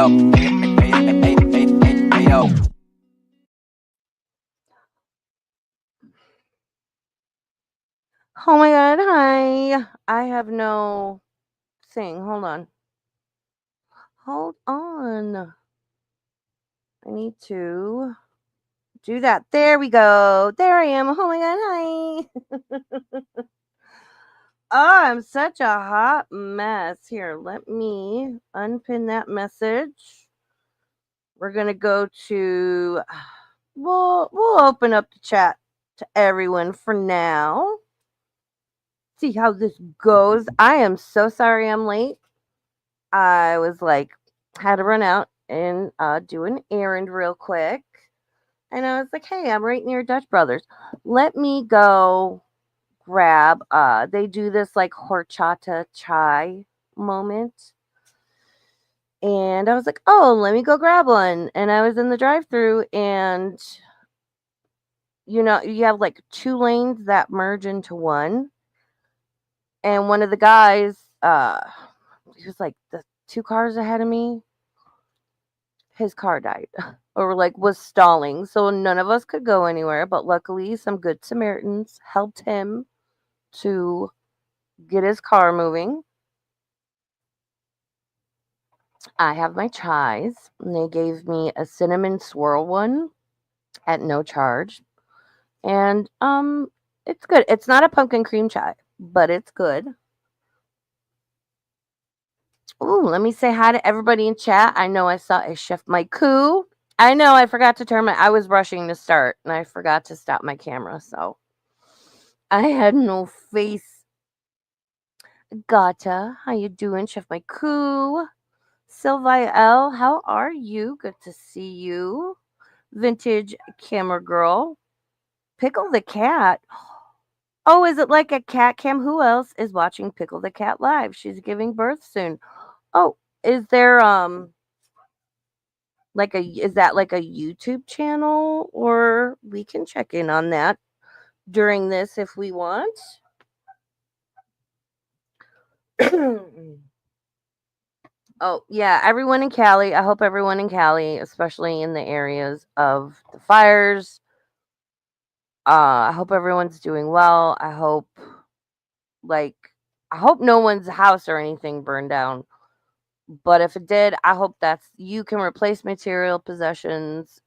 Oh my god, hi. I have no thing. Hold on. Hold on. I need to do that. There we go. There I am. Oh my god, hi. Oh, I'm such a hot mess. Here, let me unpin that message. We're gonna go to we'll open up the chat to everyone for now. See how this goes. I am so sorry I'm late. I was like had to run out and do an errand real quick. And I was like, hey, I'm right near Dutch Brothers. Let me go grab they do this like horchata chai moment. And I was like, oh, let me go grab one. And I was in the drive-through and you have like two lanes that merge into one. And one of the guys, he was like the two cars ahead of me, his car died or like was stalling. So none of us could go anywhere. But luckily, some good Samaritans helped him to get his car moving. I have my chais, and they gave me a cinnamon swirl one at no charge. And it's good. It's not a pumpkin cream chai, but it's good. Ooh, let me say hi to everybody in chat. I know I saw a Chef Maiku. I know I forgot to I was rushing to start and I forgot to stop my camera, so I had no face. Gata, how you doing, Chef Maiku? Sylvia L, how are you? Good to see you. Vintage camera girl. Pickle the cat. Oh, is it like a cat cam? Who else is watching Pickle the Cat live? She's giving birth soon. Oh, is there is that like a YouTube channel, or we can check in on that during this if we want. Oh, yeah, everyone in Cali. I hope everyone in Cali, especially in the areas of the fires, I hope everyone's doing well. Like I hope no one's house or anything burned down. But if it did, I hope you can replace material possessions.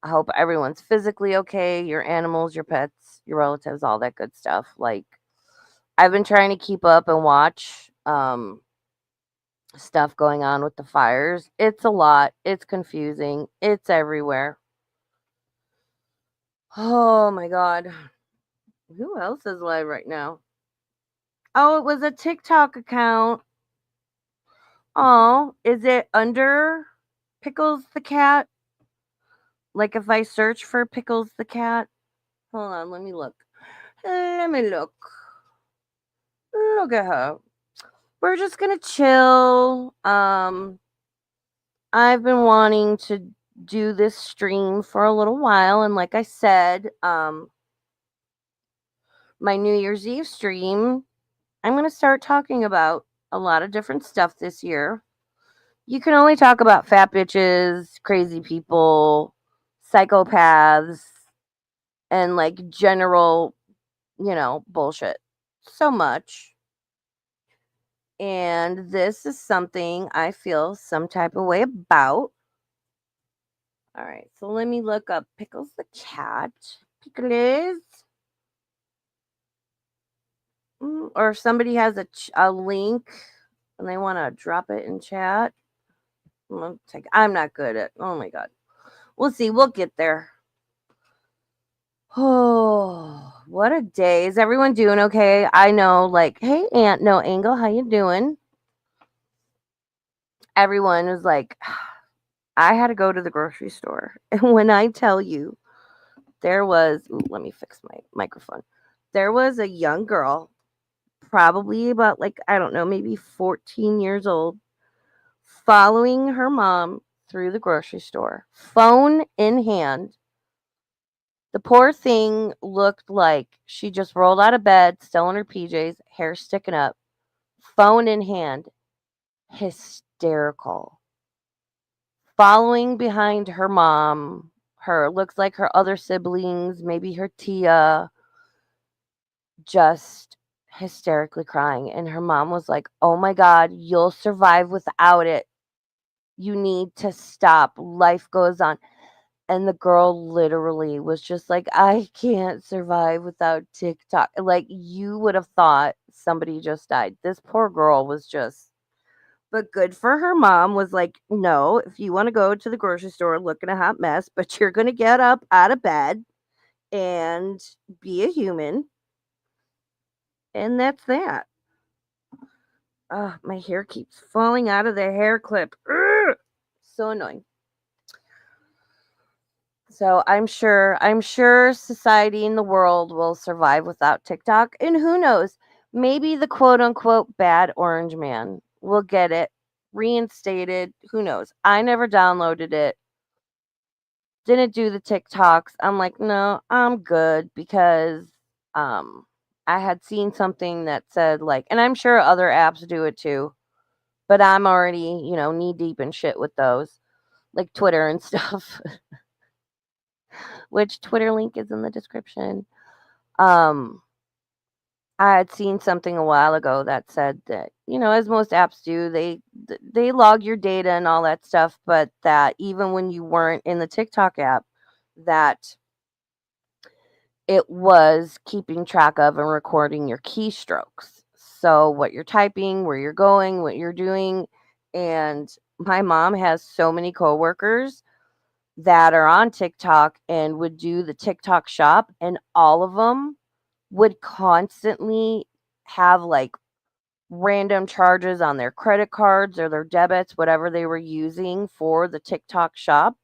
I hope everyone's physically okay, your animals, your pets, your relatives, all that good stuff. Like I've been trying to keep up and watch stuff going on with the fires. It's a lot. It's confusing. It's everywhere. Oh my god. Who else is live right now? Oh, it was a TikTok account. Oh, is it under Pickles the Cat? Like if I search for Pickles the Cat? Hold on, let me look. Let me look. Look at her. We're just gonna chill. I've been wanting to do this stream for a little while, and like I said, my New Year's Eve stream, I'm gonna start talking about a lot of different stuff this year. You can only talk about fat bitches, crazy people, psychopaths, and like general, bullshit. So much. And this is something I feel some type of way about. All right, so let me look up Pickles the Cat. Pickles. Or if somebody has a link and they want to drop it in chat. I'm not good at, oh my God. We'll see. We'll get there. Oh, what a day. Is everyone doing okay? I know, like, hey, Aunt No Angle, how you doing? Everyone was like, I had to go to the grocery store. And when I tell you, let me fix my microphone. There was a young girl, probably about like, I don't know, maybe 14 years old, following her mom through the grocery store, phone in hand. The poor thing looked like she just rolled out of bed, still in her PJs, hair sticking up, phone in hand, hysterical. following behind her mom, her looks like her other siblings, maybe her Tia, just hysterically crying. And her mom was like, "Oh my God, you'll survive without it. You need to stop. Life goes on." And the girl literally was just like, "I can't survive without TikTok." Like, you would have thought somebody just died. This poor girl was just, but good for her mom, was like, "No, if you want to go to the grocery store looking a hot mess, but you're going to get up out of bed and be a human." And that's that. My hair keeps falling out of the hair clip. Ugh! So annoying. So I'm sure society and the world will survive without TikTok. And who knows? Maybe the quote unquote bad orange man will get it reinstated. Who knows? I never downloaded it. Didn't do the TikToks. I'm like, no, I'm good because um I had seen something that said like, and I'm sure other apps do it too, but I'm already, knee deep in shit with those, like Twitter and stuff, which Twitter link is in the description. Um, I had seen something a while ago that said that, as most apps do, they log your data and all that stuff, but that even when you weren't in the TikTok app, that it was keeping track of and recording your keystrokes. So what you're typing, where you're going, what you're doing. And my mom has so many coworkers that are on TikTok and would do the TikTok shop, and all of them would constantly have like random charges on their credit cards or their debits, whatever they were using for the TikTok shop.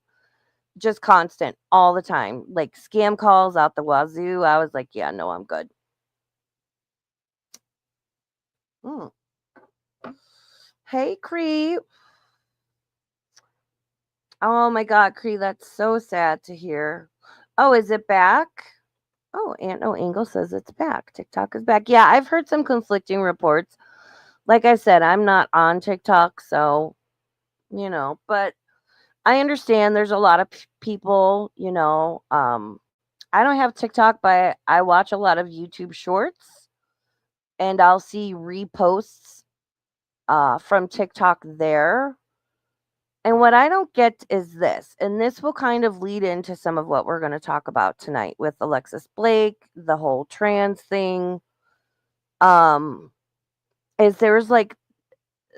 Just constant all the time, like scam calls out the wazoo. I was like, yeah, no, I'm good. Mm. Hey, Cree. Oh my God, Cree, that's so sad to hear. Oh, is it back? Oh, Aunt No Angle says it's back. TikTok is back. Yeah, I've heard some conflicting reports. Like I said, I'm not on TikTok, so, but I understand there's a lot of people, I don't have TikTok, but I watch a lot of YouTube shorts, and I'll see reposts from TikTok there. And what I don't get is this, and this will kind of lead into some of what we're going to talk about tonight with Alexis Blake, the whole trans thing. Um, is there's like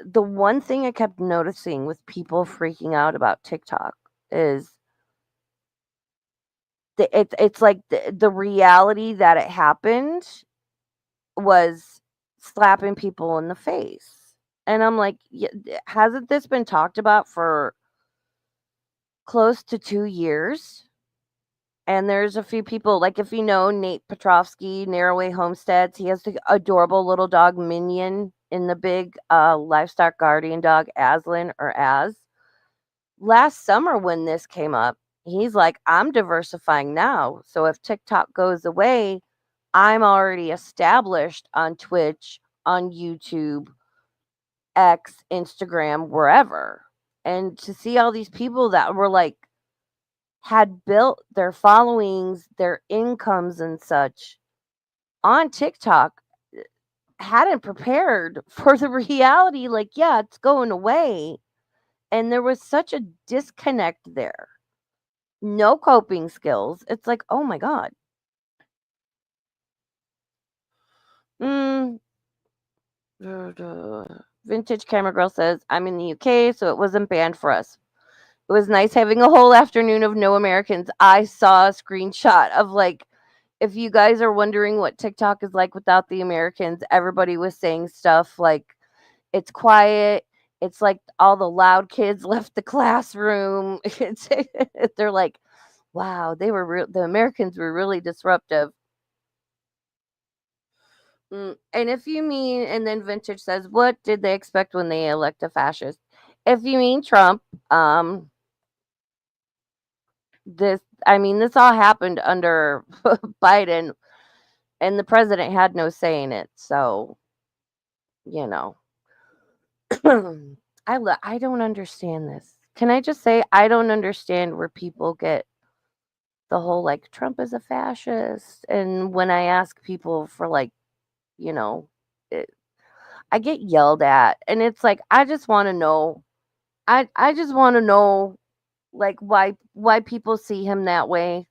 the one thing I kept noticing with people freaking out about TikTok is it's like the reality that it happened was slapping people in the face. And I'm like, yeah, hasn't this been talked about for close to 2 years? And there's a few people, like if you know Nate Petrovsky, Narrowway Homesteads, he has the adorable little dog Minion in the big livestock guardian dog Aslan or Az. Last summer when this came up, he's like, I'm diversifying now. So if TikTok goes away, I'm already established on Twitch, on YouTube, X, Instagram, wherever. And to see all these people that were like, had built their followings, their incomes and such on TikTok, hadn't prepared for the reality. Like, yeah, it's going away. And there was such a disconnect there. No coping skills. It's like, oh my God. Mm, Vintage Camera Girl says, I'm in the UK, so it wasn't banned for us. It was nice having a whole afternoon of no Americans. I saw a screenshot of like, if you guys are wondering what TikTok is like without the Americans, everybody was saying stuff like it's quiet. It's like all the loud kids left the classroom. They're like, wow, the Americans were really disruptive. And if you mean, and then Vintage says, what did they expect when they elect a fascist? If you mean Trump, this all happened under Biden, and the president had no say in it. So, you know, I don't understand this. Can I just say I don't understand where people get the whole like Trump is a fascist, and when I ask people for like, you know, it, I get yelled at, and it's like I just want to know. I just want to know like why people see him that way,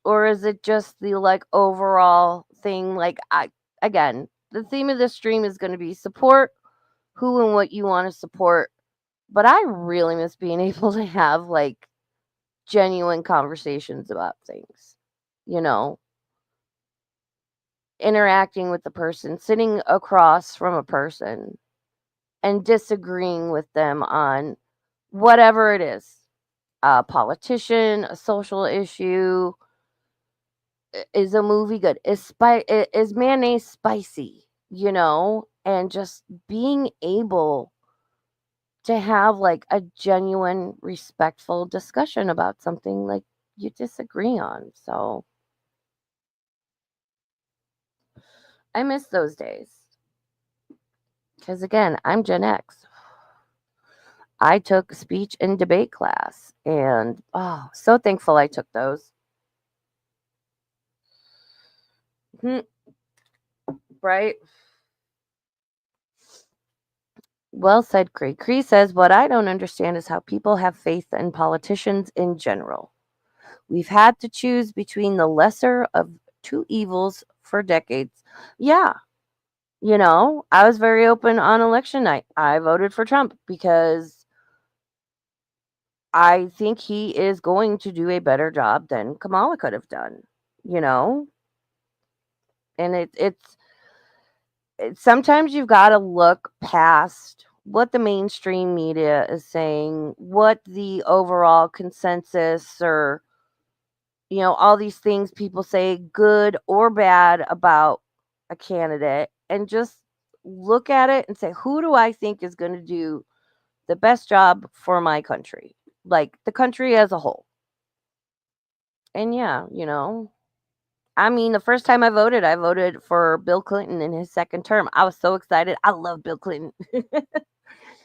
or is it just the like overall thing? Like I again, the theme of this stream is going to be support who and what you want to support, but I really miss being able to have like genuine conversations about things. You know, interacting with the person, sitting across from a person and disagreeing with them on whatever it is, a politician, a social issue. Is a movie good? Is mayonnaise spicy? You know, and just being able to have like a genuine, respectful discussion about something like you disagree on. So I miss those days because again, I'm Gen X. I took speech and debate class, and oh, so thankful I took those. Hmm, right? Well said, Cree. Cree says, what I don't understand is how people have faith in politicians in general. We've had to choose between the lesser of two evils for decades. Yeah, you know, I was very open on election night. I voted for Trump because I think he is going to do a better job than Kamala could have done, you know? And sometimes you've got to look past what the mainstream media is saying, what the overall consensus or, you know, all these things people say good or bad about a candidate, and just look at it and say, who do I think is going to do the best job for my country? Like the country as a whole. And yeah, you know, I mean, the first time I voted for Bill Clinton in his second term. I was so excited. I love Bill Clinton.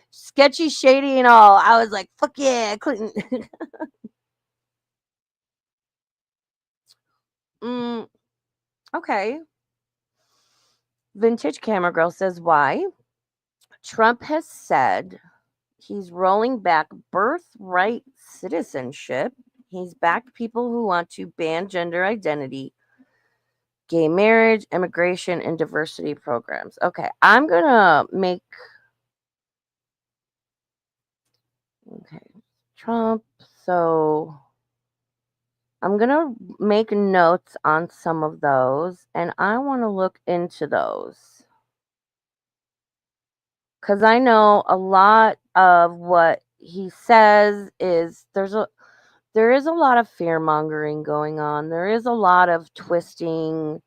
Sketchy, shady, and all. I was like, fuck yeah, Clinton. mm, okay. Vintage Camera Girl says, why? Trump has said he's rolling back birthright citizenship. He's backed people who want to ban gender identity, gay marriage, immigration, and diversity programs. Okay, I'm going to make. Okay, Trump. So I'm going to make notes on some of those, and I want to look into those. Because I know a lot of what he says is there is a lot of fear mongering going on. There is a lot of twisting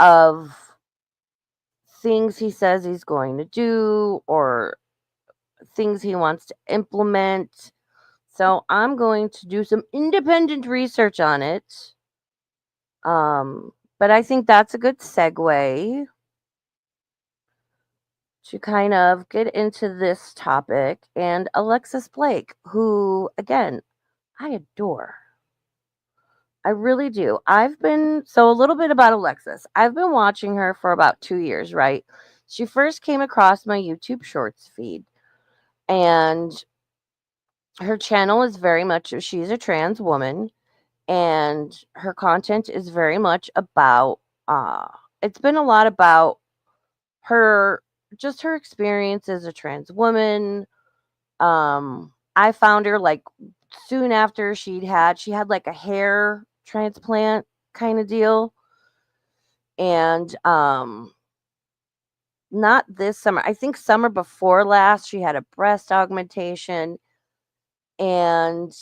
of things he says he's going to do or things he wants to implement. So I'm going to do some independent research on it. But I think that's a good segue to kind of get into this topic. And Alexis Blake, who, again, I adore. I really do. So a little bit about Alexis. I've been watching her for about 2 years, right? She first came across my YouTube Shorts feed, and her channel is very much, she's a trans woman, and her content is very much about, uh, it's been a lot about her, just her experience as a trans woman. I found her like soon after she had like a hair transplant kind of deal. And not this summer. I think summer before last she had a breast augmentation, and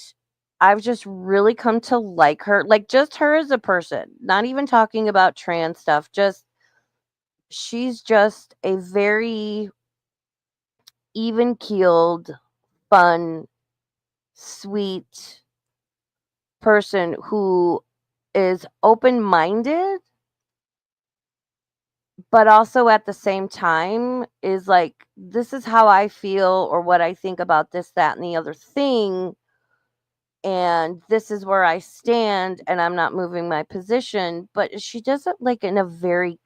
I've just really come to like her. Like just her as a person. Not even talking about trans stuff. Just she's just a very even keeled, fun, sweet person who is open minded, but also at the same time is like, this is how I feel or what I think about this, that, and the other thing. And this is where I stand, and I'm not moving my position. But she does it like in a very,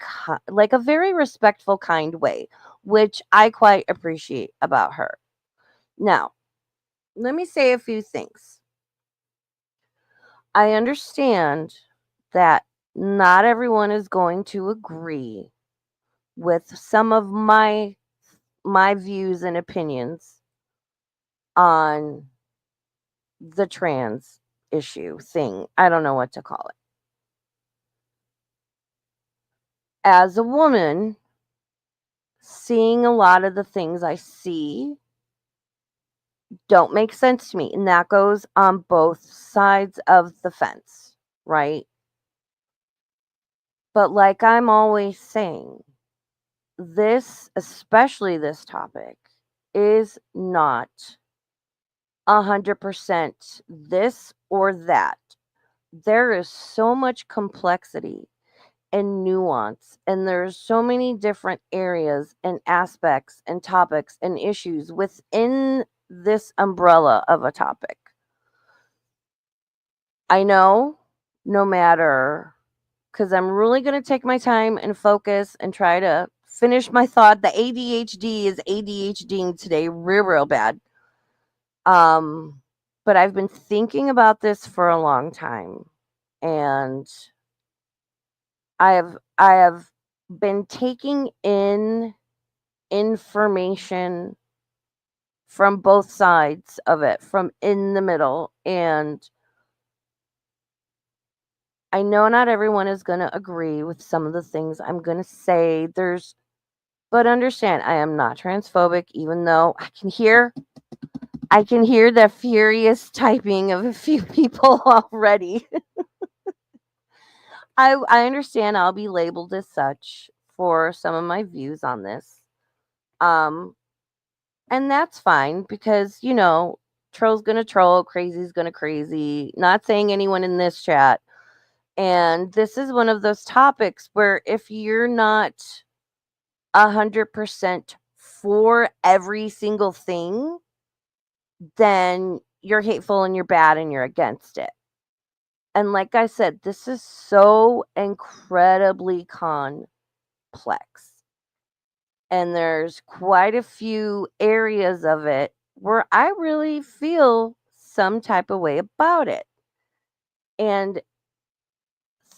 like a very respectful, kind way, which I quite appreciate about her. Now, let me say a few things. I understand that not everyone is going to agree with some of my views and opinions on the trans issue thing. I don't know what to call it. As a woman, seeing a lot of the things I see don't make sense to me. And that goes on both sides of the fence, right? But like I'm always saying, this, especially this topic, is not 100% this or that. There is so much complexity and nuance, and there's so many different areas and aspects and topics and issues within this umbrella of a topic. I know, no matter, because I'm really going to take my time and focus and try to finish my thought. The ADHD is ADHDing today real bad. But I've been thinking about this for a long time, and I have been taking in information from both sides of it, from in the middle. And I know not everyone is going to agree with some of the things I'm going to say. But understand, I am not transphobic, even though I can hear the furious typing of a few people already. I understand I'll be labeled as such for some of my views on this. Um, and that's fine because, troll's gonna troll, crazy's gonna crazy. Not saying anyone in this chat. And this is one of those topics where if you're not 100% for every single thing, then you're hateful and you're bad and you're against it. And like I said, this is so incredibly complex. And there's quite a few areas of it where I really feel some type of way about it. And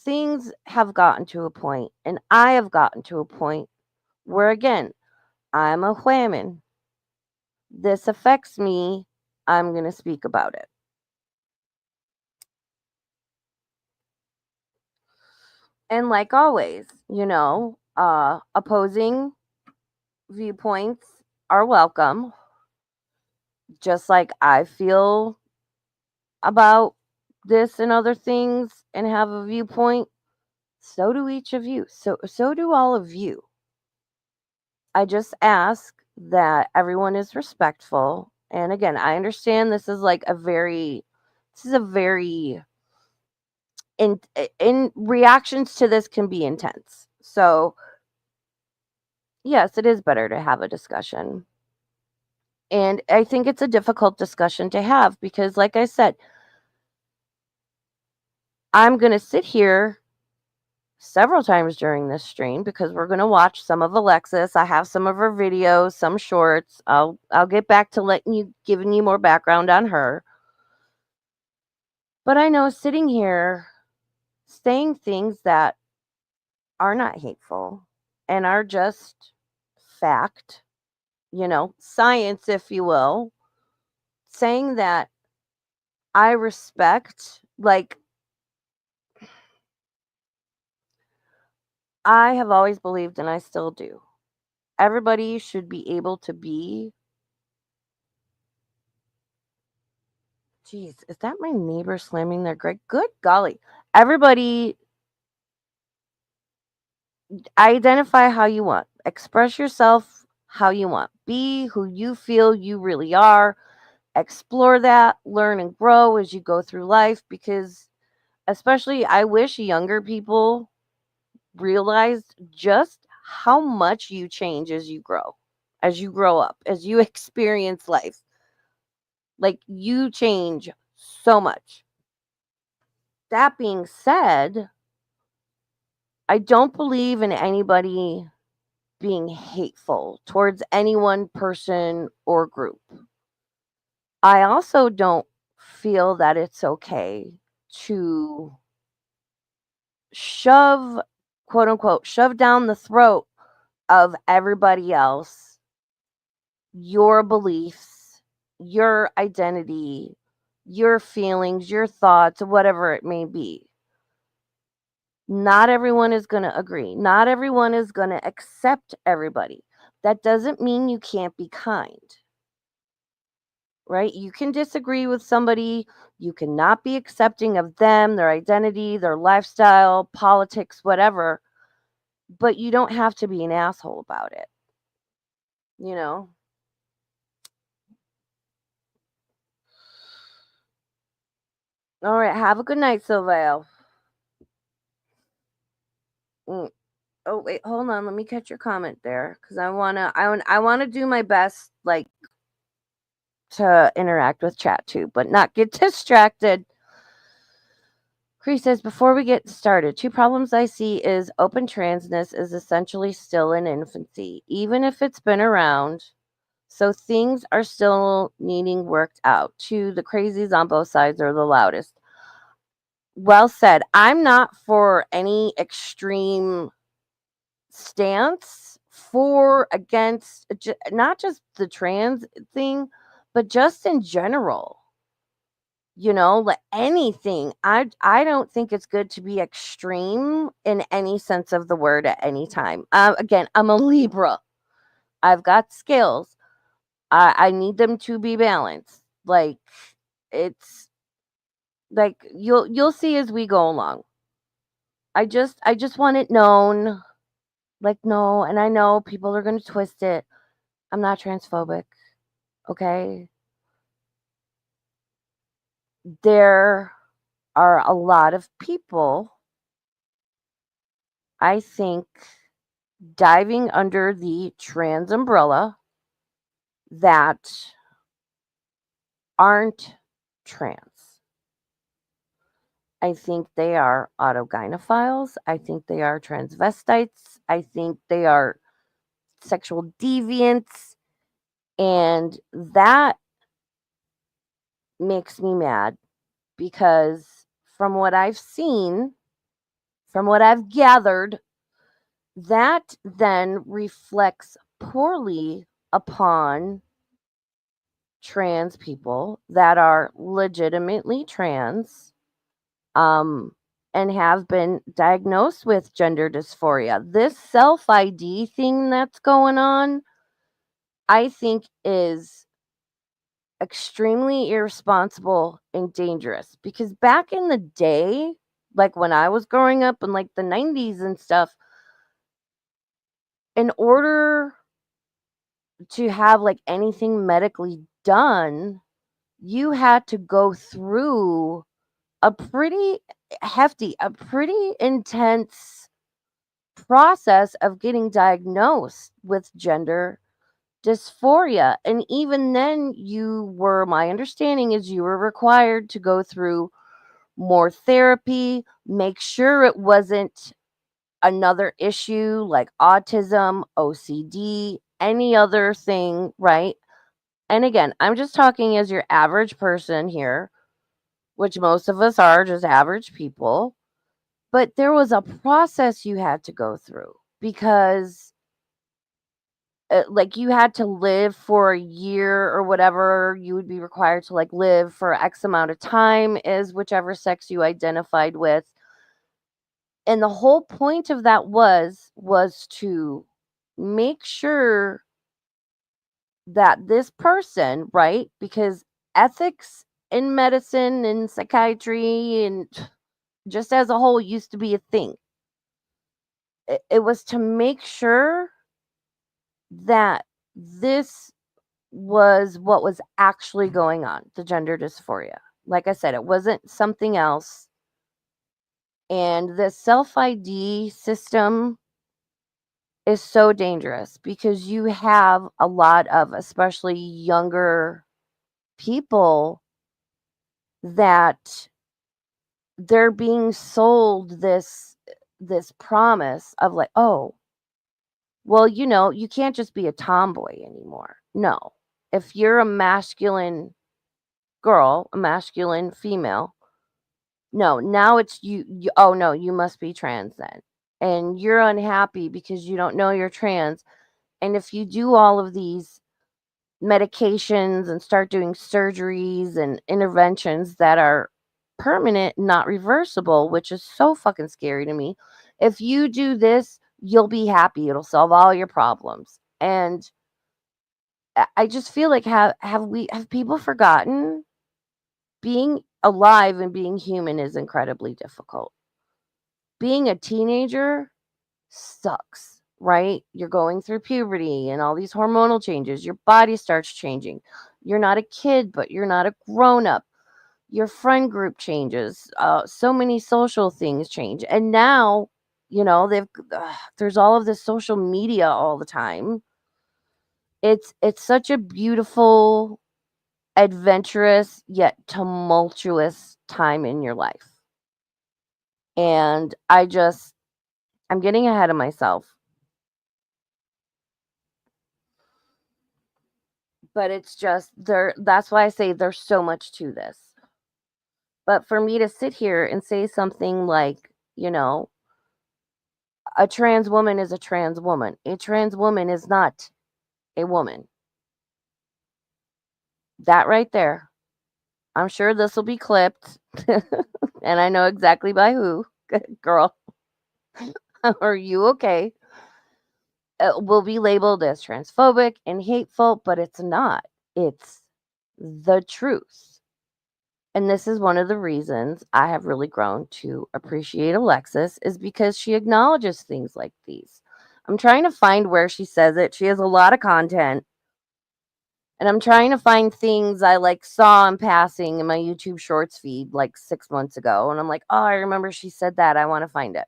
things have gotten to a point, and I have gotten to a point where, again, I'm a woman. This affects me. I'm going to speak about it. And like always, opposing viewpoints are welcome. Just like I feel about this and other things and have a viewpoint, so do each of you. So do all of you. I just ask that everyone is respectful. And again, I understand this is a very in reactions to this can be intense. So, yes, it is better to have a discussion. And I think it's a difficult discussion to have because like I said, I'm going to sit here several times during this stream because we're going to watch some of Alexis. I have some of her videos, some shorts. I'll get back to giving you more background on her. But I know sitting here saying things that are not hateful and are just fact, science if you will, saying that I respect, like, I have always believed and I still do. Everybody should be able to be. Jeez, is that my neighbor slamming their grate? Good golly. Everybody identify how you want. Express yourself how you want. Be who you feel you really are. Explore that, learn and grow as you go through life because especially I wish younger people realized just how much you change as you grow up, as you experience life. Like, you change so much. That being said, I don't believe in anybody being hateful towards any one person or group. I also don't feel that it's okay to shove, quote unquote, shove down the throat of everybody else your beliefs, your identity, your feelings, your thoughts, whatever it may be. Not everyone is going to agree. Not everyone is going to accept everybody. That doesn't mean you can't be kind, right? You can disagree with somebody. You cannot be accepting of them, their identity, their lifestyle, politics, whatever, but you don't have to be an asshole about it, you know? All right. Have a good night, Sylvia. Mm. Oh wait, hold on. Let me catch your comment there because I wanna do my best, like, to interact with chat too, but not get distracted. Cree says, before we get started, two problems I see is open transness is essentially still in infancy, even if it's been around. So things are still needing worked out. Two, the crazies on both sides are the loudest. Well said. I'm not for any extreme stance for against not just the trans thing, but just in general. Like anything. I don't think it's good to be extreme in any sense of the word at any time. Again, I'm a Libra. I've got skills. I need them to be balanced. Like, it's like you'll see as we go along. I just want it known. Like, no, and I know people are going to twist it. I'm not transphobic, okay? There are a lot of people, I think, diving under the trans umbrella that aren't trans. I think they are autogynephiles. I think they are transvestites. I think they are sexual deviants. And that makes me mad because from what I've seen, from what I've gathered, that then reflects poorly upon trans people that are legitimately trans, um, and have been diagnosed with gender dysphoria. This self ID thing that's going on, I think, is extremely irresponsible and dangerous because back in the day, like when I was growing up in like the 90s and stuff, in order to have like anything medically done, you had to go through a pretty a pretty intense process of getting diagnosed with gender dysphoria. And even then, my understanding is you were required to go through more therapy, make sure it wasn't another issue like autism, OCD, any other thing, right? And again, I'm just talking as your average person here, which most of us are just average people. But there was a process you had to go through because, like, you had to live for a year or whatever. You would be required to like live for X amount of time, is whichever sex you identified with. And the whole point of that was to make sure that this person, right? Because ethics in medicine and psychiatry and just as a whole used to be a thing. It was to make sure that this was what was actually going on, the gender dysphoria. Like I said, it wasn't something else. And the self ID system is so dangerous because you have a lot of, especially younger people, that they're being sold this promise of like, oh, well, you can't just be a tomboy anymore. No. If you're a masculine girl, a masculine female, no, now it's oh no, you must be trans then. And you're unhappy because you don't know you're trans. And if you do all of these medications and start doing surgeries and interventions that are permanent, not reversible, which is so fucking scary to me. If you do this, you'll be happy. It'll solve all your problems. And I just feel like have people forgotten being alive and being human is incredibly difficult. Being a teenager sucks, right? You're going through puberty and all these hormonal changes. Your body starts changing. You're not a kid, but you're not a grown up. Your friend group changes. So many social things change. And now, there's all of this social media all the time. It's such a beautiful, adventurous yet tumultuous time in your life. And I'm getting ahead of myself. But it's just that's why I say there's so much to this. But for me to sit here and say something like, a trans woman is a trans woman. A trans woman is not a woman. That right there. I'm sure this will be clipped. And I know exactly by who. Girl, are you okay? It will be labeled as transphobic and hateful, but it's not. It's the truth. And this is one of the reasons I have really grown to appreciate Alexis is because she acknowledges things like these. I'm trying to find where she says it. She has a lot of content. And I'm trying to find things I like saw in passing in my YouTube Shorts feed like 6 months ago. And I'm like, oh, I remember she said that. I want to find it.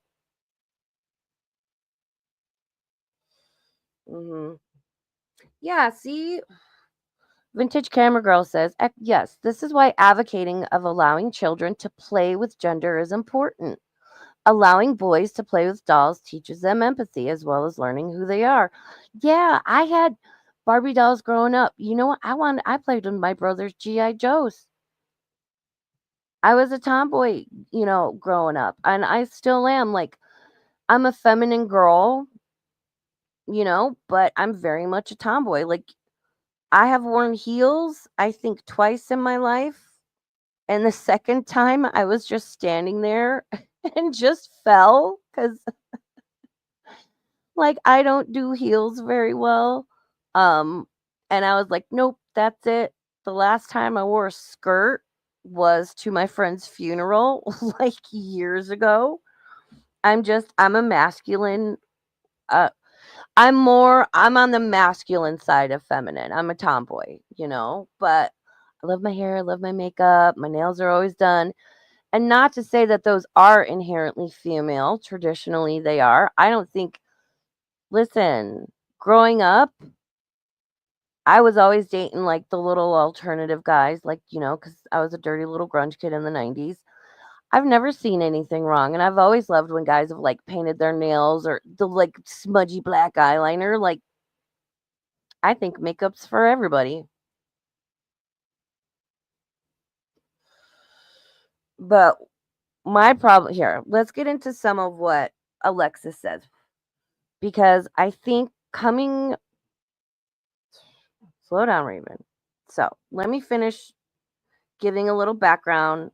Hmm. Yeah, see, Vintage Camera Girl says, yes, this is why advocating of allowing children to play with gender is important. Allowing boys to play with dolls teaches them empathy as well as learning who they are. Yeah, I had Barbie dolls growing up. You know what? I played with my brother's GI Joes. I was a tomboy, growing up, and I still am. Like, I'm a feminine girl, but I'm very much a tomboy. Like, I have worn heels, I think, twice in my life. And the second time, I was just standing there and just fell because, like, I don't do heels very well. Um, and I was like, nope, that's it. The last time I wore a skirt was to my friend's funeral, like years ago. I'm a masculine, uh, I'm on the masculine side of feminine. I'm a tomboy, but I love my hair, I love my makeup, my nails are always done. And not to say that those are inherently female, traditionally they are. I don't think, listen, growing up, I was always dating like the little alternative guys, like, because I was a dirty little grunge kid in the 90s. I've never seen anything wrong, and I've always loved when guys have, like, painted their nails or the, like, smudgy black eyeliner, like, I think makeup's for everybody. But my problem here, let's get into some of what Alexis says, because I think slow down, Raven. So, let me finish giving a little background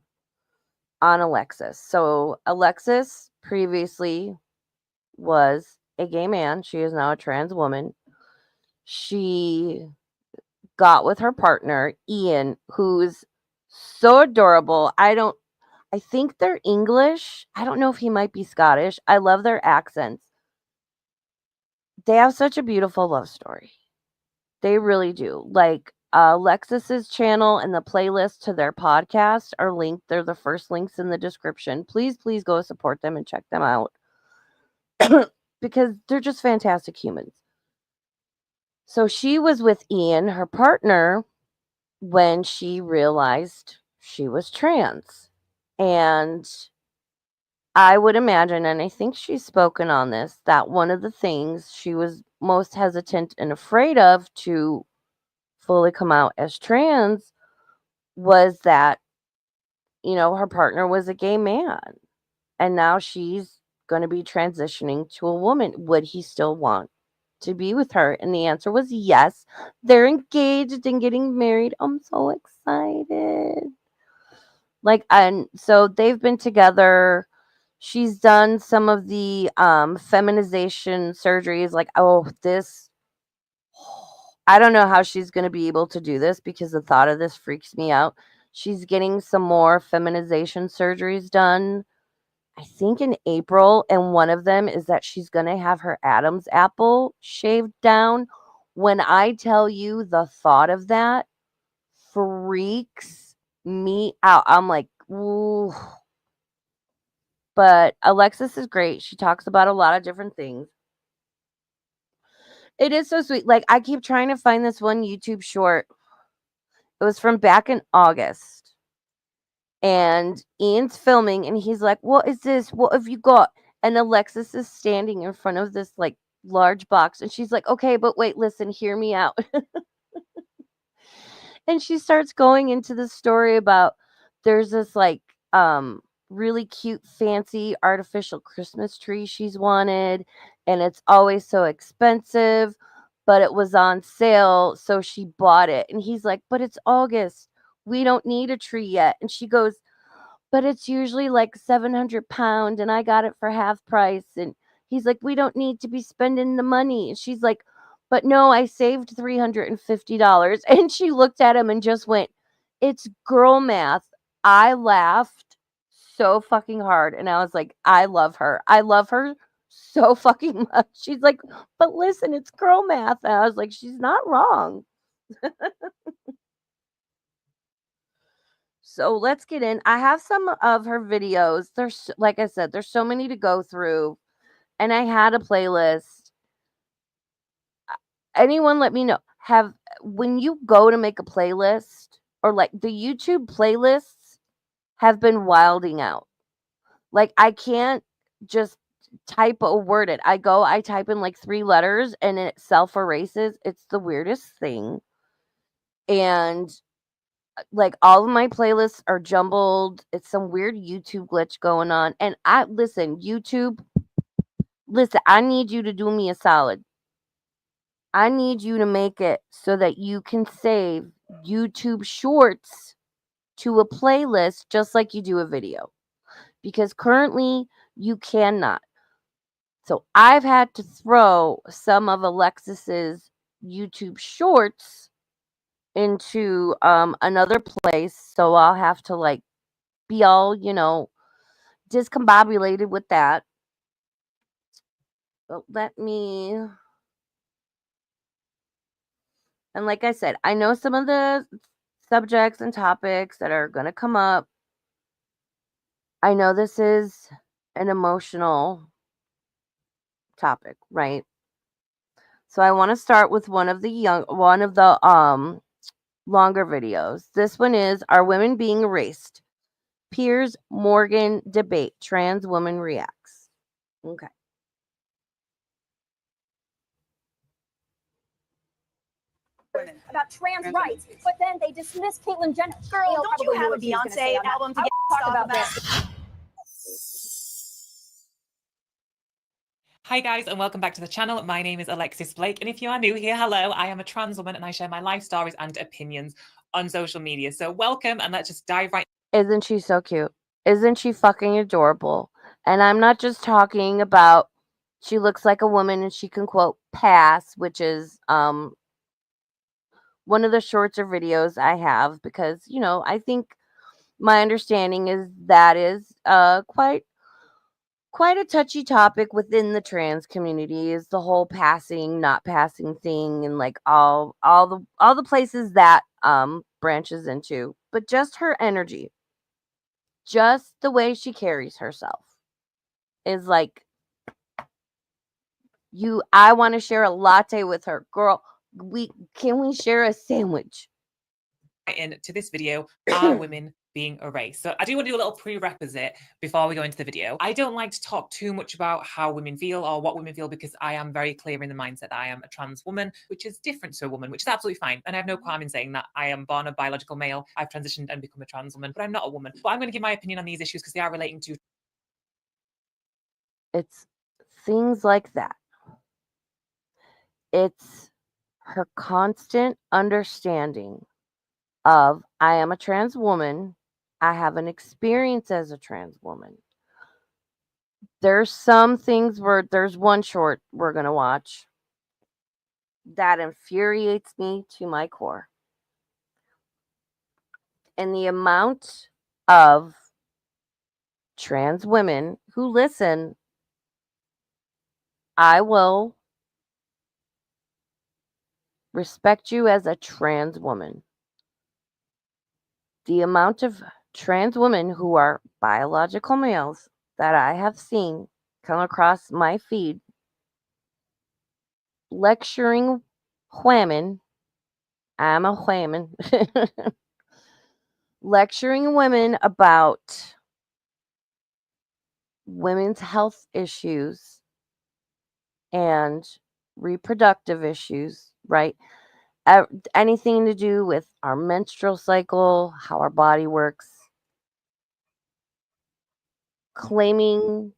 on Alexis. So, Alexis previously was a gay man. She is now a trans woman. She got with her partner, Ian, who's so adorable. I think they're English. I don't know if he might be Scottish. I love their accents. They have such a beautiful love story. They really do. Like, Lexus's channel and the playlist to their podcast are linked. They're the first links in the description. Please, please go support them and check them out. because they're just fantastic humans. So she was with Ian, her partner, when she realized she was trans. And I would imagine, and I think she's spoken on this, that one of the things she was most hesitant and afraid of to fully come out as trans was that, her partner was a gay man. And now she's going to be transitioning to a woman. Would he still want to be with her? And the answer was yes. They're engaged and getting married. I'm so excited. And so they've been together. She's done some of the feminization surgeries. I don't know how she's going to be able to do this because the thought of this freaks me out. She's getting some more feminization surgeries done, I think in April, and one of them is that she's going to have her Adam's apple shaved down. When I tell you the thought of that freaks me out. I'm like, ooh. But Alexis is great. She talks about a lot of different things. It is so sweet. Like, I keep trying to find this one YouTube short. It was from back in August. And Ian's filming and he's like, "What is this? What have you got?" And Alexis is standing in front of this like large box and she's like, "Okay, but wait, listen, hear me out." And she starts going into the story about there's this like really cute fancy artificial Christmas tree she's wanted and it's always so expensive, but it was on sale, so she bought it. And he's like, "But it's August. We don't need a tree yet." And she goes, "But it's usually like 700 pounds and I got it for half price." And he's like, "We don't need to be spending the money." And she's like, "But no, I saved $350." And she looked at him and just went, "It's girl math." I laughed so fucking hard. And I was like, I love her. I love her so fucking much. She's like, "But listen, it's girl math." And I was like, she's not wrong. So let's get in. I have some of her videos. Like I said, there's so many to go through, and I had a playlist. Anyone let me know. Have When you go to make a playlist or like the YouTube playlists have been wilding out. Like I can't just type a word it. I type in like 3 letters and it self erases. It's the weirdest thing. And like all of my playlists are jumbled. It's some weird YouTube glitch going on. And YouTube, listen, I need you to do me a solid. I need you to make it so that you can save YouTube shorts to a playlist just like you do a video. Because currently you cannot. So I've had to throw some of Alexis's YouTube shorts into another place. So I'll have to like be all, discombobulated with that. But and like I said, I know some of the subjects and topics that are going to come up. I know this is an emotional topic, right? So I want to start with one of the longer videos. This one is Are Women Being Erased? Piers Morgan Debate. Trans Woman Reacts. Okay. About trans rights, but then they dismiss Caitlyn Jenner. Girl, don't you have a Beyonce album to get talk about this? Hi guys and welcome back to the channel. My name is Alexis Blake and if you are new here, hello, I am a trans woman and I share my life stories and opinions on social media. So welcome and let's just dive right. Isn't she so cute? Isn't she fucking adorable? And I'm not just talking about she looks like a woman and she can quote pass, which is one of the shorts or videos I have because, I think my understanding is that is quite a touchy topic within the trans community is the whole passing not passing thing and like all the places that branches into, but just her energy, just the way she carries herself is like I want to share a latte with her. Girl, can we share a sandwich? Into this video, are women being erased? So I do want to do a little prerequisite before we go into the video. I don't like to talk too much about how women feel or what women feel, because I am very clear in the mindset that I am a trans woman, which is different to a woman, which is absolutely fine. And I have no qualm in saying that. I am born a biological male. I've transitioned and become a trans woman, but I'm not a woman. But I'm going to give my opinion on these issues because they are relating to. It's things like that. It's her constant understanding of, I am a trans woman. I have an experience as a trans woman. There's some things where there's one short we're going to watch that infuriates me to my core. And the amount of trans women who listen, I will respect you as a trans woman. The amount of trans women who are biological males that I have seen come across my feed lecturing women, I'm a woman, lecturing women about women's health issues and reproductive issues, right? Anything to do with our menstrual cycle, how our body works, claiming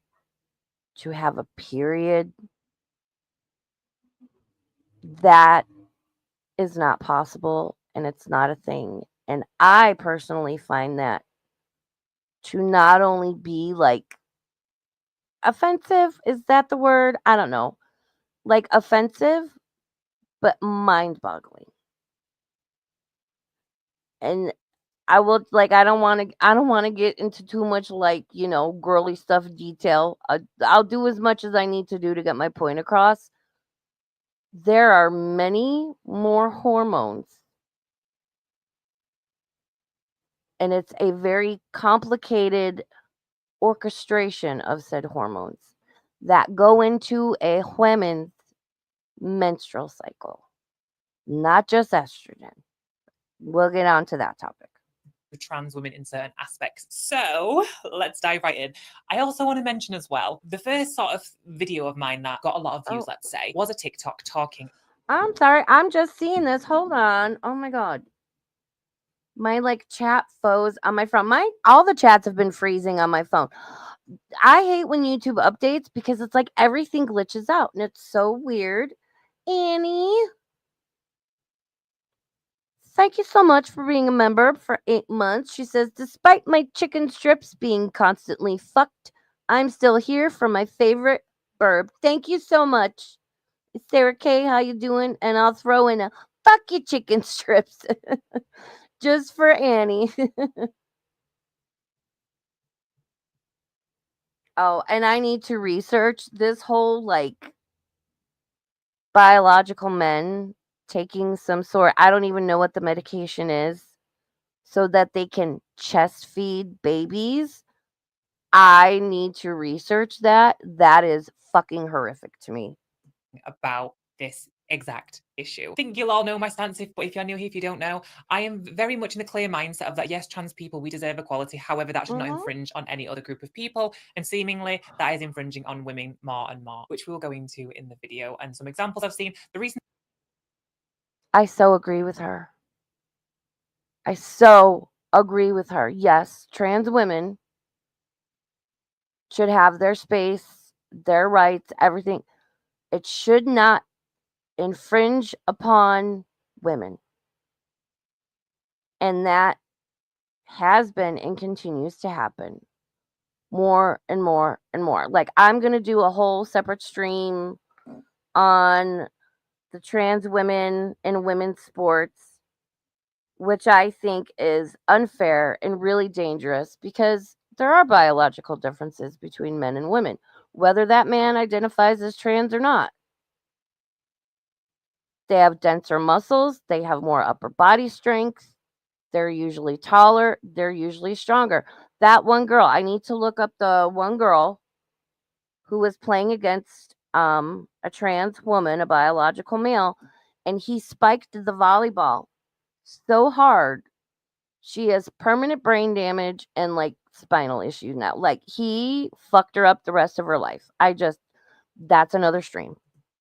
to have a period. That is not possible and it's not a thing. And I personally find that to not only be like offensive, is that the word? I don't know. Like offensive, but mind-boggling. And I will like I don't want to get into too much like, girly stuff detail. I'll do as much as I need to do to get my point across. There are many more hormones, and it's a very complicated orchestration of said hormones that go into a woman's menstrual cycle, not just estrogen. We'll get on to that topic. Trans women in certain aspects. So let's dive right in. I also want to mention as well, the first sort of video of mine that got a lot of views, let's say, was a TikTok talking. I'm sorry, I'm just seeing this. Hold on. Oh my god. My chat froze on my phone. All the chats have been freezing on my phone. I hate when YouTube updates because it's like everything glitches out and it's so weird. Annie, thank you so much for being a member for 8 months. She says, despite my chicken strips being constantly fucked, I'm still here for my favorite burb. Thank you so much. Sarah K, how you doing? And I'll throw in a fuck you chicken strips just for Annie. Oh, and I need to research this whole biological men taking some sort, I don't even know what the medication is, so that they can chest feed babies. I need to research that. That is fucking horrific to me. About this exact issue. I think you'll all know my stance, but if you're new here, if you don't know, I am very much in the clear mindset of that, yes, trans people, we deserve equality. However, that should not infringe on any other group of people. And seemingly that is infringing on women more and more, which we'll go into in the video. And some examples I've seen. The reason I so agree with her. I so agree with her. Yes, trans women should have their space, their rights, everything. It should not infringe upon women. And that has been and continues to happen more and more and more. Like, I'm going to do a whole separate stream on the trans women in women's sports, which I think is unfair and really dangerous because there are biological differences between men and women, whether that man identifies as trans or not. They have denser muscles, they have more upper body strength, they're usually taller, they're usually stronger. That one girl, I need to look up the one girl who was playing against a trans woman, a biological male, and he spiked the volleyball so hard she has permanent brain damage and like spinal issues now. Like he fucked her up the rest of her life. That's another stream.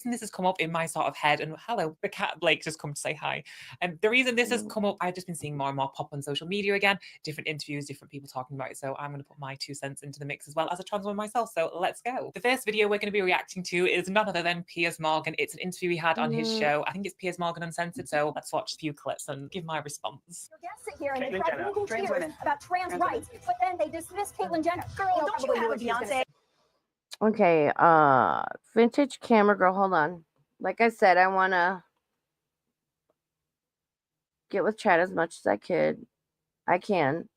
This has come up in my sort of head, and hello, the cat Blake just come to say hi. And the reason this has come up, I've just been seeing more and more pop on social media again, different interviews, different people talking about it. So I'm going to put my 2 cents into the mix as well as a trans woman myself. So let's go. The first video we're going to be reacting to is none other than Piers Morgan. It's an interview he had on his show. I think it's Piers Morgan Uncensored. So let's watch a few clips and give my response. Your guests sit here and they cry boo-hoo tears about trans rights, but then they dismiss Caitlyn Jenner. Girl, don't you have a Beyonce? Okay, vintage camera girl, hold on. Like I said, I want to get with chat as much as I can.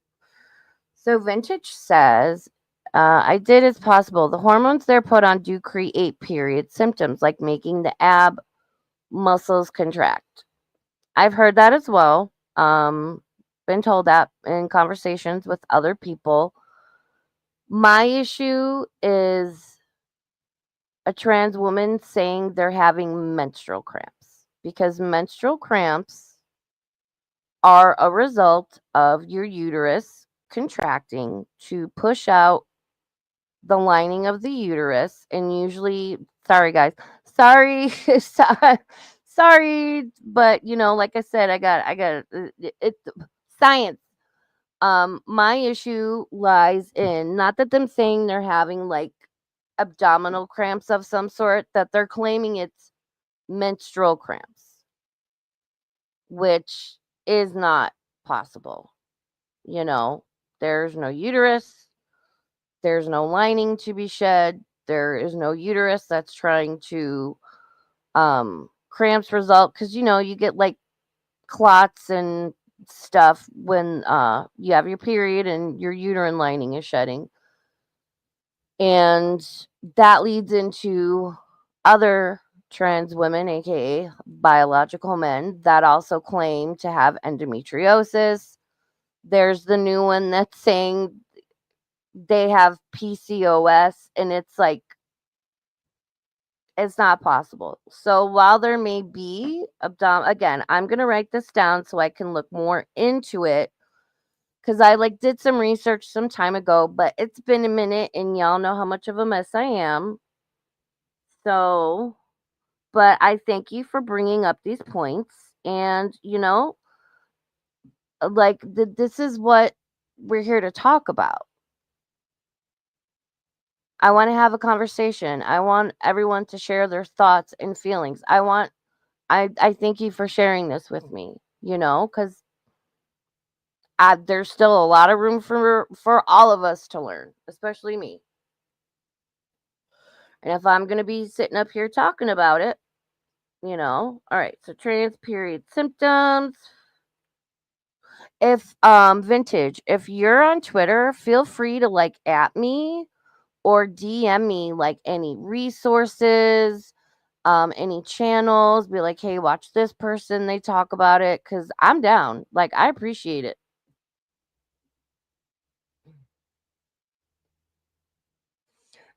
So vintage says, I did as possible. The hormones they're put on do create period symptoms, like making the ab muscles contract. I've heard that as well. Been told that in conversations with other people. My issue is a trans woman saying they're having menstrual cramps, because menstrual cramps are a result of your uterus contracting to push out the lining of the uterus. And usually, sorry guys, sorry sorry, but you know, like I said, I got it science. My issue lies in, not that them saying they're having like abdominal cramps of some sort, that they're claiming it's menstrual cramps, which is not possible. You know, there's no uterus, there's no lining to be shed, there is no uterus that's trying to cramps result, because you know, you get like clots and stuff when you have your period and your uterine lining is shedding. And that leads into other trans women, aka biological men, that also claim to have endometriosis. There's the new one that's saying they have PCOS, and it's like, it's not possible. So while there may be again, I'm going to write this down so I can look more into it, because I like did some research some time ago, but it's been a minute and y'all know how much of a mess I am. So, but I thank you for bringing up these points. And, you know, like this is what we're here to talk about. I want to have a conversation. I want everyone to share their thoughts and feelings. I thank you for sharing this with me, you know, because there's still a lot of room for all of us to learn, especially me. And if I'm going to be sitting up here talking about it, you know, all right, so trans period symptoms. If vintage, if you're on Twitter, feel free to like at me or DM me like any resources, any channels, be like, hey, watch this person, they talk about it, because I'm down. Like, I appreciate it.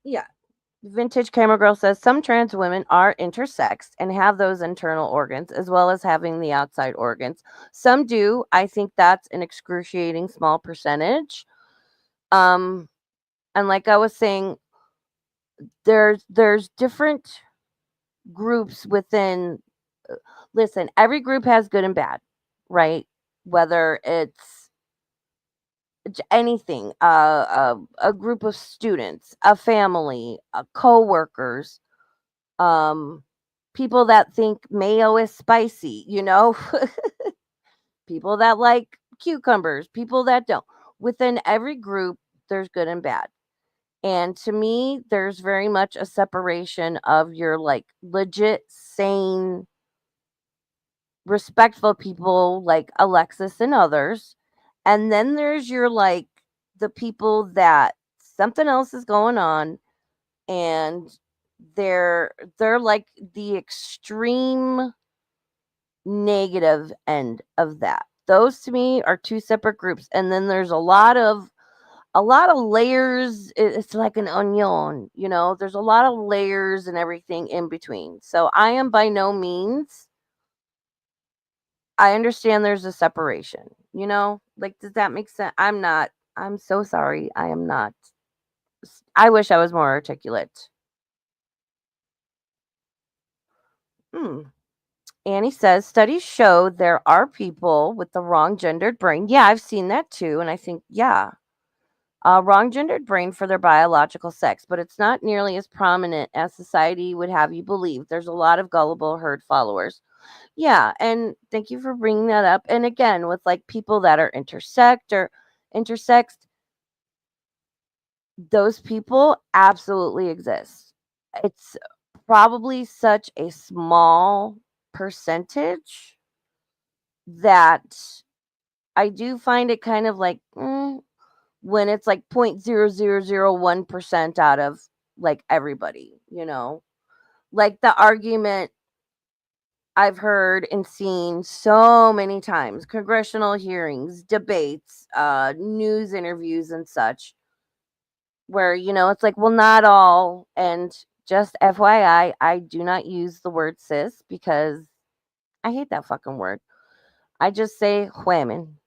Yeah. Vintage Camera Girl says some trans women are intersexed and have those internal organs as well as having the outside organs. Some do. I think that's an excruciating small percentage. And like I was saying, there's different groups within. Listen, every group has good and bad, right? Whether it's anything, a group of students, a family, co-workers, people that think mayo is spicy, you know, people that like cucumbers, people that don't. Within every group, there's good and bad. And to me, there's very much a separation of your like legit, sane, respectful people like Alexis and others. And then there's your like the people that something else is going on, and they're like the extreme negative end of that. Those to me are two separate groups. And then there's a lot of a lot of layers. It's like an onion, there's a lot of layers and everything in between. So I am by no means, I understand there's a separation, like, does that make sense? I'm so sorry. I am not. I wish I was more articulate. Hmm. Annie says studies show there are people with the wrong gendered brain. Yeah, I've seen that too. And I think, yeah, wrong gendered brain for their biological sex, but it's not nearly as prominent as society would have you believe. There's a lot of gullible herd followers. Yeah, and thank you for bringing that up. And again, with like people that are intersexed, those people absolutely exist. It's probably such a small percentage that I do find it kind of like when it's like 0.0001% out of like everybody, like the argument I've heard and seen so many times, congressional hearings, debates, news interviews and such, where, it's like, well, not all. And just FYI, I do not use the word cis because I hate that fucking word. I just say women.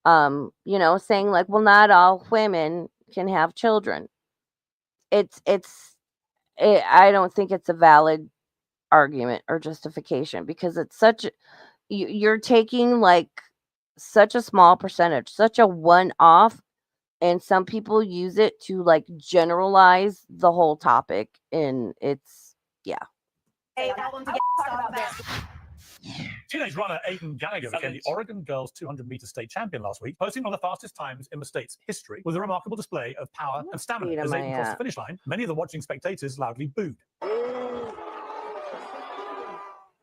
Saying like, well, not all women can have children. I don't think it's a valid argument or justification because it's you're taking like such a small percentage, such a one off, and some people use it to like generalize the whole topic, and it's yeah. Album to get talk about this. Teenage runner Aiden Gallagher became the Oregon girls 200-meter state champion last week, posting one of the fastest times in the state's history with a remarkable display of power and stamina. As Aiden crossed the finish line, many of the watching spectators loudly booed.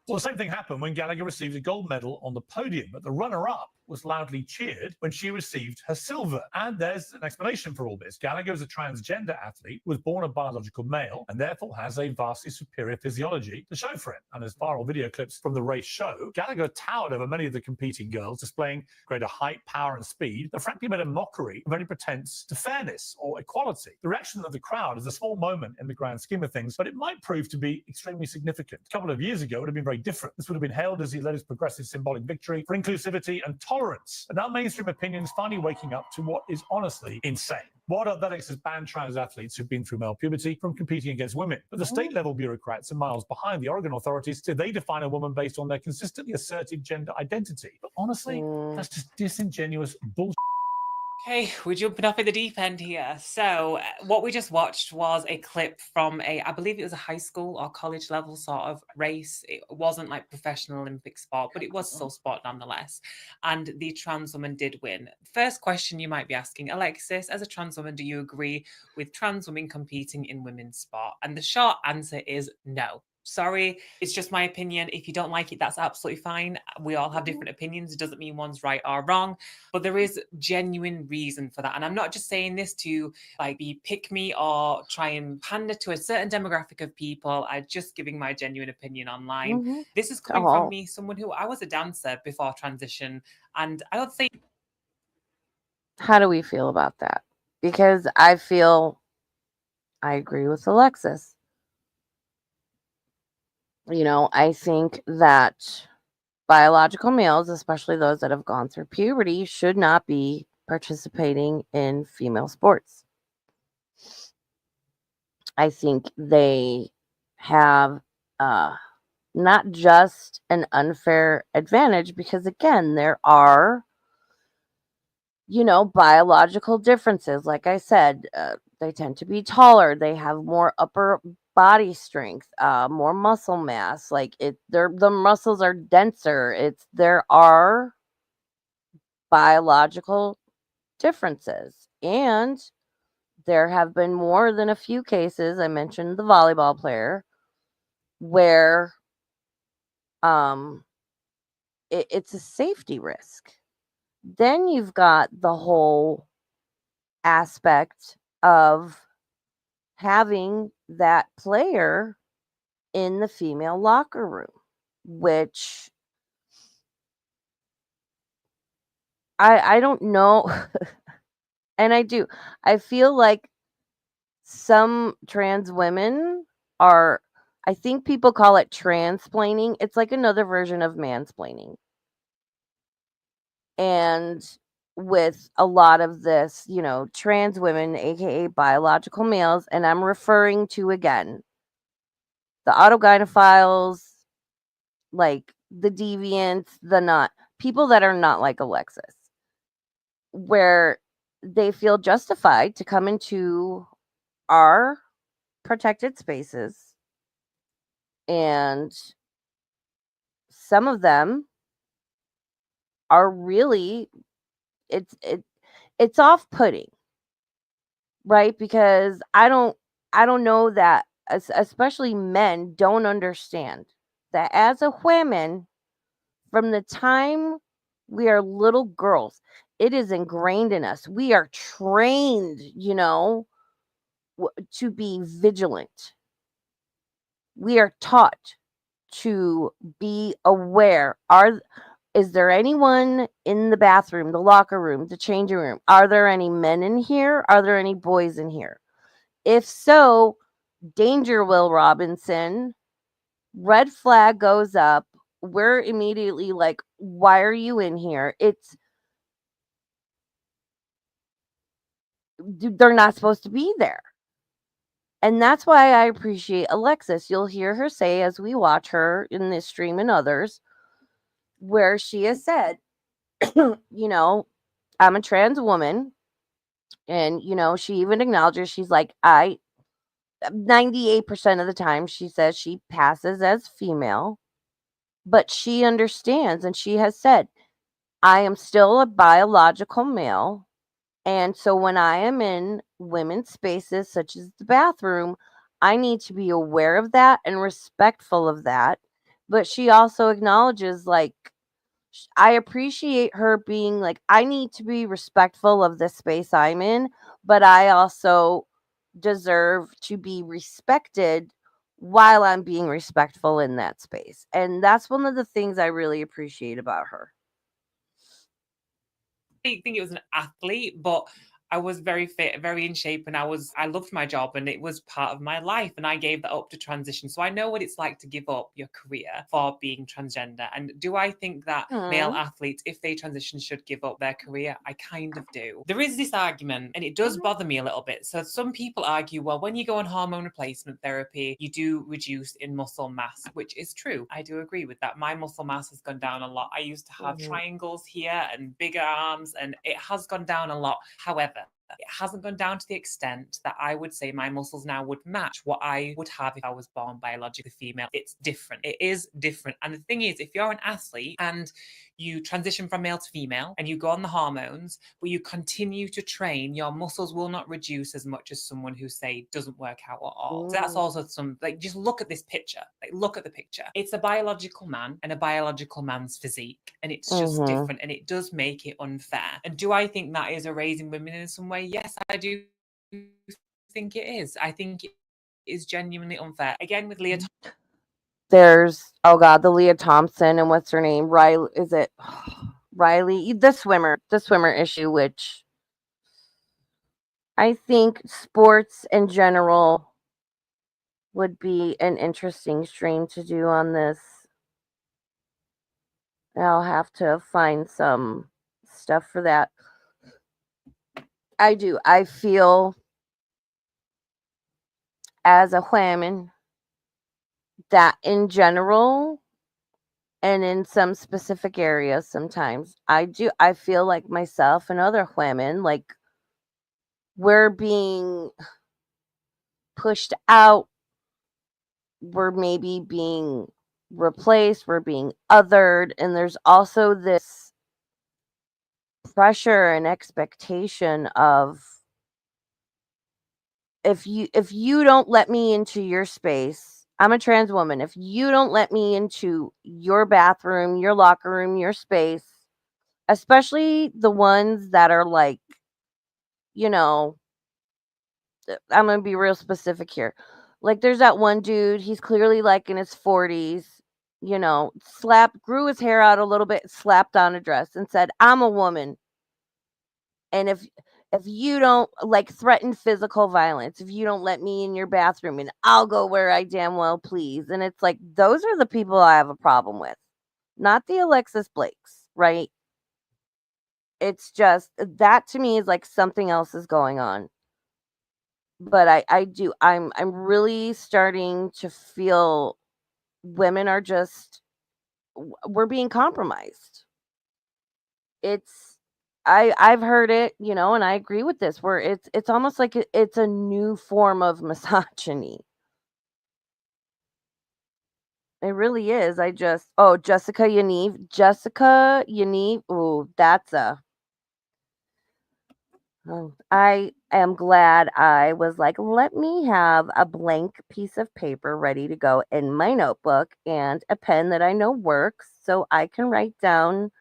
Well, the same thing happened when Gallagher received a gold medal on the podium, but the runner-up was loudly cheered when she received her silver. And there's an explanation for all this. Gallagher is a transgender athlete, was born a biological male, and therefore has a vastly superior physiology to show for it. And as viral video clips from the race show, Gallagher towered over many of the competing girls, displaying greater height, power, and speed that frankly made a mockery of any pretense to fairness or equality. The reaction of the crowd is a small moment in the grand scheme of things, but it might prove to be extremely significant. A couple of years ago, it would have been very different. This would have been hailed as he led his progressive symbolic victory for inclusivity and tolerance. And now mainstream opinion is finally waking up to what is honestly insane. World Athletics has banned trans athletes who've been through male puberty from competing against women. But the state-level bureaucrats are miles behind the Oregon authorities, so they define a woman based on their consistently asserted gender identity. But honestly, that's just disingenuous bullshit. Okay, we're jumping off at the deep end here. So what we just watched was a clip from I believe it was a high school or college level sort of race. It wasn't like professional Olympic sport, but it was still sport nonetheless. And the trans woman did win. First question you might be asking, Alexis, as a trans woman, do you agree with trans women competing in women's sport? And the short answer is no. Sorry, it's just my opinion. If you don't like it, that's absolutely fine. We all have different opinions. It doesn't mean one's right or wrong, but there is genuine reason for that. And I'm not just saying this to like be pick me or try and pander to a certain demographic of people. I'm just giving my genuine opinion online. This is coming from me, someone who I was a dancer before transition, and I would say. How do we feel about that? Because I feel I agree with Alexis. I think that biological males, especially those that have gone through puberty, should not be participating in female sports. I think they have not just an unfair advantage because, again, there are, biological differences. Like I said, they tend to be taller. They have more upper body strength, more muscle mass. Like the muscles are denser. There are biological differences, and there have been more than a few cases. I mentioned the volleyball player where it's a safety risk. Then you've got the whole aspect of having that player in the female locker room, which I don't know. And I do. I feel like some trans women are, I think people call it transplaining. It's like another version of mansplaining. And with a lot of this, trans women, aka biological males, and I'm referring to again the autogynephiles, like the deviants, the not people that are not like Alexis, where they feel justified to come into our protected spaces, and some of them are really, it's off-putting, right? Because I don't know that especially men don't understand that as a woman, from the time we are little girls, it is ingrained in us. We are trained, to be vigilant. We are taught to be aware. Is there anyone in the bathroom, the locker room, the changing room? Are there any men in here? Are there any boys in here? If so, danger, Will Robinson. Red flag goes up. We're immediately like, why are you in here? They're not supposed to be there. And that's why I appreciate Alexis. You'll hear her say as we watch her in this stream and others, where she has said, I'm a trans woman. And, she even acknowledges, she's like, 98% of the time, she says she passes as female, but she understands and she has said, I am still a biological male. And so when I am in women's spaces, such as the bathroom, I need to be aware of that and respectful of that. But she also acknowledges, like, I appreciate her being like, I need to be respectful of the space I'm in, but I also deserve to be respected while I'm being respectful in that space. And that's one of the things I really appreciate about her. I think it was an athlete, but I was very fit, very in shape, and I loved my job, and it was part of my life, and I gave that up to transition. So I know what it's like to give up your career for being transgender. And do I think that male athletes, if they transition, should give up their career? I kind of do. There is this argument, and it does bother me a little bit. So some people argue, well, when you go on hormone replacement therapy, you do reduce in muscle mass, which is true. I do agree with that. My muscle mass has gone down a lot. I used to have triangles here and bigger arms, and it has gone down a lot. However, it hasn't gone down to the extent that I would say my muscles now would match what I would have if I was born biologically female. It's different. It is different. And the thing is, if you're an athlete and you transition from male to female and you go on the hormones, but you continue to train, your muscles will not reduce as much as someone who, say, doesn't work out at all. So that's also just look at this picture. Look at the picture. It's a biological man and a biological man's physique, and it's just different, and it does make it unfair. And do I think that is erasing women in some way? Yes, I do think it is. I think it is genuinely unfair. Again, with Leah, there's, oh God, the Leah Thompson and what's her name? Riley, is it Riley? The swimmer issue, which I think sports in general would be an interesting stream to do on this. I'll have to find some stuff for that. I do. I feel as a woman that in general and in some specific areas sometimes I feel like myself and other women, like, we're being pushed out, we're maybe being replaced, we're being othered, and there's also this pressure and expectation of, if you don't let me into your space, I'm a trans woman, if you don't let me into your bathroom, your locker room, your space, especially the ones that are like, I'm going to be real specific here. Like, there's that one dude, he's clearly like in his 40s, grew his hair out a little bit, slapped on a dress and said, I'm a woman. And if if you don't like threaten physical violence, if you don't let me in your bathroom and I'll go where I damn well please. And it's like, those are the people I have a problem with, not the Alexis Blakes, right? It's just that to me is like something else is going on. But I'm really starting to feel women are just, we're being compromised. It's I've heard it, and I agree with this, where it's almost like it's a new form of misogyny. It really is. Jessica Yaniv. Jessica Yaniv. Ooh, I am glad I was like, let me have a blank piece of paper ready to go in my notebook and a pen that I know works so I can write down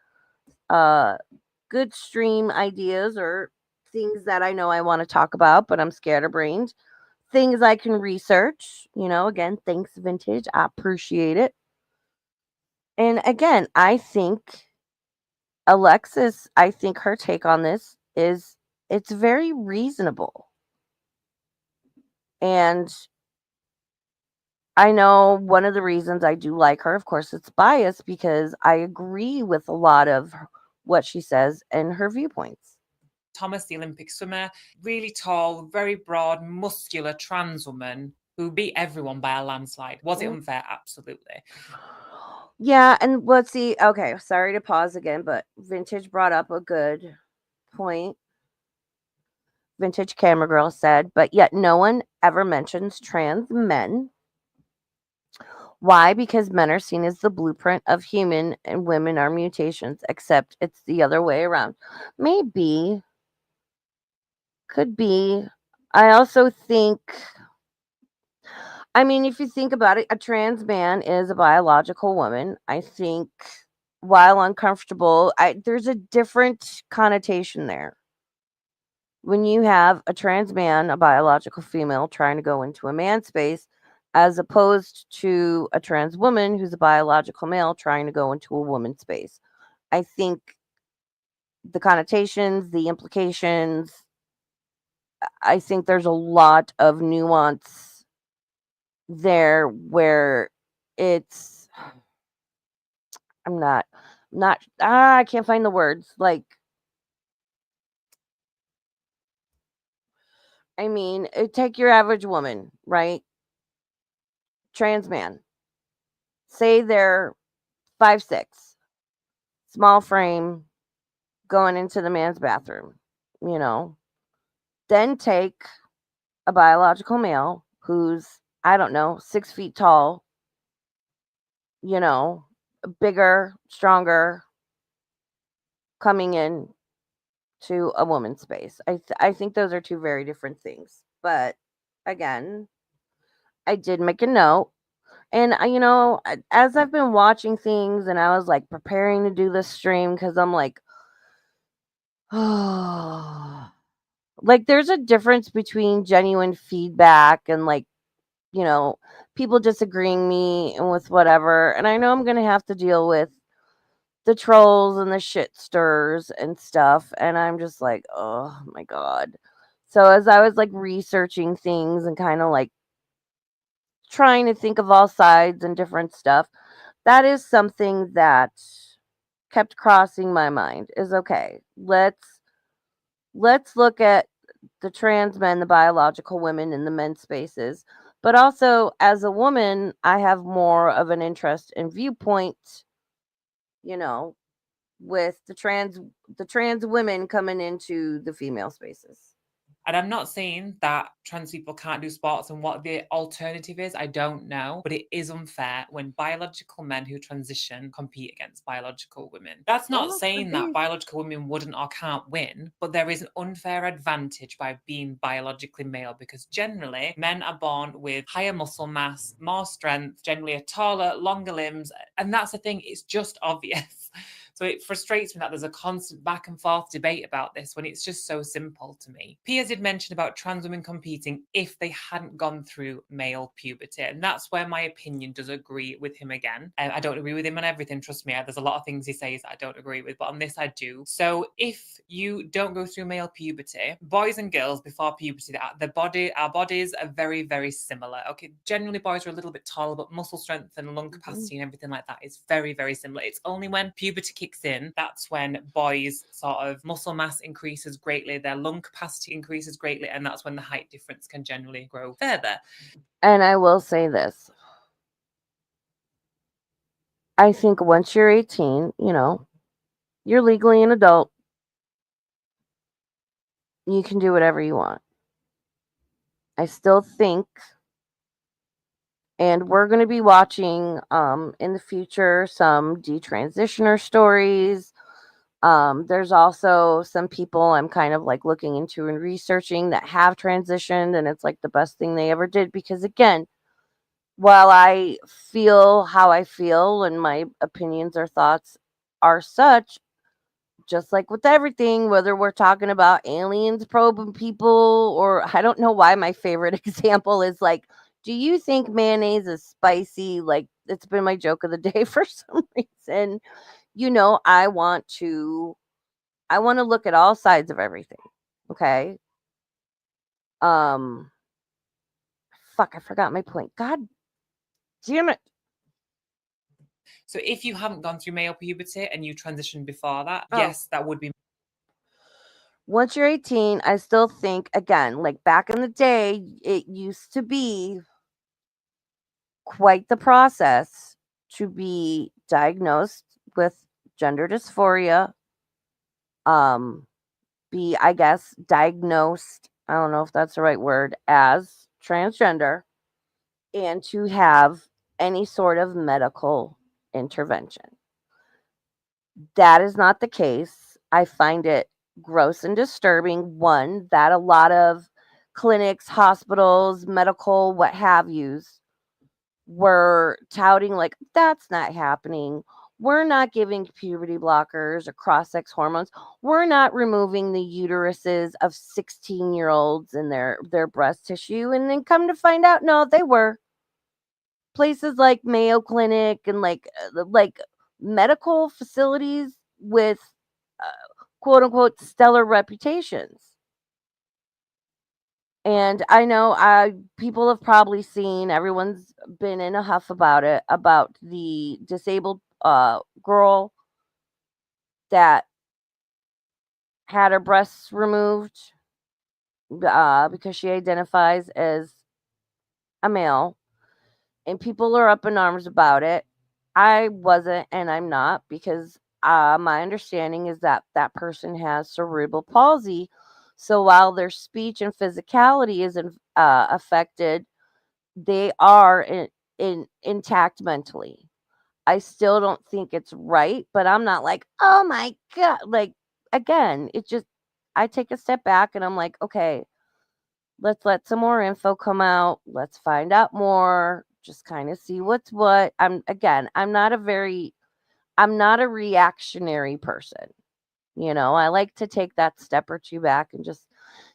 good stream ideas or things that I know I want to talk about, but I'm scatterbrained. Things I can research, again, thanks, Vintage. I appreciate it. And again, I think her take on this is it's very reasonable. And I know one of the reasons I do like her, of course, it's biased because I agree with a lot of what she says and her viewpoints. Thomas, the Olympic swimmer, really tall, very broad, muscular trans woman who beat everyone by a landslide. Was it unfair? Absolutely. Yeah, and let's see. Okay, sorry to pause again, but Vintage brought up a good point. Vintage Camera Girl said, but yet no one ever mentions trans men. Why? Because men are seen as the blueprint of human and women are mutations, except it's the other way around. Maybe. Could be. I also think, if you think about it, a trans man is a biological woman. I think while uncomfortable, there's a different connotation there. When you have a trans man, a biological female, trying to go into a man space, as opposed to a trans woman who's a biological male trying to go into a woman space. I think the connotations, the implications, I think there's a lot of nuance there where it's, I can't find the words. Like, take your average woman, right? Trans man. Say they're 5'6", small frame, going into the man's bathroom, you know. Then take a biological male who's, I don't know, 6 feet tall, bigger, stronger, coming in to a woman's space. I think those are two very different things. But again, I did make a note. And as I've been watching things and I was like preparing to do this stream, because I'm like, oh, like there's a difference between genuine feedback and like, people disagreeing me and with whatever. And I know I'm gonna have to deal with the trolls and the shit stirs and stuff. And I'm just like, oh my God. So as I was like researching things and kind of like trying to think of all sides and different stuff, that is something that kept crossing my mind is okay. Let's look at the trans men, the biological women in the men's spaces. But also as a woman, I have more of an interest in viewpoint, you know, with the trans women coming into the female spaces. And I'm not saying that trans people can't do sports and what the alternative is, I don't know. But it is unfair when biological men who transition compete against biological women. That's not saying that biological women wouldn't or can't win, but there is an unfair advantage by being biologically male because generally men are born with higher muscle mass, more strength, generally a taller, longer limbs. And that's the thing, it's just obvious. So it frustrates me that there's a constant back and forth debate about this when it's just so simple to me. Piers did did mention about trans women competing if they hadn't gone through male puberty. And that's where my opinion does agree with him again. I don't agree with him on everything, trust me. There's a lot of things he says that I don't agree with, but on this I do. So if you don't go through male puberty, boys and girls before puberty, our bodies are very, very similar. Okay, generally boys are a little bit taller, but muscle strength and lung capacity and everything like that is very, very similar. It's only when puberty kicks in, that's when boys sort of muscle mass increases greatly, their lung capacity increases greatly, and that's when the height difference can generally grow further. And I will say this. I think once you're 18, you're legally an adult. You can do whatever you want. I still think, and we're going to be watching in the future some detransitioner stories. There's also some people I'm kind of like looking into and researching that have transitioned, and it's like the best thing they ever did, because again, while I feel how I feel and my opinions or thoughts are such, just like with everything, whether we're talking about aliens probing people, or I don't know why my favorite example is like, do you think mayonnaise is spicy? Like, it's been my joke of the day for some reason. I want to look at all sides of everything. Okay. Um fuck, I forgot my point. God damn it. So if you haven't gone through male puberty and you transitioned before that, Oh. yes, that would be. Once you're 18, I still think, again, like back in the day, it used to be quite the process to be diagnosed with gender dysphoria, be, I guess, diagnosed, I don't know if that's the right word, as transgender, and to have any sort of medical intervention. That is not the case. I find it gross and disturbing, one, that a lot of clinics, hospitals, medical, what have yous, were touting like, that's not happening. We're not giving puberty blockers or cross-sex hormones. We're not removing the uteruses of 16-year-olds and their breast tissue. And then come to find out, no, they were. Places like Mayo Clinic and like medical facilities with quote unquote stellar reputations. And I know people have probably seen, everyone's been in a huff about it, about the disabled girl that had her breasts removed because she identifies as a male, and people are up in arms about it. I wasn't, and I'm not, because my understanding is that that person has cerebral palsy. So while their speech and physicality is affected, they are intact mentally. I still don't think it's right, but I'm not like, oh my God. Like, again, it just, I take a step back and I'm like, okay, let's let some more info come out. Let's find out more. Just kind of see what's what. I'm not a reactionary person. I like to take that step or two back and just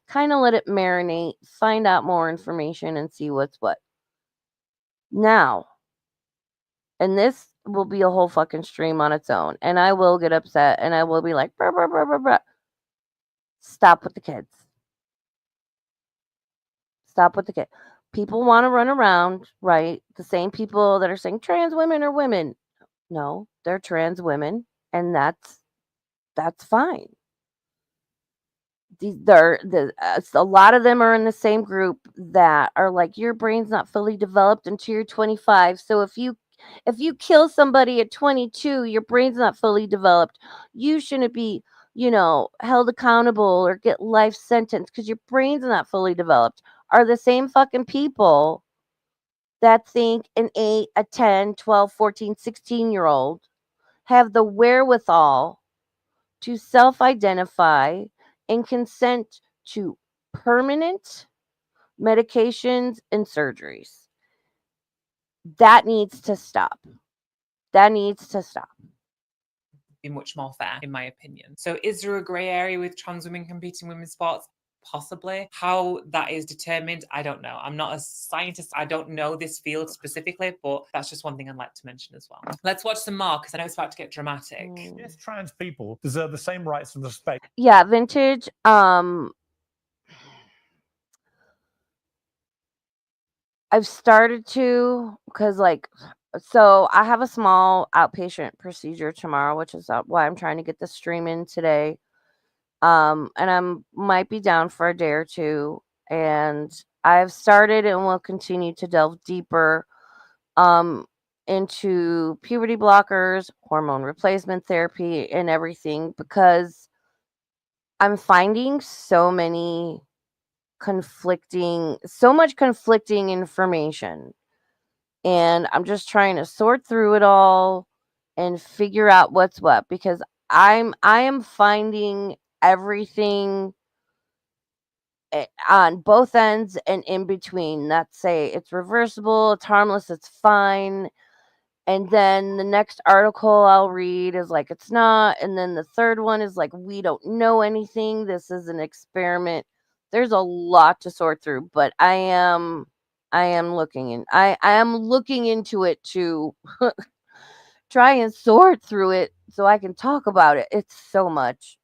kind of let it marinate, find out more information and see what's what. Now, and this will be a whole fucking stream on its own, and I will get upset and I will be like, bruh, bruh, bruh, bruh, bruh. Stop with the kids. Stop with the kid. People want to run around, right? The same people that are saying trans women are women. No, they're trans women, and that's fine. A lot of them are in the same group that are like, your brain's not fully developed until you're 25. So if you kill somebody at 22, your brain's not fully developed. You shouldn't be, held accountable or get life sentence because your brain's not fully developed. Are the same fucking people that think an 8, a 10, 12, 14, 16-year-old have the wherewithal to self-identify and consent to permanent medications and surgeries. That needs to stop. That needs to stop. Be much more fair, in my opinion. So is there a grey area with trans women competing in women's sports? Possibly. How that is determined, I don't know. I'm not a scientist. I don't know this field specifically, but that's just one thing I'd like to mention as well. Let's watch some more because I know it's about to get dramatic. Yes, trans people deserve the same rights and respect. Yeah, vintage. I've started to, because so I have a small outpatient procedure tomorrow, which is why I'm trying to get the stream in today. And I'm might be down for a day or two, and I've started and will continue to delve deeper into puberty blockers, hormone replacement therapy, and everything, because I'm finding so much conflicting information, and I'm just trying to sort through it all and figure out what's what, because I am finding everything on both ends and in between that say it's reversible, it's harmless, it's fine. And then the next article I'll read is like, it's not. And then the third one is like, we don't know anything. This is an experiment. There's a lot to sort through, but I am I am looking into it to try and sort through it so I can talk about it. It's so much.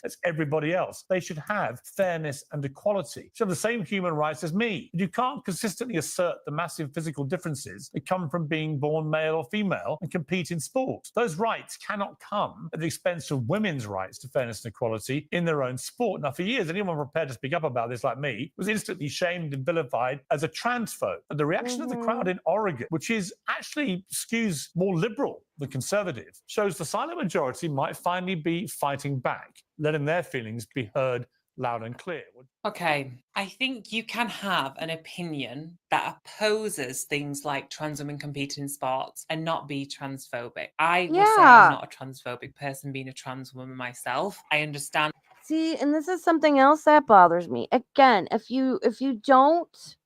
As everybody else. They should have fairness and equality. Should have the same human rights as me. You can't consistently assert the massive physical differences that come from being born male or female and compete in sport. Those rights cannot come at the expense of women's rights to fairness and equality in their own sport. Now, for years, anyone prepared to speak up about this, like me, was instantly shamed and vilified as a transphobe. And the reaction of the crowd in Oregon, which is actually skews more liberal than conservative, shows the silent majority might finally be fighting back, letting their feelings be heard loud and clear. Okay, I think you can have an opinion that opposes things like trans women competing in sports and not be transphobic. I would say I'm not a transphobic person, being a trans woman myself. I understand. See, and this is something else that bothers me. Again, if you don't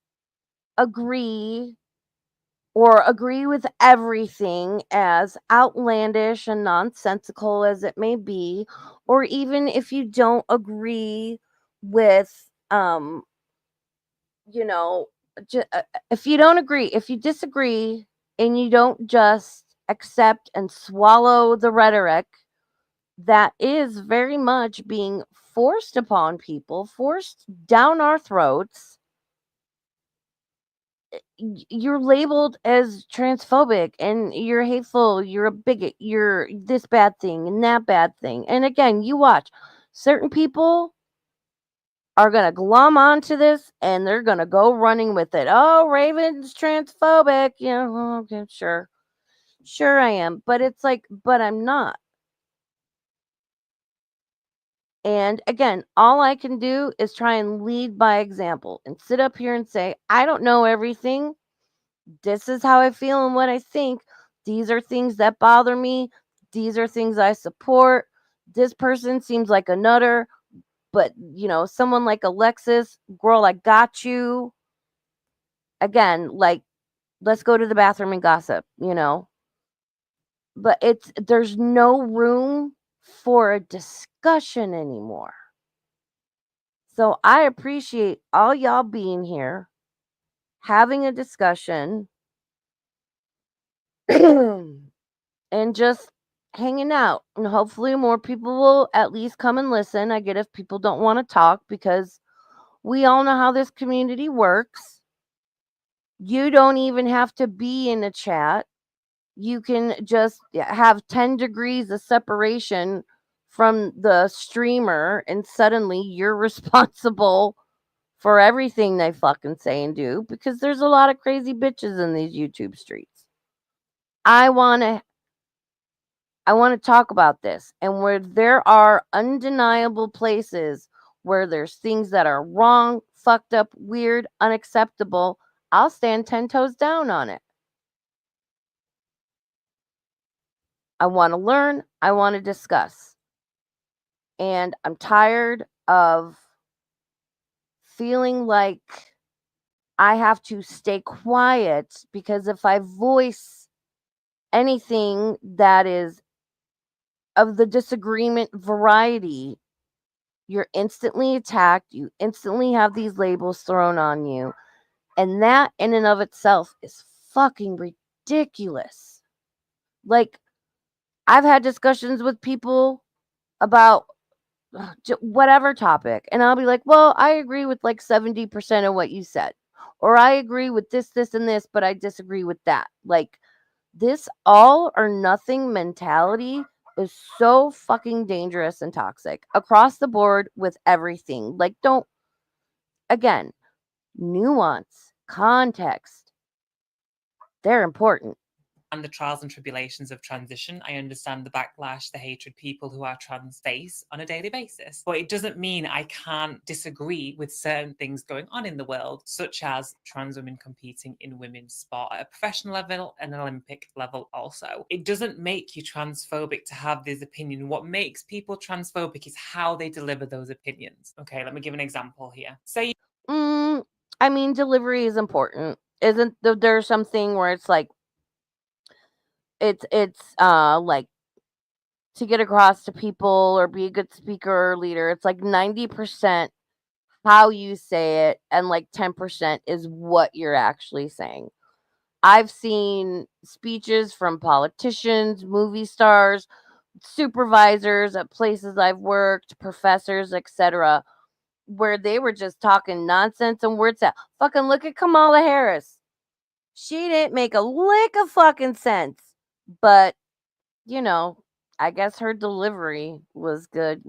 agree or agree with everything, as outlandish and nonsensical as it may be, or even if you don't agree with you know if you don't agree, if you disagree, and you don't just accept and swallow the rhetoric that is very much being forced upon people, forced down our throats, you're labeled as transphobic and you're hateful, you're a bigot, you're this bad thing and that bad thing. And again, you watch, certain people are going to glom onto this and they're going to go running with it. Oh, Raven's transphobic. Yeah, well, okay, sure. Sure I am. But it's like, but I'm not. And again, all I can do is try and lead by example and sit up here and say, I don't know everything. This is how I feel and what I think. These are things that bother me. These are things I support. This person seems like a nutter, but someone like Alexis, girl, I got you. Again, like, let's go to the bathroom and gossip, But there's no room for a discussion anymore. So I appreciate all y'all being here, having a discussion, and just hanging out. And hopefully more people will at least come and listen. I get if people don't want to talk, because we all know how this community works. You don't even have to be in a chat. You can just have 10 degrees of separation from the streamer, and suddenly you're responsible for everything they fucking say and do, because there's a lot of crazy bitches in these YouTube streets. I want to talk about this, and where there are undeniable places where there's things that are wrong, fucked up, weird, unacceptable, I'll stand 10 toes down on it. I want to learn, I want to discuss. And I'm tired of feeling like I have to stay quiet, because if I voice anything that is of the disagreement variety, You're instantly attacked. You instantly have these labels thrown on you. And that in and of itself is fucking ridiculous. Like, I've had discussions with people about whatever topic, and I'll be like, well, I agree with like 70% of what you said. Or I agree with this, this, and this, but I disagree with that. Like, this all or nothing mentality is so fucking dangerous and toxic across the board with everything. Like, don't, again, nuance, context, they're important. And the trials and tribulations of transition. I understand the backlash, the hatred people who are trans face on a daily basis. But it doesn't mean I can't disagree with certain things going on in the world, such as trans women competing in women's sport at a professional level and an Olympic level also. It doesn't make you transphobic to have this opinion. What makes people transphobic is how they deliver those opinions. Okay, let me give an example here. Say I mean, delivery is important. Isn't there something where it's like like to get across to people or be a good speaker or leader, it's like 90% how you say it and like 10% is what you're actually saying. I've seen speeches from politicians, movie stars, supervisors at places I've worked, professors, etc., where they were just talking nonsense and words that fucking look at Kamala Harris. She didn't make a lick of fucking sense, but you know, I guess her delivery was good.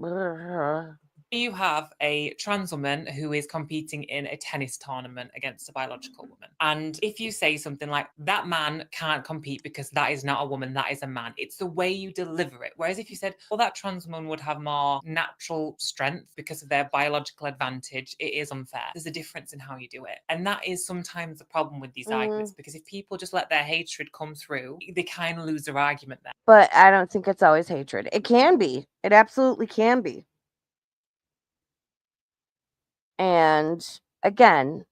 you have a trans woman who is competing in a tennis tournament against a biological woman. And if you say something like, that man can't compete because that is not a woman, that is a man, it's the way you deliver it. Whereas if you said, well, that trans woman would have more natural strength because of their biological advantage, it is unfair. There's a difference in how you do it. And that is sometimes the problem with these arguments, because if people just let their hatred come through, they kind of lose their argument there. But I don't think it's always hatred. It can be. It absolutely can be. And again,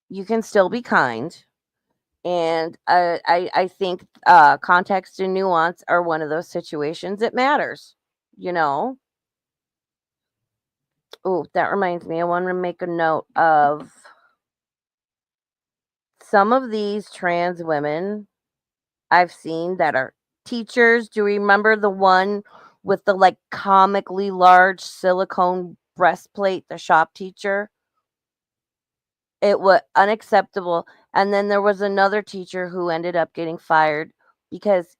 you can still be kind. And I think context and nuance are one of those situations. It matters, you know. Oh, that reminds me. I want to make a note of some of these trans women I've seen that are teachers. Do you remember the one with the like comically large silicone breastplate, the shop teacher? It was unacceptable. And then there was another teacher who ended up getting fired because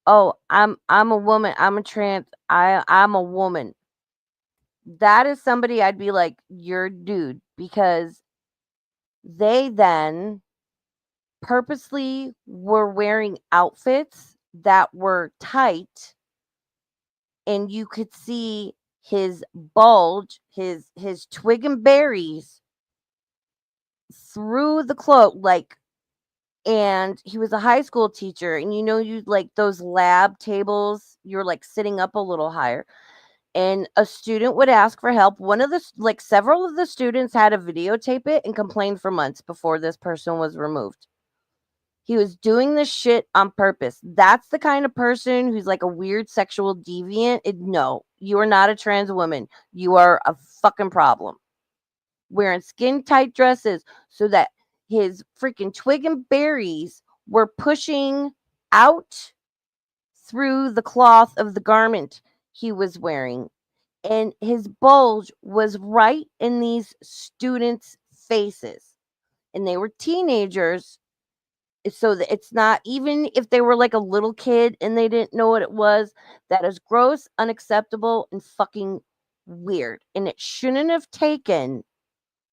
I'm a woman. I'm a woman. That is somebody I'd be like, you're dude, because they then purposely were wearing outfits that were tight and you could see his bulge, his twig and berries through the cloak, like, and he was a high school teacher, and you like those lab tables, you're like sitting up a little higher, and a student would ask for help. One of the like several of the students had to videotape it and complained for months before this person was removed. He was doing this shit on purpose. That's the kind of person who's like a weird sexual deviant. No, you are not a trans woman. You are a fucking problem. Wearing skin tight dresses so that his freaking twig and berries were pushing out through the cloth of the garment he was wearing. And his bulge was right in these students' faces. And they were teenagers, so that it's not, even if they were like a little kid and they didn't know what it was, that is gross, unacceptable, and fucking weird. And it shouldn't have taken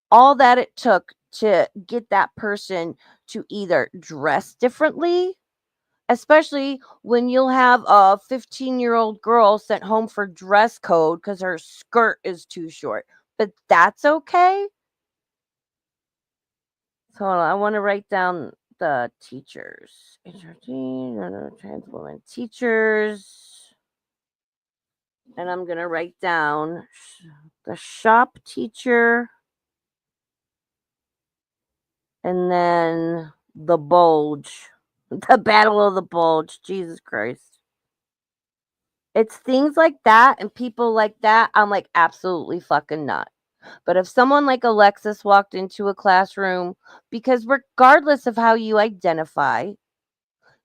all that it took to get that person to either dress differently, especially when you'll have a 15-year-old girl sent home for dress code because her skirt is too short. But that's okay. So hold on, I want to write down the teachers. Trans women teachers. And I'm going to write down the shop teacher. And then the bulge. The battle of the bulge. Jesus Christ. It's things like that and people like that. I'm like, absolutely fucking not. But if someone like Alexis walked into a classroom, because regardless of how you identify,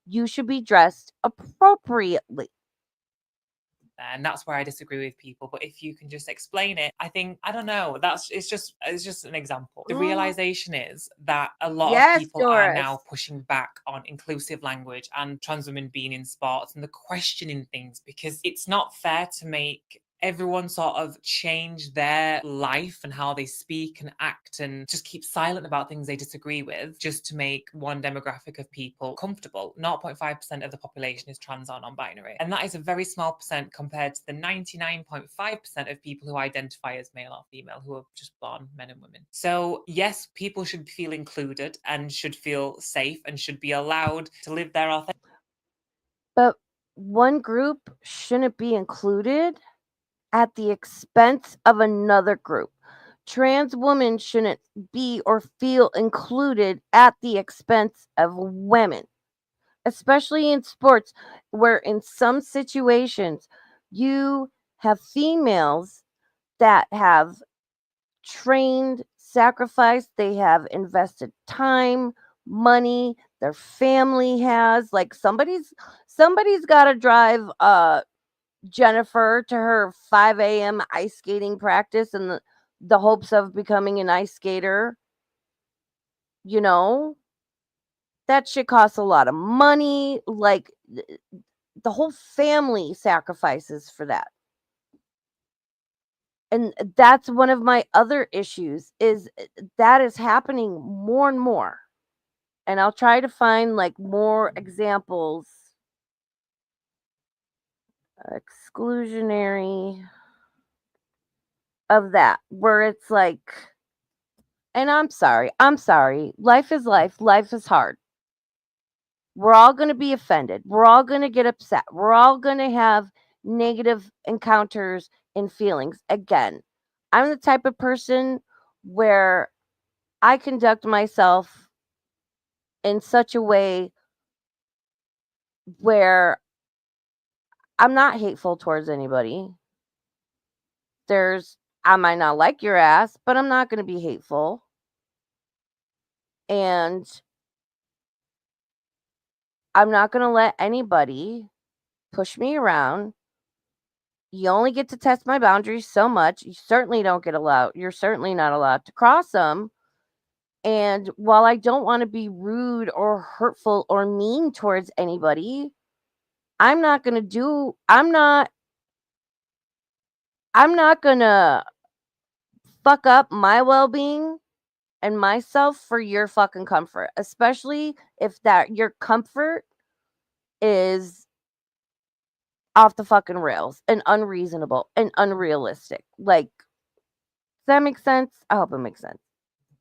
you should be dressed appropriately. And that's where I disagree with people. But if you can just explain it, I think, I don't know, it's just an example. The realization is that a lot of Yes, people are now Doris. pushing back on inclusive language and trans women being in sports and the questioning things, because it's not fair to make everyone sort of change their life and how they speak and act and just keep silent about things they disagree with just to make one demographic of people comfortable. 0.5% of the population is trans or non-binary, and that is a very small percent compared to the 99.5% of people who identify as male or female, who are just born men and women. So yes, people should feel included and should feel safe and should be allowed to live their authentic. But one group shouldn't be included at the expense of another group. Trans women shouldn't be or feel included at the expense of women, especially in sports, where in some situations you have females that have trained, sacrificed, they have invested time, money, their family has. Like somebody's got to drive Jennifer to her 5 a.m. ice skating practice in the hopes of becoming an ice skater. You know, that shit costs a lot of money. Like the whole family sacrifices for that. And that's one of my other issues is that is happening more and more. And I'll try to find like more examples. Exclusionary of that, where it's like, and I'm sorry. Life is life. Life is hard. We're all going to be offended. We're all going to get upset. We're all going to have negative encounters and feelings. Again, I'm the type of person where I conduct myself in such a way where I'm not hateful towards anybody. I might not like your ass, but I'm not going to be hateful. And I'm not going to let anybody push me around. You only get to test my boundaries so much. You certainly don't get allowed. You're certainly not allowed to cross them. And while I don't want to be rude or hurtful or mean towards anybody, I'm not going to do I'm not going to fuck up my well-being and myself for your fucking comfort, especially if that your comfort is off the fucking rails and unreasonable and unrealistic. Like, does that make sense? I hope it makes sense.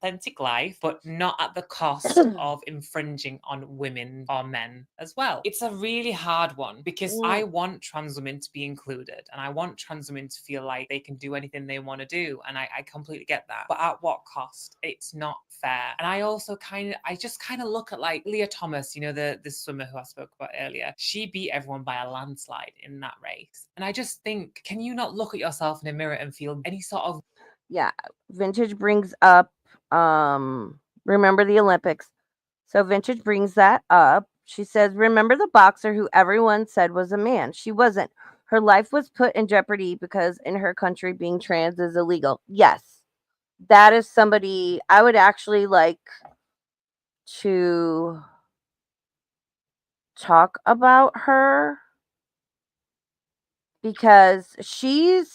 Authentic life, but not at the cost of infringing on women or men as well. It's a really hard one because I want trans women to be included and I want trans women to feel like they can do anything they want to do. And I completely get that. But at what cost? It's not fair. And I also I just kind of look at like Leah Thomas, you know, the swimmer who I spoke about earlier. She beat everyone by a landslide in that race. And I just think, can you not look at yourself in a mirror and feel any sort of... Yeah, Vintage brings up remember the Olympics. So Vintage brings that up. She says, remember the boxer who everyone said was a man. She wasn't. Her life was put in jeopardy because in her country being trans is illegal. Yes. That is somebody I would actually like to talk about her because she's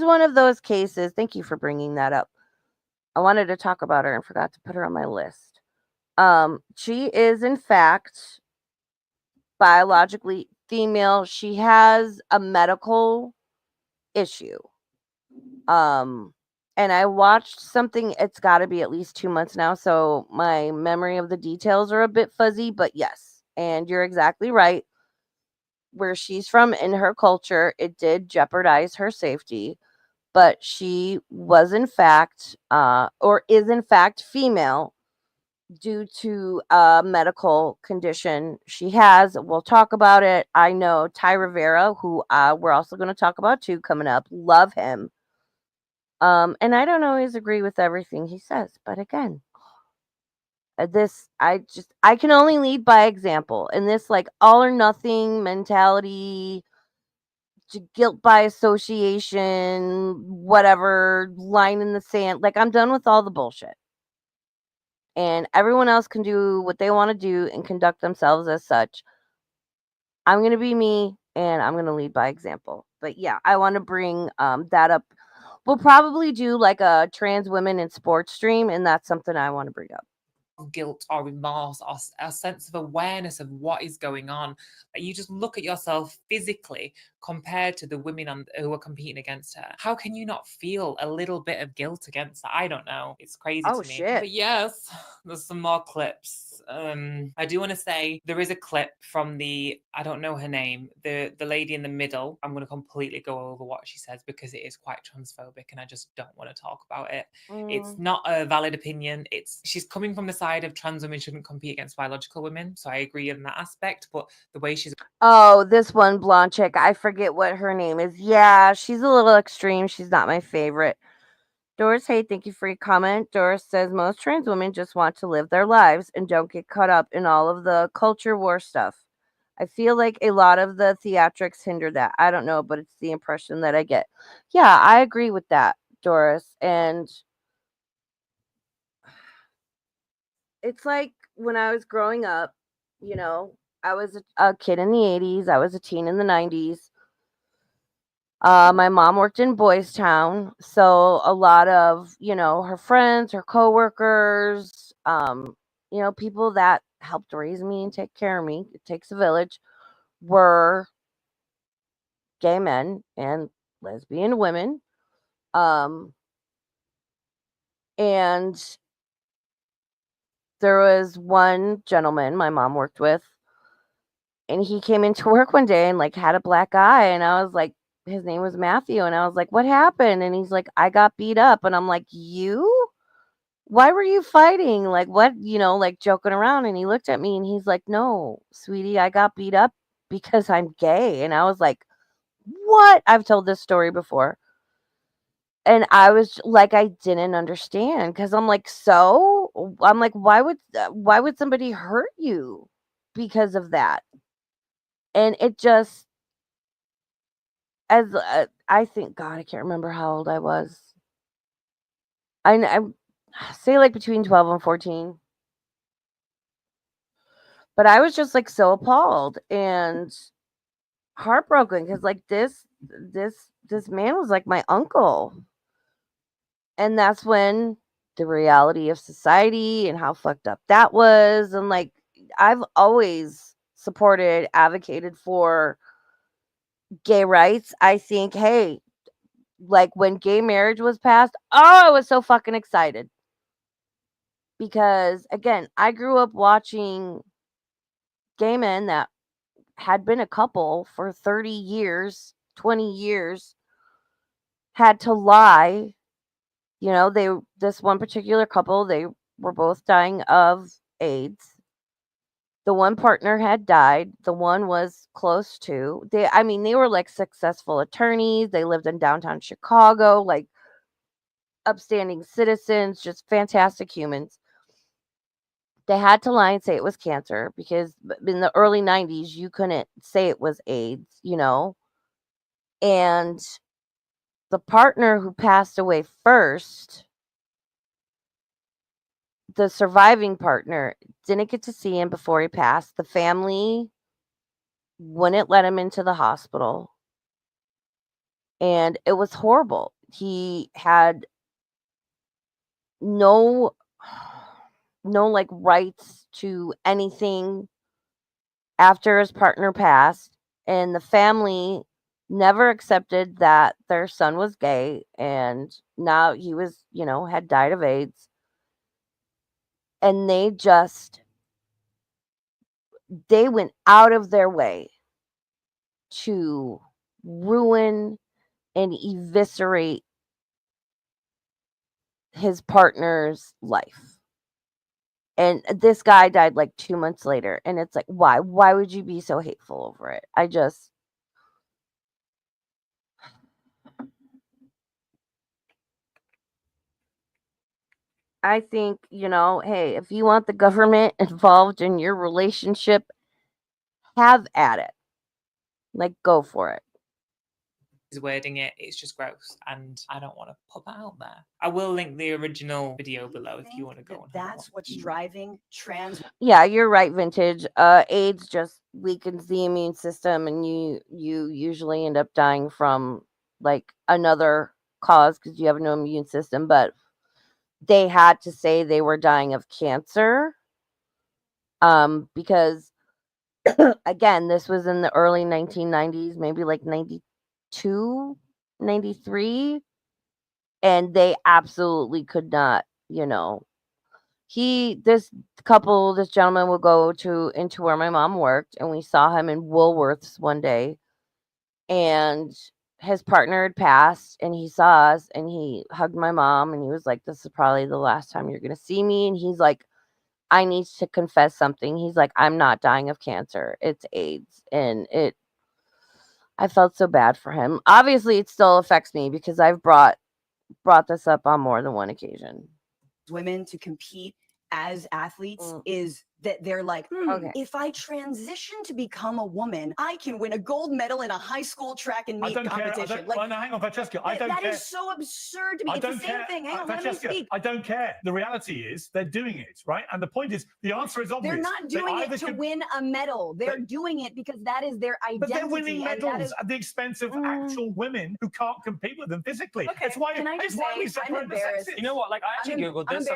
one of those cases. Thank you for bringing that up. I wanted to talk about her and forgot to put her on my list. She is in fact biologically female. She has a medical issue. And I watched something, it's got to be at least 2 months now, so my memory of the details are a bit fuzzy, but yes. And you're exactly right. Where she's from in her culture, it did jeopardize her safety, but she was in fact or is in fact female due to a medical condition she has. We'll talk about it. I know Ty Rivera, who we're also going to talk about too coming up. Love him. And I don't always agree with everything he says, but again, I can only lead by example. And this like all or nothing mentality, guilt by association, whatever, line in the sand. Like I'm done with all the bullshit. And everyone else can do what they want to do and conduct themselves as such. I'm going to be me and I'm going to lead by example. But yeah, I want to bring that up. We'll probably do like a trans women in sports stream, and that's something I want to bring up. Guilt or remorse or a sense of awareness of what is going on. Like you just look at yourself physically compared to the women who are competing against her. How can you not feel a little bit of guilt against that? I don't know. It's crazy Oh, to me. shit. But yes, there's some more clips. I do want to say there is a clip from I don't know her name, the lady in the middle. I'm going to completely go over what she says because it is quite transphobic and I just don't want to talk about it. It's not a valid opinion. She's coming from the side of trans women shouldn't compete against biological women. So I agree in that aspect. But the way she's Oh, this one blonde chick. I forget what her name is. Yeah, she's a little extreme. She's not my favorite. Doris, hey, thank you for your comment. Doris says most trans women just want to live their lives and don't get caught up in all of the culture war stuff. I feel like a lot of the theatrics hinder that. I don't know, but it's the impression that I get. Yeah, I agree with that, Doris. And it's like when I was growing up, I was a kid in the 80s, I was a teen in the 90s. My mom worked in Boys Town, so a lot of, her friends, her coworkers, people that helped raise me and take care of me, it takes a village, were gay men and lesbian women. And there was one gentleman my mom worked with, and he came into work one day and like had a black eye, and I was like, his name was Matthew, and I was like, what happened? And he's like, I got beat up. And I'm like, you? Why were you fighting? Like what, like joking around? And he looked at me and he's like, no, sweetie, I got beat up because I'm gay. And I was like, what? I've told this story before. And I was like, I didn't understand because I'm like, why would somebody hurt you because of that? And it just, as I think, God, I can't remember how old I was. I say like between 12 and 14. But I was just like so appalled and heartbroken because like this man was like my uncle. And that's when the reality of society and how fucked up that was. And like I've always supported, advocated for gay rights. I think, hey, like when gay marriage was passed, oh, I was so fucking excited. Because again, I grew up watching gay men that had been a couple for 30 years, 20 years, had to lie. This one particular couple, they were both dying of AIDS. The one partner had died, the one was close to. They were like successful attorneys. They lived in downtown Chicago, like upstanding citizens, just fantastic humans. They had to lie and say it was cancer because in the early 90s you couldn't say it was AIDS. And the partner who passed away first, the surviving partner, didn't get to see him before he passed. The family wouldn't let him into the hospital. And it was horrible. He had no like rights to anything after his partner passed, and the family never accepted that their son was gay, and now he was, had died of AIDS. And they went out of their way to ruin and eviscerate his partner's life. And this guy died like 2 months later, and it's like, why? Why would you be so hateful over it? I think, hey, if you want the government involved in your relationship, have at it. Like, go for it. Is wording it, it's just gross, and I don't want to put that out there. I will link the original video below if you want to go and That's what's driving trans. Yeah, you're right, Vintage. AIDS just weakens the immune system, and you usually end up dying from like another cause because you have no immune system. But they had to say they were dying of cancer, because again, this was in the early 1990s, maybe like 92, 93, and they absolutely could not, this gentleman would go into where my mom worked, and we saw him in Woolworths one day, and his partner had passed, and he saw us, and he hugged my mom, and he was like, "This is probably the last time you're going to see me." And he's like, "I need to confess something." He's like, "I'm not dying of cancer. It's AIDS." And I felt so bad for him. Obviously, it still affects me because I've brought this up on more than one occasion. Women to compete as athletes is that they're like, Okay. if I transition to become a woman, I can win a gold medal in a high school track and meet competition. Well, no, hang on, Francesca. I don't care. That is so absurd to me. It's the same thing. Hang on, let me speak. I don't care. The reality is they're doing it, right? And the point is, the answer is obvious. They're not doing it to win a medal. They're doing it because that is their identity. But they're winning medals at the expense of actual women who can't compete with them physically. Okay, can I just say, I'm embarrassed. You know what? Like, I actually Googled this.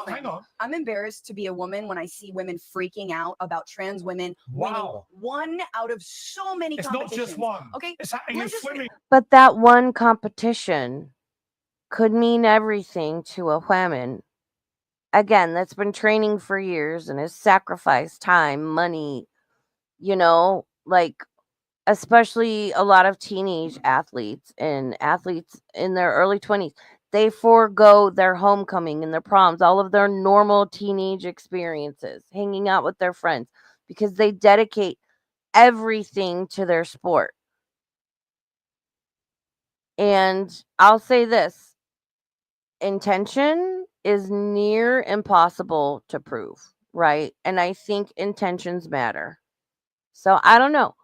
Hang on. I'm embarrassed to be a woman when I see women freaking out about trans women winning one out of so many competitions. It's not just one. Okay, it's happening in swimming. But that one competition could mean everything to a woman. Again, that's been training for years and has sacrificed time, money, like, especially a lot of teenage athletes and athletes in their early 20s. They forego their homecoming and their proms, all of their normal teenage experiences, hanging out with their friends, because they dedicate everything to their sport. And I'll say this, intention is near impossible to prove, right? And I think intentions matter. So I don't know.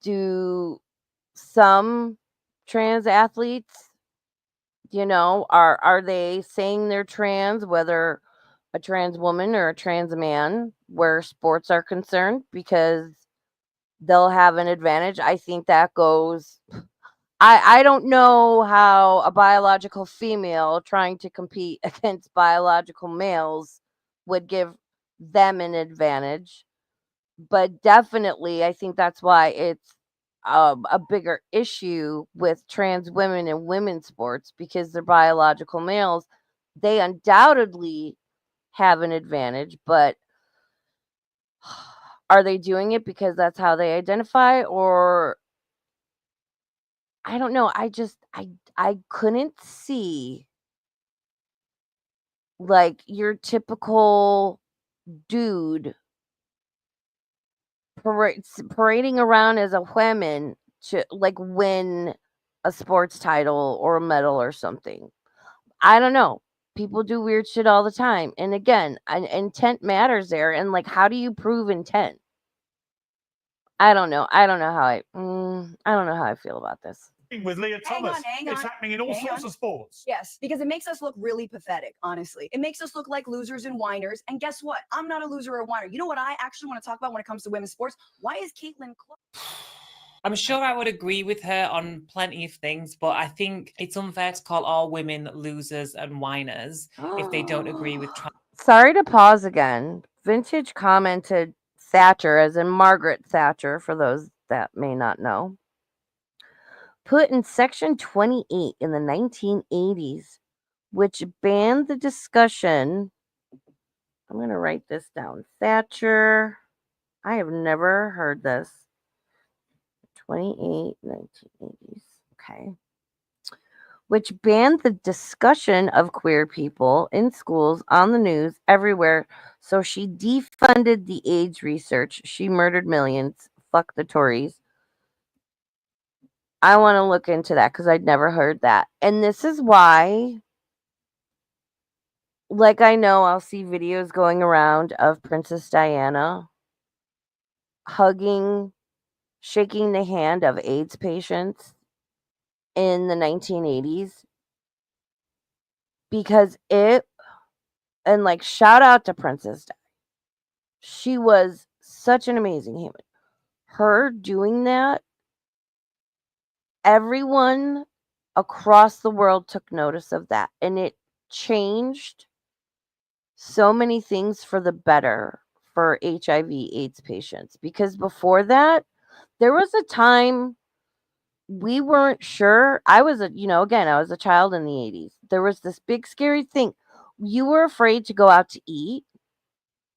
Do some trans athletes, are they saying they're trans, whether a trans woman or a trans man, where sports are concerned, because they'll have an advantage? I think that goes. I don't know how a biological female trying to compete against biological males would give them an advantage, but definitely I think that's why it's a bigger issue with trans women and women's sports, because they're biological males. They undoubtedly have an advantage, but are they doing it because that's how they identify? Or I don't know. I couldn't see like your typical dude parading around as a woman to like win a sports title or a medal or something. I don't know. People do weird shit all the time. And again, intent matters there. And like, how do you prove intent? I don't know. I don't know how I feel about this. With Leah Thomas. Hang on. It's happening in all sorts of sports. Yes, because it makes us look really pathetic, honestly. It makes us look like losers and whiners. And guess what? I'm not a loser or a whiner. You know what I actually want to talk about when it comes to women's sports? Why is Caitlin I'm sure I would agree with her on plenty of things, but I think it's unfair to call all women losers and whiners if they don't agree with Sorry to pause again. Vintage commented Thatcher, as in Margaret Thatcher, for those that may not know, put in Section 28 in the 1980s, which banned the discussion. I'm going to write this down. Thatcher. I have never heard this. 28, 1980s. Okay. which banned the discussion of queer people in schools, on the news, everywhere. So she defunded the AIDS research. She murdered millions. Fuck the Tories. I want to look into that because I'd never heard that. And this is why, like, I know I'll see videos going around of Princess Diana hugging, shaking the hand of AIDS patients in the 1980s because and like, shout out to Princess Di. She was such an amazing human. Her doing that, everyone across the world took notice of that, and it changed so many things for the better for HIV/AIDS patients. Because before that, there was a time we weren't sure. I was again, I was a child in the 80s. There was this big scary thing. You were afraid to go out to eat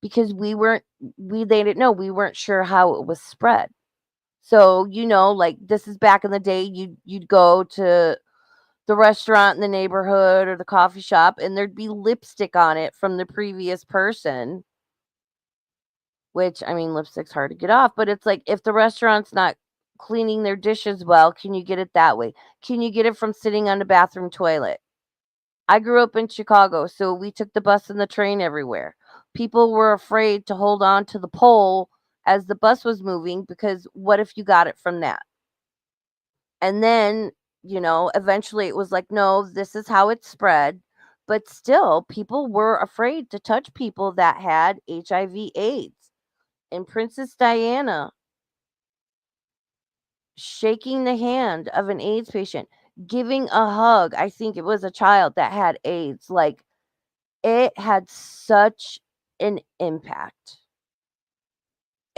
because they didn't know, we weren't sure how it was spread. So, like, this is back in the day, you'd go to the restaurant in the neighborhood or the coffee shop, and there'd be lipstick on it from the previous person, which, I mean, lipstick's hard to get off, but it's like, if the restaurant's not cleaning their dishes well, can you get it that way? Can you get it from sitting on the bathroom toilet? I grew up in Chicago, so we took the bus and the train everywhere. People were afraid to hold on to the pole as the bus was moving because what if you got it from that? And then, eventually it was like, no, this is how it spread. But still, people were afraid to touch people that had HIV/AIDS. And Princess Diana shaking the hand of an AIDS patient, giving a hug. I think it was a child that had AIDS. Like, it had such an impact.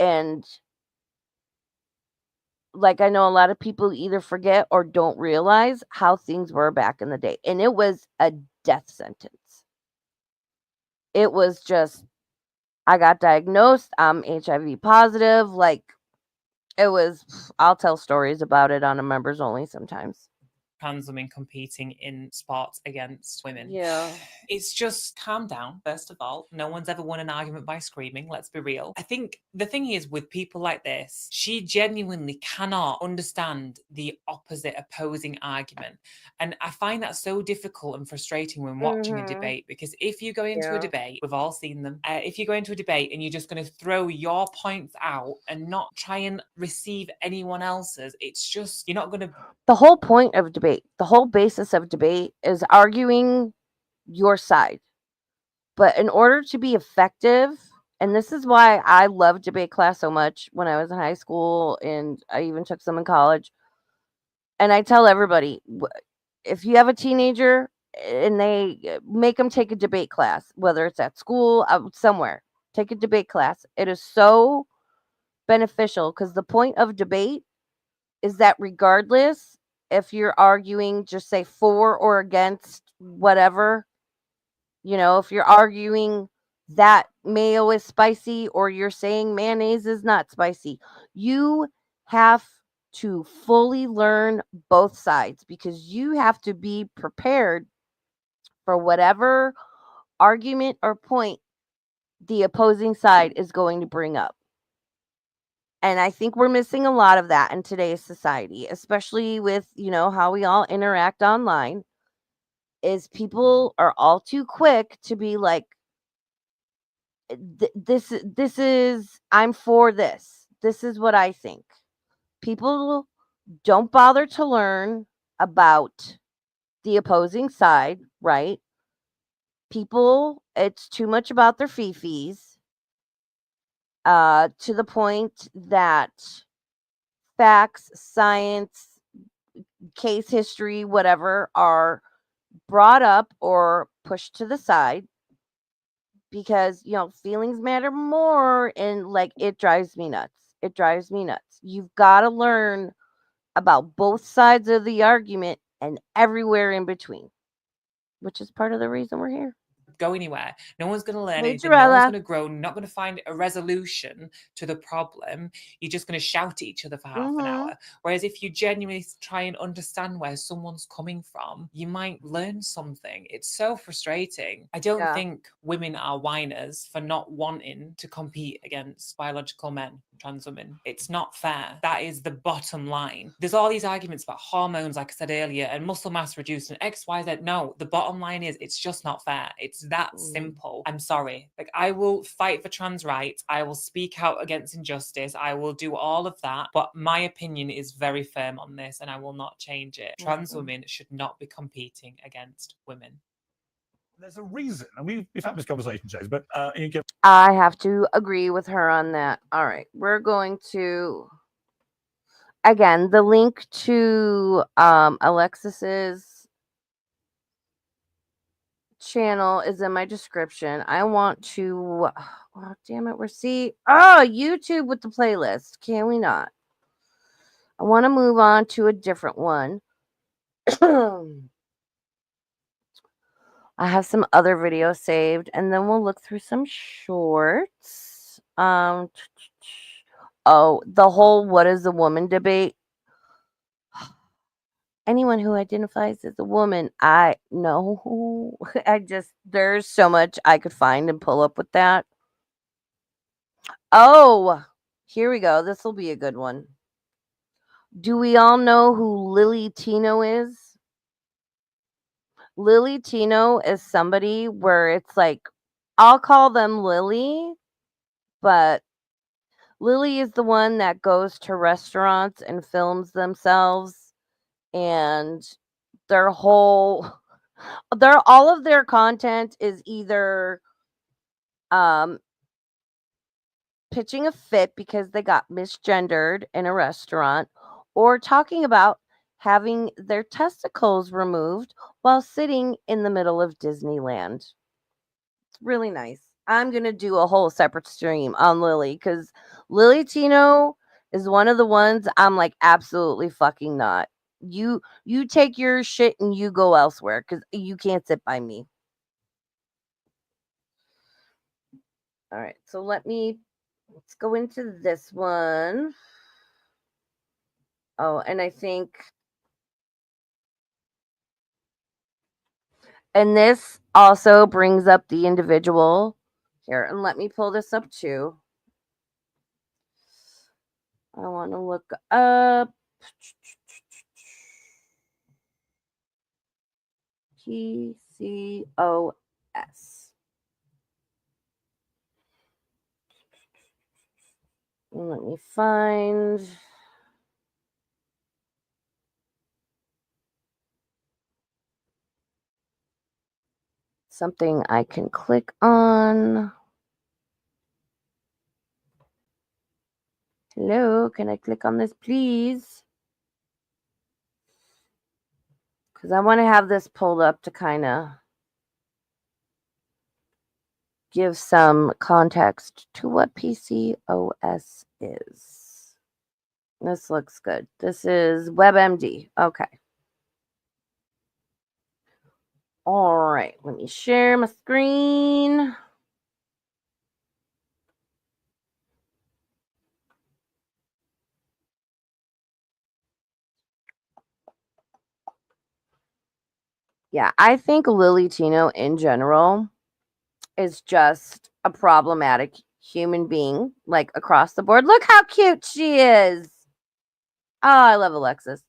And like, I know a lot of people either forget or don't realize how things were back in the day. And it was a death sentence. It was just, I got diagnosed, I'm HIV positive. Like, it was, I'll tell stories about it on a members only sometimes. Trans women competing in sports against women. Yeah. It's just calm down, first of all. No one's ever won an argument by screaming, let's be real. I think the thing is, with people like this, she genuinely cannot understand the opposite opposing argument. And I find that so difficult and frustrating when watching a debate, because if you go into a debate, we've all seen them, if you go into a debate and you're just going to throw your points out and not try and receive anyone else's, it's just, you're not going to. The whole point of debate, the whole basis of debate is arguing your side. But in order to be effective, and this is why I love debate class so much when I was in high school, and I even took some in college. And I tell everybody, if you have a teenager and they make them take a debate class, whether it's at school, somewhere, take a debate class. It is so beneficial because the point of debate is that regardless if you're arguing, just say for or against whatever, if you're arguing that mayo is spicy or you're saying mayonnaise is not spicy, you have to fully learn both sides because you have to be prepared for whatever argument or point the opposing side is going to bring up. And I think we're missing a lot of that in today's society, especially with, how we all interact online, is people are all too quick to be like, this is, I'm for this. This is what I think. People don't bother to learn about the opposing side, right? People, it's too much about their fifis, to the point that facts, science, case history, whatever, are brought up or pushed to the side because, feelings matter more. And like, it drives me nuts. It drives me nuts. You've got to learn about both sides of the argument and everywhere in between, which is part of the reason we're here. go anywhere. No one's going to learn Hey, anything. No one's Jarella. going to grow. Not going to find a resolution to the problem. You're just going to shout at each other for half an hour. Whereas if you genuinely try and understand where someone's coming from, you might learn something. It's so frustrating. I don't think women are whiners for not wanting to compete against biological men, trans women. It's not fair. That is the bottom line. There's all these arguments about hormones, like I said earlier, and muscle mass reduced and X, Y, Z. No, the bottom line is it's just not fair. It's that simple. I'm sorry. Like, I will fight for trans rights. I will speak out against injustice. I will do all of that. But my opinion is very firm on this, and I will not change it. Trans women should not be competing against women. There's a reason, and we've had this conversation, James, but you give I have to agree with her on that. All right, we're going to, again, the link to Alexis's channel is in my description. I want to, oh, damn it, YouTube with the playlist. Can we not? I want to move on to a different one. I have some other videos saved, and then we'll look through some shorts. Oh, the whole "what is a woman" debate. Anyone who identifies as a woman, I know. There's so much I could find and pull up with that. Oh, here we go. This will be a good one. Do we all know who Lily Tino is? Lily Tino is somebody where it's like, I'll call them Lily, but Lily is the one that goes to restaurants and films themselves, and all of their content is either pitching a fit because they got misgendered in a restaurant, or talking about having their testicles removed while sitting in the middle of Disneyland. It's really nice. I'm going to do a whole separate stream on Lily because Lily Tino is one of the ones I'm like, absolutely fucking not. You take your shit and you go elsewhere because you can't sit by me. All right, so let's go into this one. Oh, and I think, and this also brings up the individual here, and let me pull this up too. I want to look up PCOS. Let me find something I can click on. Hello, can I click on this, please? Because I want to have this pulled up to kind of give some context to what PCOS is. This looks good. This is WebMD. Okay. All right. Let me share my screen. Yeah, I think Lily Tino in general is just a problematic human being, like across the board. Look how cute she is. Oh, I love Alexis.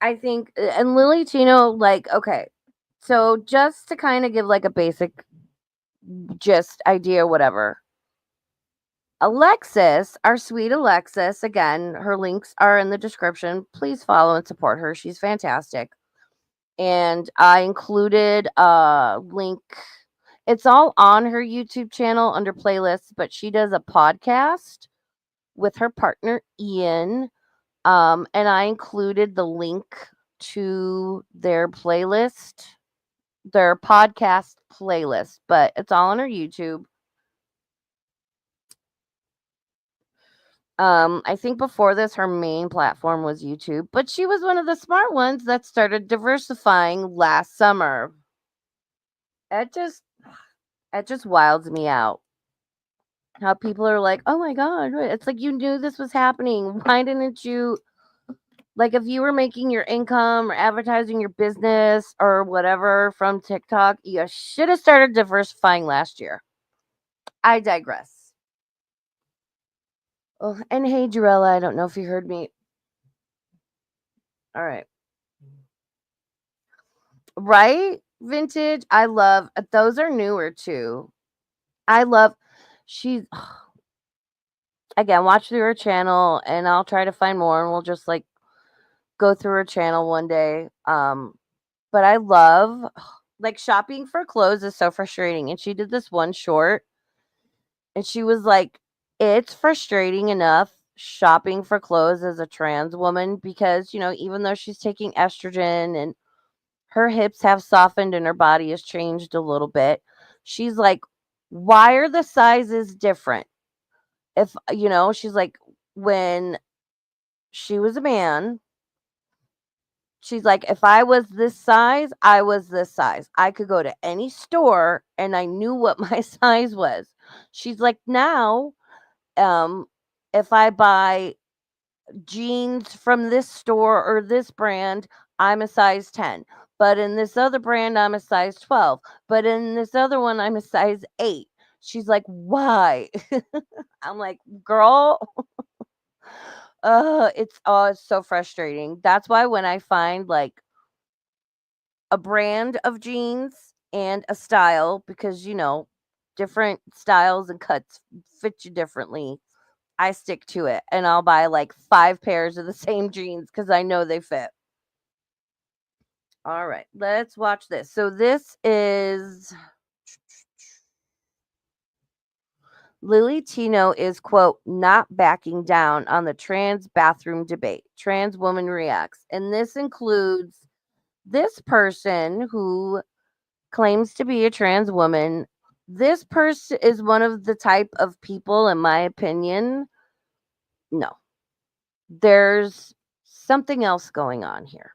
I think, and Lily Tino, like, okay, so just to kind of give like a basic gist idea, whatever. Alexis, our sweet Alexis, again, her links are in the description. Please follow and support her. She's fantastic. And I included a link. It's all on her YouTube channel under playlists, but she does a podcast with her partner Ian. And I included the link to their playlist, their podcast playlist, but it's all on her YouTube. I think before this, her main platform was YouTube, but she was one of the smart ones that started diversifying last summer. It just wilds me out. How people are like, "Oh my god, it's like you knew this was happening. Why didn't you like if you were making your income or advertising your business or whatever from TikTok, you should have started diversifying last year." I digress. Oh, and hey, Jarella, I don't know if you heard me. All right. Right? Vintage. I love those are newer too. I love she's again, watch through her channel and I'll try to find more and we'll just like go through her channel one day. But I love like shopping for clothes is so frustrating. And she did this one short and she was like, it's frustrating enough shopping for clothes as a trans woman because, even though she's taking estrogen and her hips have softened and her body has changed a little bit, she's like, why are the sizes different? If, she's like, when she was a man, she's like, if I was this size, I was this size. I could go to any store and I knew what my size was. She's like, now, if I buy jeans from this store or this brand, I'm a size 10. But in this other brand, I'm a size 12. But in this other one, I'm a size 8. She's like, why? I'm like, girl, it's so frustrating. That's why when I find like a brand of jeans and a style, because different styles and cuts fit you differently, I stick to it and I'll buy like 5 pairs of the same jeans because I know they fit. All right, let's watch this. So this is Lily Tino is, quote, not backing down on the trans bathroom debate. Trans woman reacts. And this includes this person who claims to be a trans woman. This person is one of the type of people, in my opinion. No, there's something else going on here.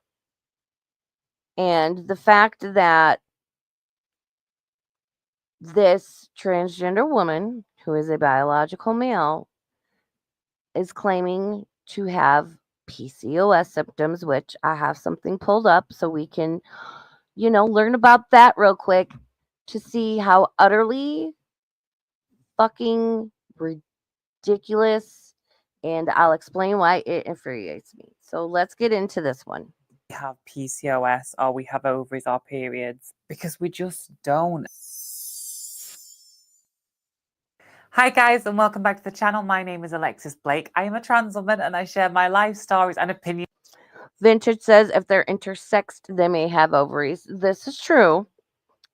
And the fact that this transgender woman, who is a biological male, is claiming to have PCOS symptoms, which I have something pulled up so we can, learn about that real quick to see how utterly fucking ridiculous. And I'll explain why it infuriates me. So let's get into this one. We have PCOS or we have ovaries or periods because we just don't. Hi guys and welcome back to the channel. My name is Alexis Blake. I am a trans woman and I share my life stories and opinions. Vintage says if they're intersexed, they may have ovaries. This is true.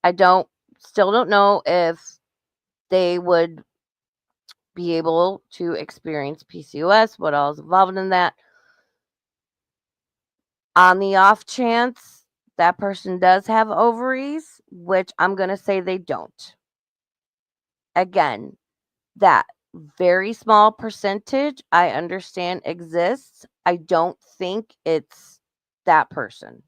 I still don't know if they would be able to experience PCOS, what all is involved in that. On the off chance that person does have ovaries, which I'm going to say they don't. Again, that very small percentage I understand exists. I don't think it's that person.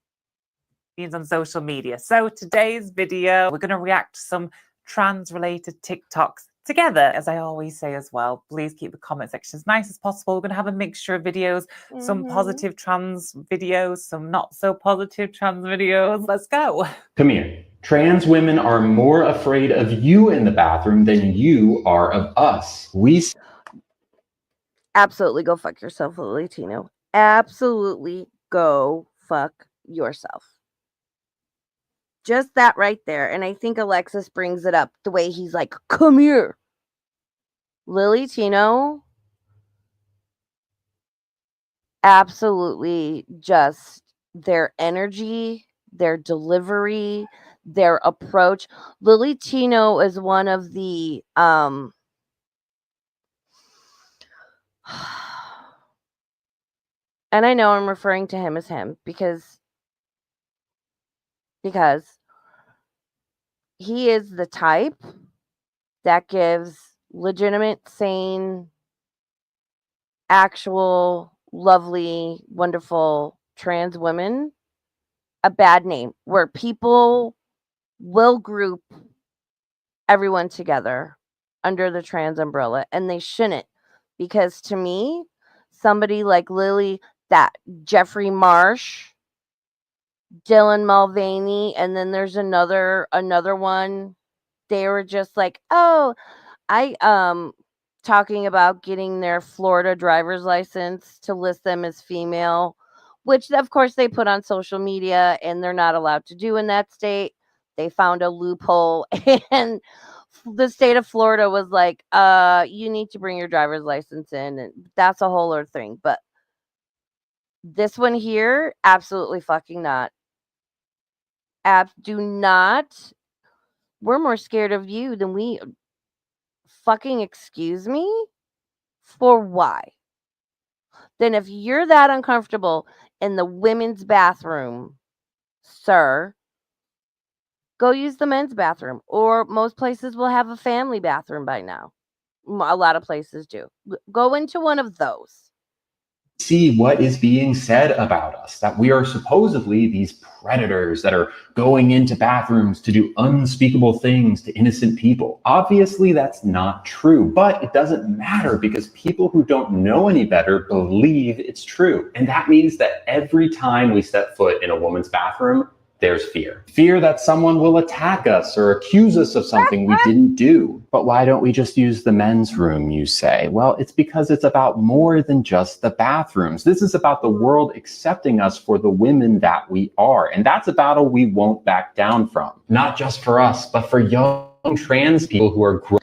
On social media. So today's video, we're going to react to some trans related TikToks together. As I always say as well, please keep the comment section as nice as possible. We're going to have a mixture of videos, some positive trans videos, some not so positive trans videos. Let's go. Come here. Trans women are more afraid of you in the bathroom than you are of us. Absolutely go fuck yourself, Lily Tino. Absolutely go fuck yourself. Just that right there. And I think Alexis brings it up the way he's like, come here. Lily Tino, absolutely just their energy, their delivery, their approach. Lily Tino is one of the and I know I'm referring to him as him because he is the type that gives legitimate, sane, actual, lovely, wonderful trans women a bad name where people will group everyone together under the trans umbrella, and they shouldn't, because to me, somebody like Lily, that Jeffrey Marsh, Dylan Mulvaney, and then there's another one. They were just like, oh, I talking about getting their Florida driver's license to list them as female, which of course they put on social media and they're not allowed to do in that state. They found a loophole and the state of Florida was like, you need to bring your driver's license in, and that's a whole other thing. But this one here, absolutely fucking not. Do not. We're more scared of you than we fucking, excuse me? For why? Then if you're that uncomfortable in the women's bathroom, sir, go use the men's bathroom. Or most places will have a family bathroom by now. A lot of places do. Go into one of those. See what is being said about us, that we are supposedly these predators that are going into bathrooms to do unspeakable things to innocent people. Obviously, that's not true, but it doesn't matter because people who don't know any better believe it's true. And that means that every time we step foot in a woman's bathroom, there's fear. Fear that someone will attack us or accuse us of something we didn't do. But why don't we just use the men's room, you say? Well, it's because it's about more than just the bathrooms. This is about the world accepting us for the women that we are. And that's a battle we won't back down from. Not just for us, but for young trans people who are growing.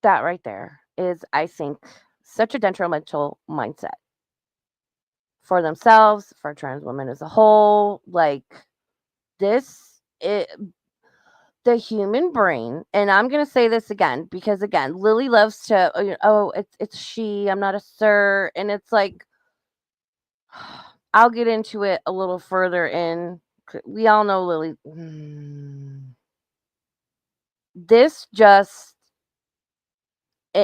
That right there is, I think, such a detrimental mindset for themselves, for trans women as a whole. Like, the human brain, and I'm going to say this again, because again, Lily loves to, oh, it's she, I'm not a sir. And it's like, I'll get into it a little further in. We all know Lily. This just,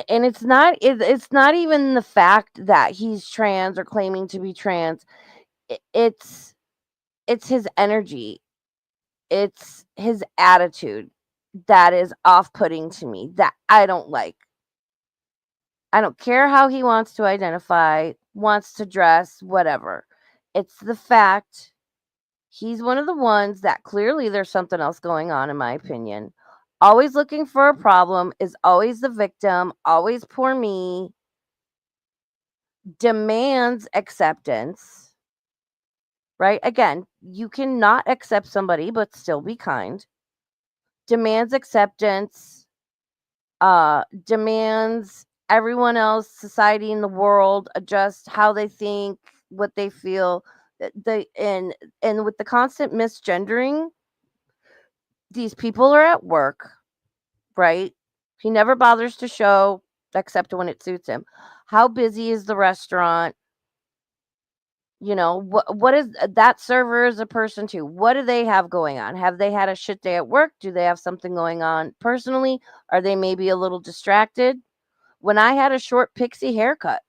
and it's not even the fact that he's trans or claiming to be trans. It's his energy. It's his attitude that is off-putting to me, that I don't like. I don't care how he wants to identify, wants to dress, whatever. It's the fact he's one of the ones that clearly there's something else going on, in my opinion. Always looking for a problem, is always the victim, always poor me, demands acceptance, right? Again, you cannot accept somebody but still be kind. Demands acceptance, demands everyone else, society in the world, adjust how they think, what they feel. And with the constant misgendering, these people are at work, right? He never bothers to show except when it suits him. How busy is the restaurant? What is that server is a person too? What do they have going on? Have they had a shit day at work? Do they have something going on personally? Are they maybe a little distracted? When I had a short pixie haircut,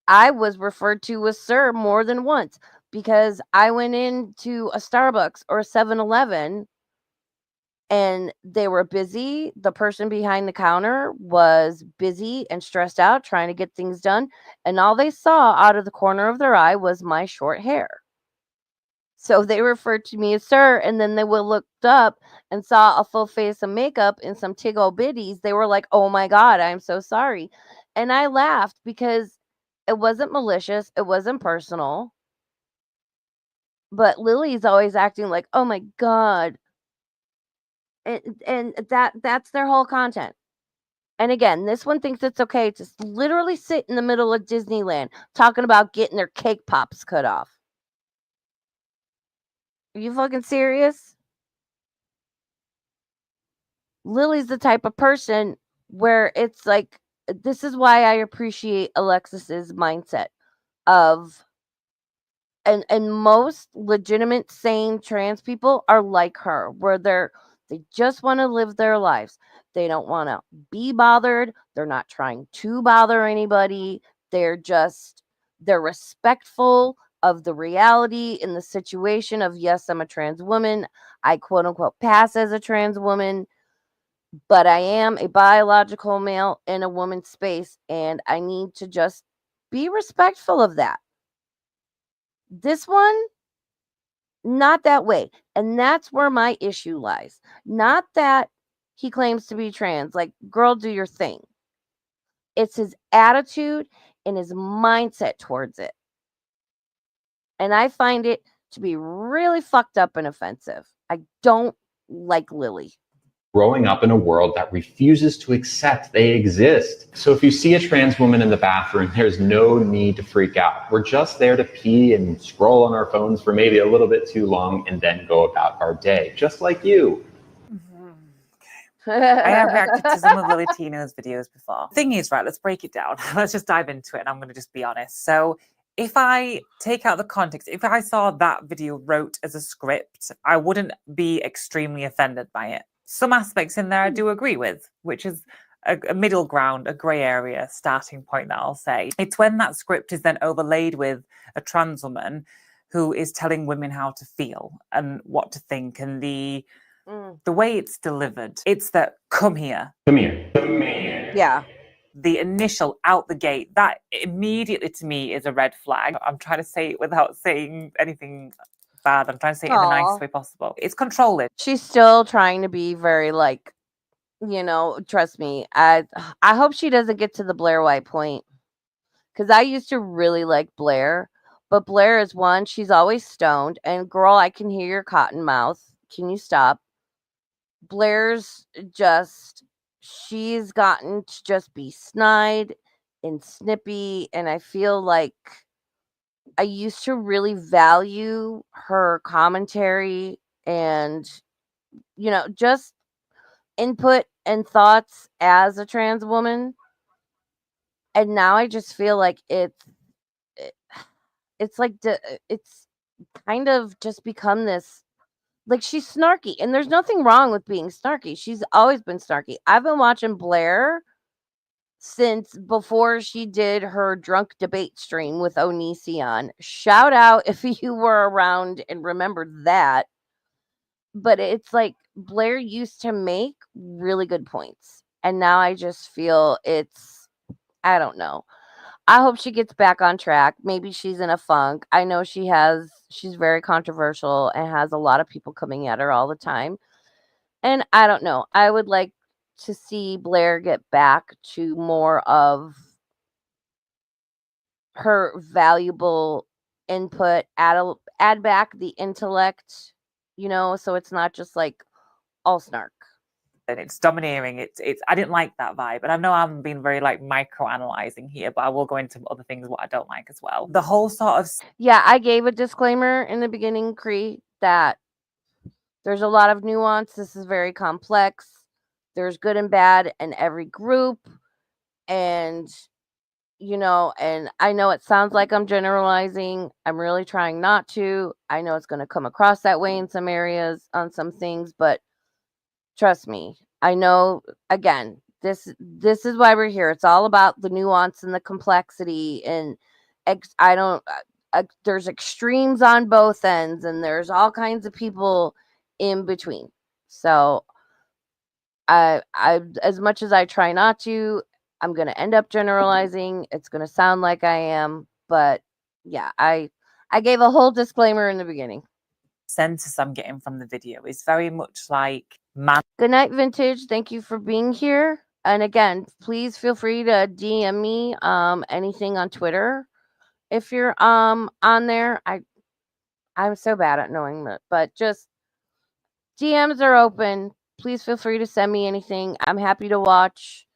I was referred to as sir more than once because I went into a Starbucks or a 7-Eleven and they were busy. The person behind the counter was busy and stressed out trying to get things done. And all they saw out of the corner of their eye was my short hair. So they referred to me as sir. And then they would looked up and saw a full face of makeup and some tiggle bitties. They were like, oh my God, I'm so sorry. And I laughed because it wasn't malicious. It wasn't personal. But Lily's always acting like, oh my God. And that's their whole content. And again, this one thinks it's okay to literally sit in the middle of Disneyland talking about getting their cake pops cut off. Are you fucking serious? Lily's the type of person where it's like, this is why I appreciate Alexis's mindset of, and most legitimate, sane trans people are like her, where they just want to live their lives. They don't want to be bothered. They're not trying to bother anybody. They're respectful. of the reality in the situation of, yes, I'm a trans woman. I quote unquote pass as a trans woman, but I am a biological male in a woman's space, and I need to just be respectful of that. This one, not that way. And that's where my issue lies. Not that he claims to be trans. Like, girl, do your thing. It's his attitude and his mindset towards it. And I find it to be really fucked up and offensive. I don't like Lily. Growing up in a world that refuses to accept they exist. So if you see a trans woman in the bathroom, there's no need to freak out. We're just there to pee and scroll on our phones for maybe a little bit too long and then go about our day, just like you. I have reacted to some of Lily Tino's videos before. The thing is, right, let's break it down. Let's just dive into it, and I'm going to just be honest. So if I take out the context, if I saw that video wrote as a script, I wouldn't be extremely offended by it. Some aspects in there I do agree with, which is a middle ground, a grey area starting point that I'll say. It's when that script is then overlaid with a trans woman who is telling women how to feel and what to think, and the way it's delivered. It's that, come here. Come here. Come here. Yeah. The initial out the gate, that immediately to me is a red flag. I'm trying to say it without saying anything bad. I'm trying to say it in the nicest way possible. It's controlling. She's still trying to be very, like, you know, trust me. I hope she doesn't get to the Blair White point. Because I used to really like Blair. But Blair is one, she's always stoned. And girl, I can hear your cotton mouth. Can you stop? Blair's just, she's gotten to just be snide and snippy. And I feel like I used to really value her commentary and, you know, just input and thoughts as a trans woman. And now I just feel like it's like it's kind of just become this, like, she's snarky, and there's nothing wrong with being snarky. She's always been snarky. I've been watching Blair since before she did her drunk debate stream with Onision. Shout out if you were around and remembered that. But it's like Blair used to make really good points. And now I just feel it's, I don't know. I hope she gets back on track. Maybe she's in a funk. I know she's very controversial and has a lot of people coming at her all the time. And I don't know. I would like to see Blair get back to more of her valuable input, add back the intellect, you know, so it's not just like all snark. And it's domineering. It's I didn't like that vibe. And I know I'm being very like micro-analyzing here, but I will go into other things what I don't like as well. The whole sort of Yeah, I gave a disclaimer in the beginning, Cree, that there's a lot of nuance. This is very complex. There's good and bad in every group. And, you know, and I know it sounds like I'm generalizing. I'm really trying not to. I know it's going to come across that way in some areas on some things, but trust me, I know, again, this is why we're here. It's all about the nuance and the complexity, and there's extremes on both ends, and there's all kinds of people in between. So I as much as I try not to, I'm going to end up generalizing. It's going to sound like I am, but yeah, I gave a whole disclaimer in the beginning. Sense I'm getting from the video is very much like man. Good night, Vintage. Thank you for being here. And again, please feel free to DM me anything on Twitter if you're on there. I'm so bad at knowing that, but just DMs are open. Please feel free to send me anything. I'm happy to watch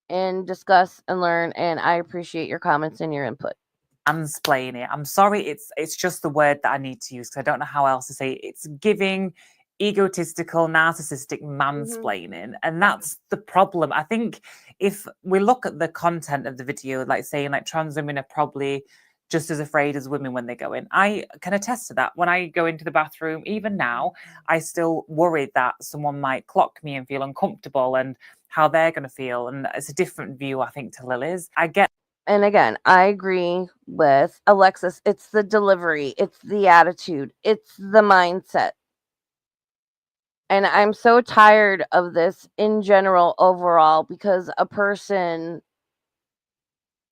and discuss and learn, and I appreciate your comments and your input. Mansplain it. I'm sorry, it's just the word that I need to use because I don't know how else to say it. It's giving egotistical, narcissistic mansplaining, and that's the problem. I think if we look at the content of the video, like saying like trans women are probably just as afraid as women when they go in. I can attest to that. When I go into the bathroom, even now, I still worry that someone might clock me and feel uncomfortable and how they're going to feel. And it's a different view, I think, to Lily's. I get. And again, I agree with Alexis. It's the delivery, it's the attitude, it's the mindset. And I'm so tired of this in general overall because a person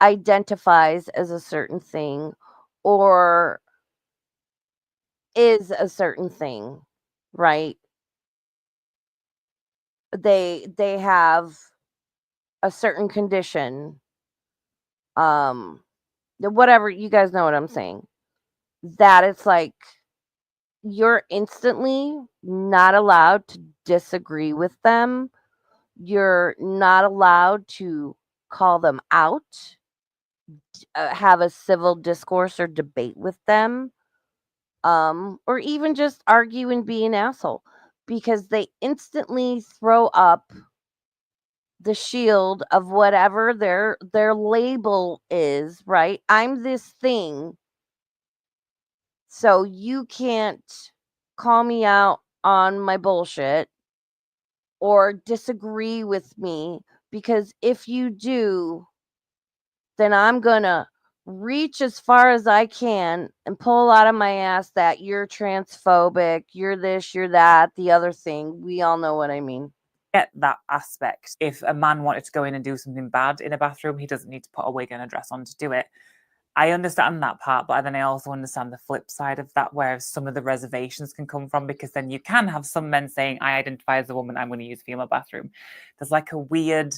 identifies as a certain thing or is a certain thing, right? They have a certain condition, whatever, you guys know what I'm saying. That it's like you're instantly not allowed to disagree with them. You're not allowed to call them out, have a civil discourse or debate with them, or even just argue and be an asshole because they instantly throw up the shield of whatever their label is, right? I'm this thing, so you can't call me out on my bullshit or disagree with me, because if you do, then I'm gonna reach as far as I can and pull out of my ass that you're transphobic, you're this, you're that, the other thing. We all know what I mean. Get that aspect. If a man wanted to go in and do something bad in a bathroom, he doesn't need to put a wig and a dress on to do it. I understand that part, but then I also understand the flip side of that, where some of the reservations can come from, because then you can have some men saying, I identify as a woman, I'm going to use a female bathroom. There's like a weird,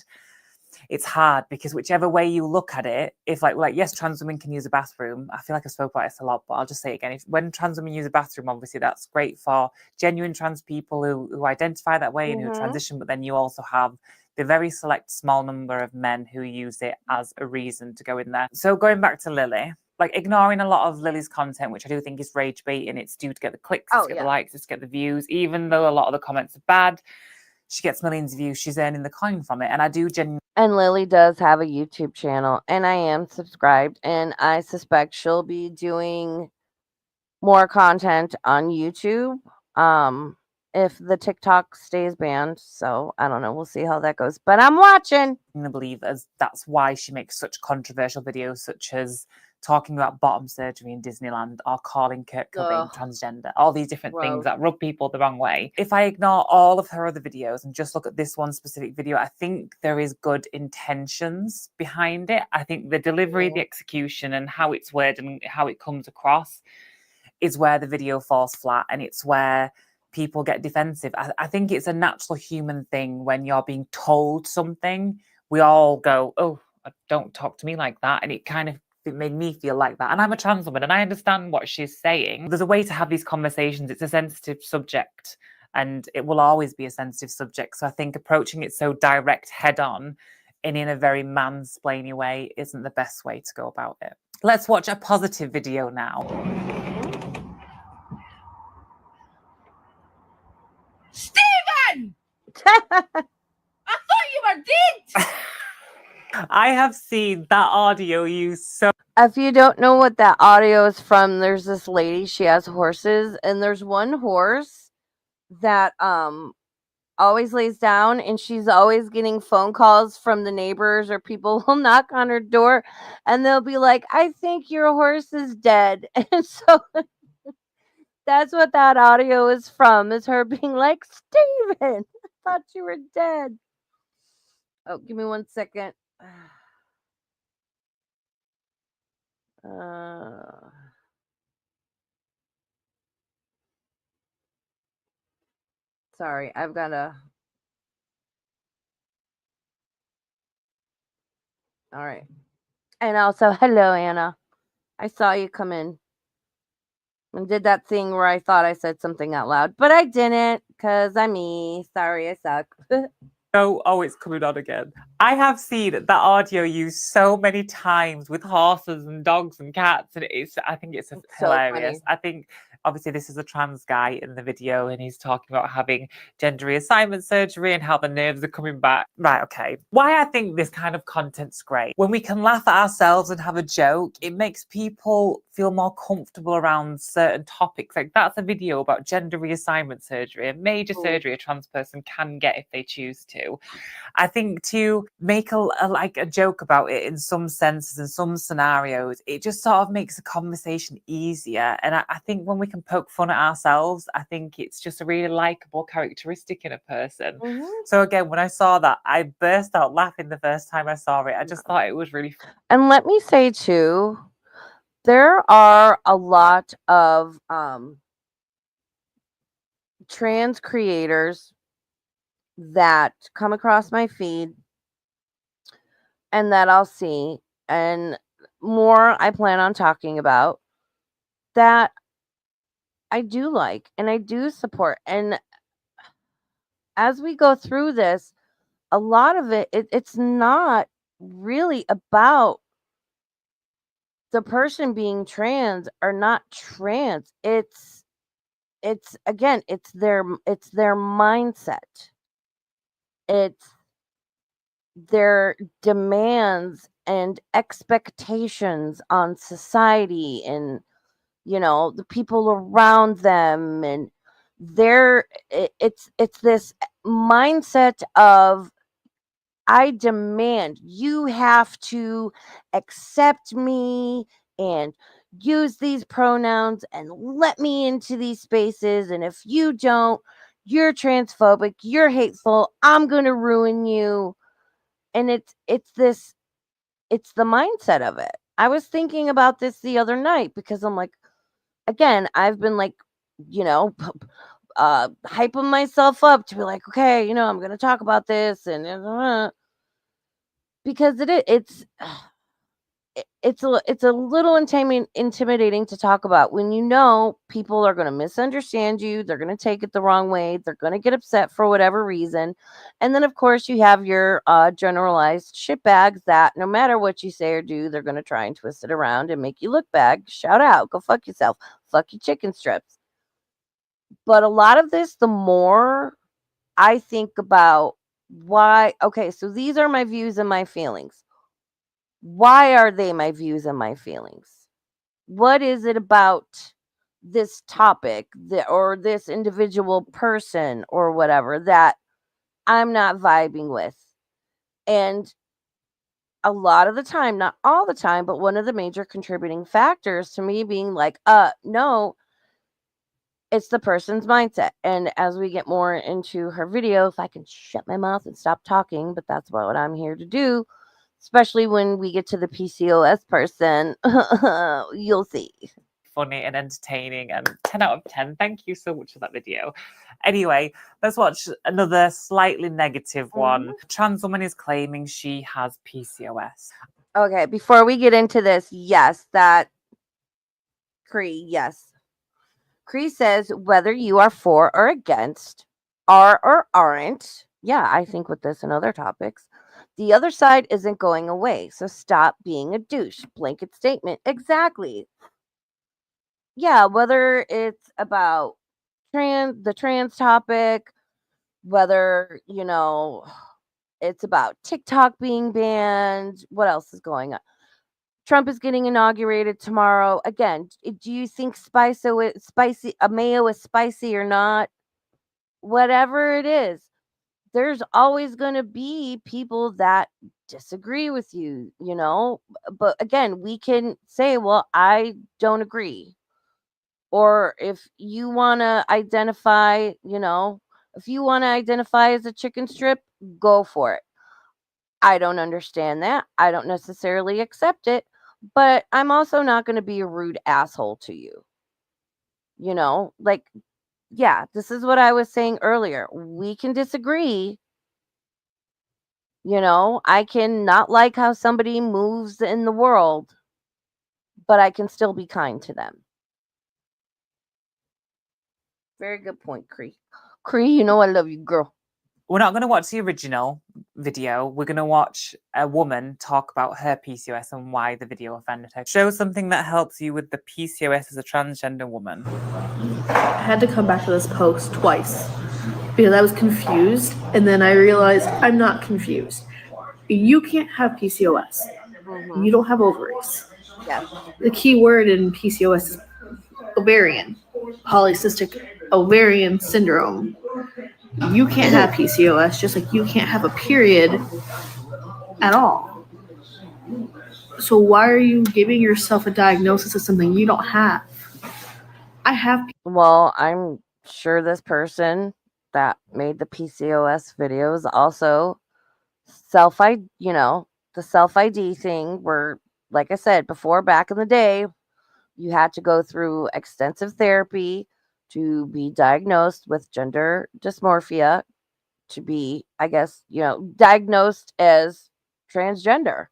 it's hard because whichever way you look at it, if like yes, trans women can use a bathroom. I feel like I spoke about this a lot, but I'll just say it again. When trans women use a bathroom, obviously that's great for genuine trans people who identify that way and who transition, but then you also have the very select small number of men who use it as a reason to go in there. So going back to Lily, like ignoring a lot of Lily's content, which I do think is rage bait, and it's due to get the clicks, it's to get the likes, it's to get the views, even though a lot of the comments are bad. She gets millions of views, she's earning the coin from it. And I do genuinely. And Lily does have a YouTube channel, and I am subscribed, and I suspect she'll be doing more content on YouTube. If the TikTok stays banned. So I don't know. We'll see how that goes. But I'm watching. I believe as that's why she makes such controversial videos, such as talking about bottom surgery in Disneyland or calling Kurt Cobain transgender, all these different things that rub people the wrong way. If I ignore all of her other videos and just look at this one specific video, I think there is good intentions behind it. I think the delivery, the execution, and how it's worded and how it comes across is where the video falls flat, and it's where people get defensive. I think it's a natural human thing when you're being told something. We all go, oh, don't talk to me like that. And it made me feel like that. And I'm a trans woman and I understand what she's saying. There's a way to have these conversations. It's a sensitive subject and it will always be a sensitive subject. So I think approaching it so direct head on and in a very mansplaining way isn't the best way to go about it. Let's watch a positive video now. Steven! I thought you were dead! I have seen that audio used so. If you don't know what that audio is from, there's this lady, she has horses, and there's one horse that always lays down, and she's always getting phone calls from the neighbors, or people will knock on her door and they'll be like, I think your horse is dead. And so that's what that audio is from, is her being like, Steven, I thought you were dead. Oh, give me 1 second. Sorry, I've got a. All right. And also, hello, Anna. I saw you come in and did that thing where I thought I said something out loud, but I didn't, because I'm me. Sorry, I suck. Oh, it's coming on again. I have seen that audio used so many times with horses and dogs and cats, and I think it's hilarious. So I think obviously this is a trans guy in the video, and he's talking about having gender reassignment surgery and how the nerves are coming back. Right, okay. Why I think this kind of content's great. When we can laugh at ourselves and have a joke, it makes people feel more comfortable around certain topics. Like that's a video about gender reassignment surgery, a major surgery a trans person can get if they choose to. I think to make a joke about it in some senses, in some scenarios, it just sort of makes the conversation easier. And I think when we can poke fun at ourselves, I think it's just a really likable characteristic in a person. So again, when I saw that, I burst out laughing the first time I saw it. I just thought it was really fun. And let me say too, there are a lot of trans creators that come across my feed and that I'll see, and more I plan on talking about, that I do like and I do support. And as we go through this, a lot of it's not really about the person being trans or not trans. It's again, it's their mindset. It's their demands and expectations on society and, you know, the people around them, and it's this mindset of, I demand, you have to accept me and use these pronouns and let me into these spaces, and if you don't, you're transphobic, you're hateful, I'm going to ruin you. And it's the mindset of it. I was thinking about this the other night because I'm like, again, I've been like, you know, hyping myself up to be like, okay, you know, I'm going to talk about this, and because it's a little intimidating to talk about when you know people are going to misunderstand you, they're going to take it the wrong way, they're going to get upset for whatever reason. And then of course you have your generalized shitbags that no matter what you say or do, they're going to try and twist it around and make you look bad. Shout out, go fuck yourself, fuck your chicken strips. But a lot of this, the more I think about why, okay, so these are my views and my feelings. Why are they my views and my feelings? What is it about this topic or this individual person or whatever that I'm not vibing with? And a lot of the time, not all the time, but one of the major contributing factors to me being like, no, it's the person's mindset. And as we get more into her video, if I can shut my mouth and stop talking, but that's what I'm here to do, especially when we get to the PCOS person, you'll see. Funny and entertaining, and 10 out of 10. Thank you so much for that video. Anyway, let's watch another slightly negative one. Trans woman is claiming she has PCOS. Okay, before we get into this, yes, that Cree, yes. Cree says whether you are for or against, are or aren't, yeah, I think with this and other topics, the other side isn't going away. So stop being a douche. Blanket statement. Exactly. Yeah, whether it's about the trans topic, whether, you know, it's about TikTok being banned, what else is going on? Trump is getting inaugurated tomorrow. Again, do you think mayo is spicy or not? Whatever it is, there's always going to be people that disagree with you, you know? But again, we can say, well, I don't agree. Or if you want to identify, you know, if you want to identify as a chicken strip, go for it. I don't understand that. I don't necessarily accept it, but I'm also not going to be a rude asshole to you. You know, like, yeah, this is what I was saying earlier. We can disagree. You know, I can not like how somebody moves in the world, but I can still be kind to them. Very good point, Cree. Cree, you know I love you, girl. We're not going to watch the original video. We're going to watch a woman talk about her PCOS and why the video offended her. Show something that helps you with the PCOS as a transgender woman. I had to come back to this post twice because I was confused, and then I realized I'm not confused. You can't have PCOS. You don't have ovaries. Yes. The key word in PCOS is ovarian, polycystic ovarian syndrome. You can't have PCOS just like you can't have a period at all. So why are you giving yourself a diagnosis of something you don't have? I have. Well, I'm sure this person that made the PCOS videos also the self ID thing where, like I said before, back in the day, you had to go through extensive therapy to be diagnosed with gender dysmorphia, to be, I guess, diagnosed as transgender.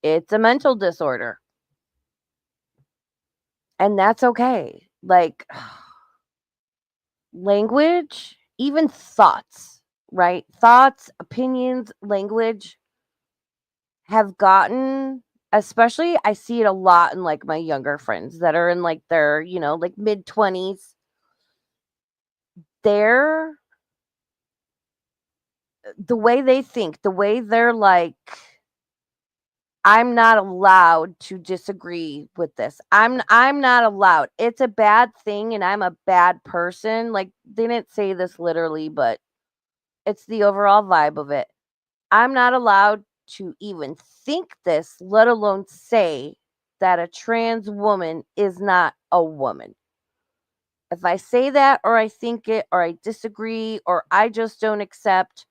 It's a mental disorder. And that's okay. Like, language, even thoughts, right? Thoughts, opinions, language have gotten, especially I see it a lot in like my younger friends that are in like their, like mid 20s. They're the way they think, the way they're like, I'm not allowed to disagree with this. I'm not allowed. It's a bad thing and I'm a bad person. Like, they didn't say this literally, but it's the overall vibe of it. I'm not allowed to even think this, let alone say that a trans woman is not a woman. If I say that, or I think it, or I disagree, or I just don't accept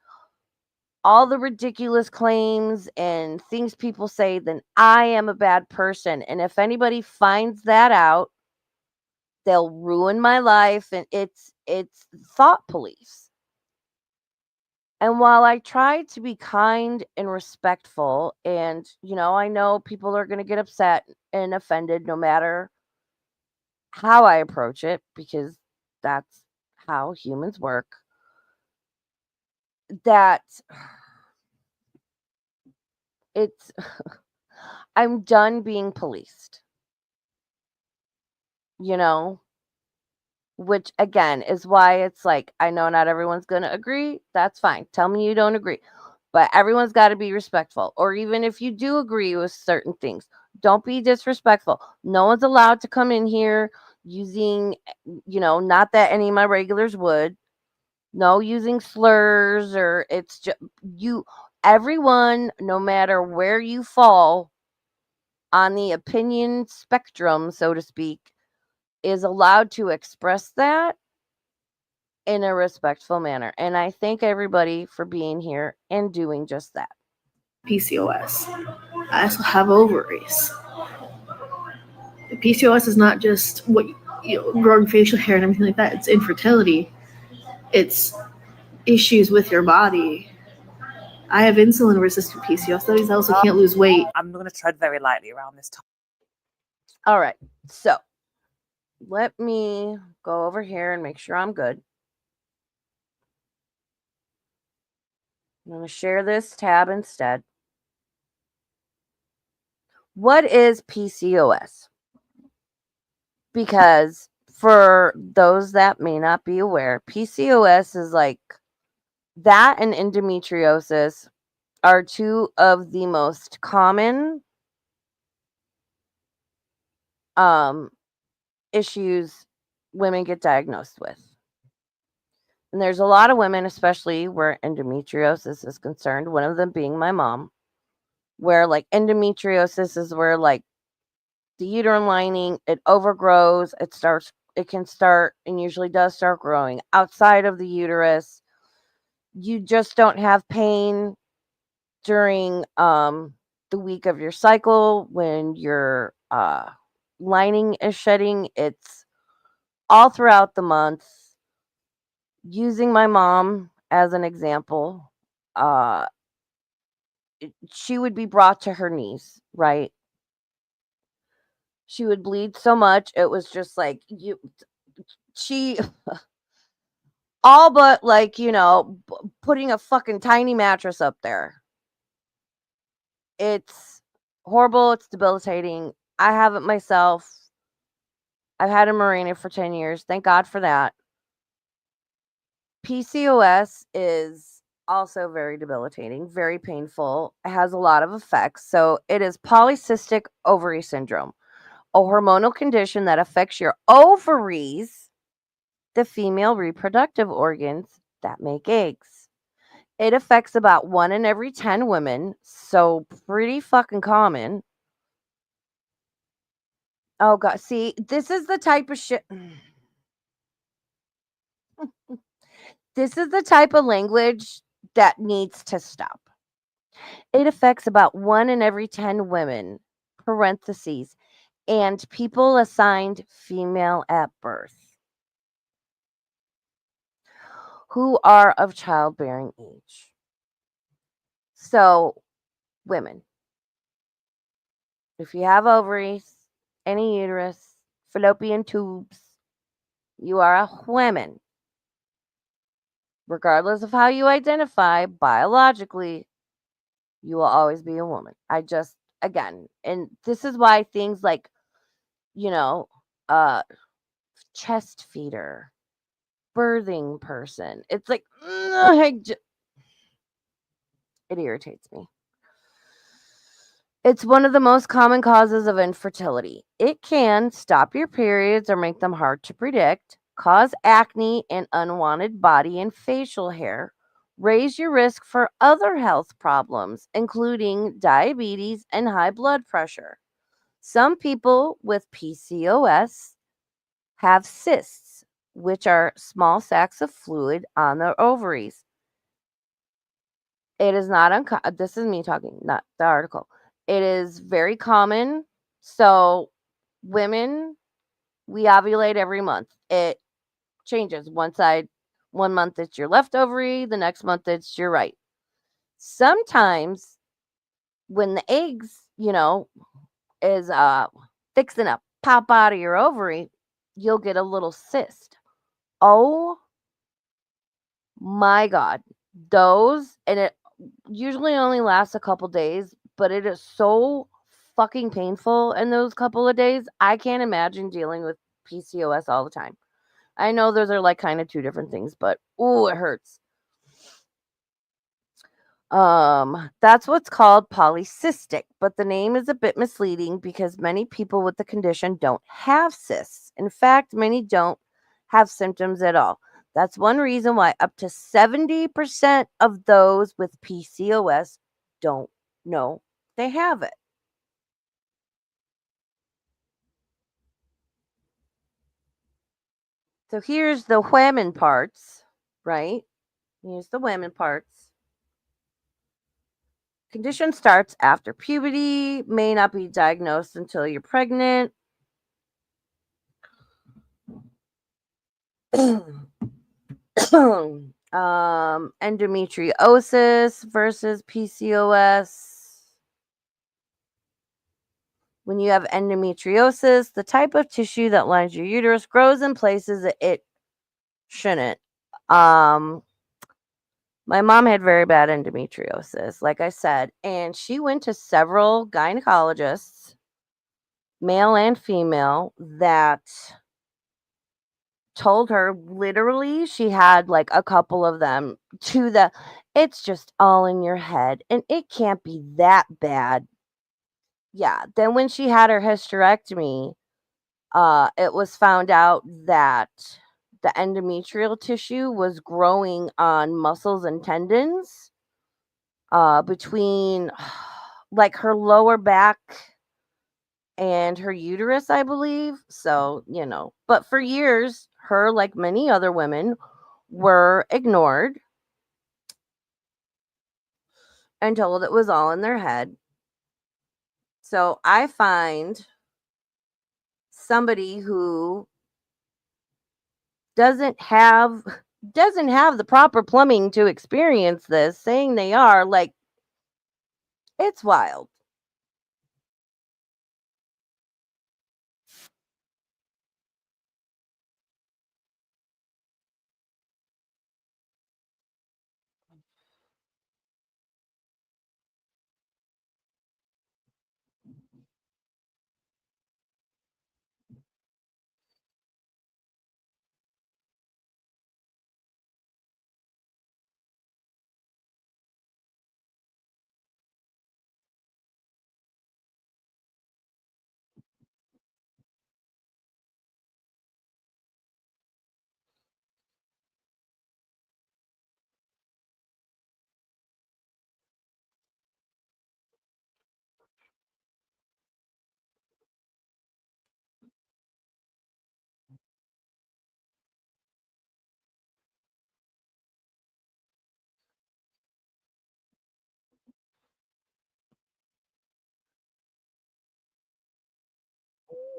all the ridiculous claims and things people say, then I am a bad person. And if anybody finds that out, they'll ruin my life. And it's thought police. And while I try to be kind and respectful, and I know people are going to get upset and offended no matter how I approach it, because that's how humans work, that it's I'm done being policed, which again is why it's like, I know not everyone's going to agree. That's fine. Tell me you don't agree. But everyone's got to be respectful. Or even if you do agree with certain things, don't be disrespectful. No one's allowed to come in here using, not that any of my regulars would. No using slurs, or it's just everyone, no matter where you fall on the opinion spectrum, so to speak, is allowed to express that in a respectful manner. And I thank everybody for being here and doing just that. PCOS. I also have ovaries. PCOS is not just growing facial hair and everything like that. It's infertility. It's issues with your body. I have insulin-resistant PCOS. That means I also can't lose weight. I'm going to tread very lightly around this topic. All right. So let me go over here and make sure I'm good. I'm going to share this tab instead. What is PCOS? Because for those that may not be aware, PCOS is like that, and endometriosis are two of the most common issues women get diagnosed with. And there's a lot of women, especially where endometriosis is concerned, one of them being my mom, where like endometriosis is where like the uterine lining, it overgrows, it can start and usually does start growing outside of the uterus. You just don't have pain during the week of your cycle when your lining is shedding. It's all throughout the month. Using my mom as an example, she would be brought to her knees, right? She would bleed so much, it was just like she all but like, putting a fucking tiny mattress up there. It's horrible, it's debilitating. I have it myself. I've had a Mirena for 10 years. Thank God for that. PCOS is also very debilitating, very painful. It has a lot of effects. So it is polycystic ovary syndrome, a hormonal condition that affects your ovaries, the female reproductive organs that make eggs. It affects about 1 in every 10 women, so pretty fucking common. Oh god, see, this is the type of shit. This is the type of language that needs to stop. It affects about 1 in every 10 women, parentheses, and people assigned female at birth who are of childbearing age. So, women, if you have ovaries, any uterus, fallopian tubes, you are a woman. Regardless of how you identify biologically, you will always be a woman. Again, and this is why things like, you know, uh, chest feeder, birthing person, it's like, it irritates me. It's one of the most common causes of infertility. It can stop your periods or make them hard to predict, cause acne and unwanted body and facial hair, raise your risk for other health problems, including diabetes and high blood pressure. Some people with PCOS have cysts, which are small sacs of fluid on their ovaries. It is not uncommon. This is me talking, not the article. It is very common. So, women, we ovulate every month. It changes. One month it's your left ovary, the next month it's your right. Sometimes when the eggs, is fixing to pop out of your ovary, you'll get a little cyst. Oh my god. Those, and it usually only lasts a couple days, but it is so fucking painful in those couple of days. I can't imagine dealing with PCOS all the time. I know those are like kind of two different things, but ooh, it hurts. That's what's called polycystic, but the name is a bit misleading because many people with the condition don't have cysts. In fact, many don't have symptoms at all. That's one reason why up to 70% of those with PCOS don't know they have it. So here's the women parts, right? Here's the women parts. Condition starts after puberty, may not be diagnosed until you're pregnant. Endometriosis versus PCOS. When you have endometriosis, the type of tissue that lines your uterus grows in places that it shouldn't. My mom had very bad endometriosis, like I said, and she went to several gynecologists, male and female, that told her literally she had like a couple of them it's just all in your head and it can't be that bad. Yeah, then when she had her hysterectomy, it was found out that the endometrial tissue was growing on muscles and tendons between like her lower back and her uterus, I believe. So, but for years, her, like many other women, were ignored and told it was all in their head. So I find somebody who doesn't have the proper plumbing to experience this saying they are, like, it's wild.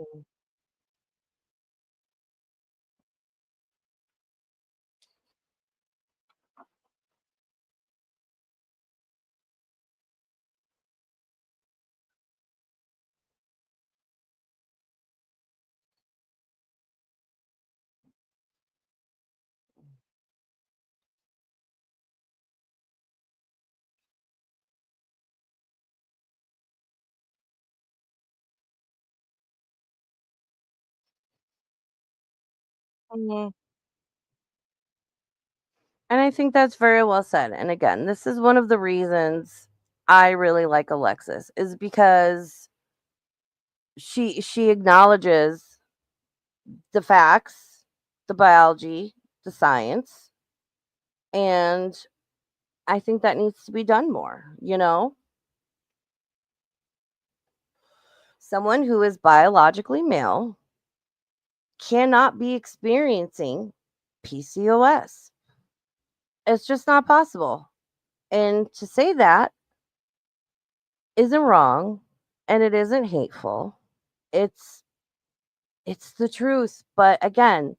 Mm. Mhm. And I think that's very well said. And again, this is one of the reasons I really like Alexis is because she acknowledges the facts, the biology, the science, and I think that needs to be done more, you know? Someone who is biologically male cannot be experiencing PCOS. It's just not possible. And to say that isn't wrong and it isn't hateful. It's it's the truth. But again,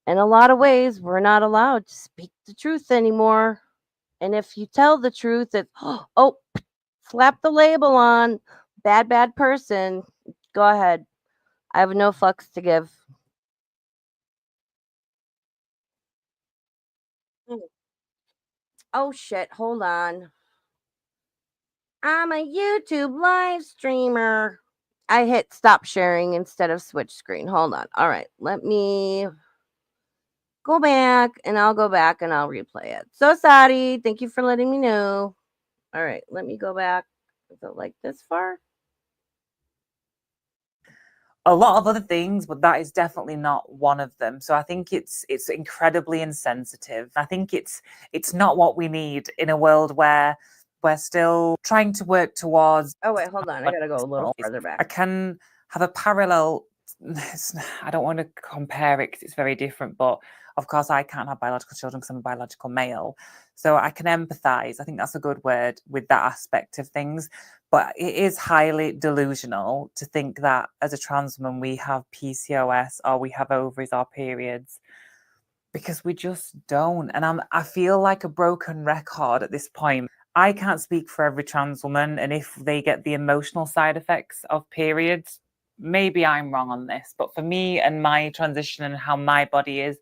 in a lot of ways, we're not allowed to speak the truth anymore. And if you tell the truth, it's oh, slap the label on bad person. Go ahead. I have no fucks to give. Mm. Oh shit, hold on. I'm a YouTube live streamer. I hit stop sharing instead of switch screen. Hold on. All right, let me go back and I'll go back and I'll replay it. So sorry. Thank you for letting me know. All right, let me go back. Is it like this far? A lot of other things, but that is definitely not one of them. So I think it's incredibly insensitive. I think it's not what we need in a world where we're still trying to work towards. Oh wait, hold on. I gotta go a little further I back. can have a parallel. I don't want to compare it because it's very different, but of course I can't have biological children because I'm a biological male. So I can empathize. I think that's a good word with that aspect of things. But it is highly delusional to think that as a trans woman we have PCOS or we have ovaries or periods, because we just don't. And I feel like a broken record at this point. I can't speak for every trans woman, and if they get the emotional side effects of periods, maybe I'm wrong on this. But for me and my transition and how my body is,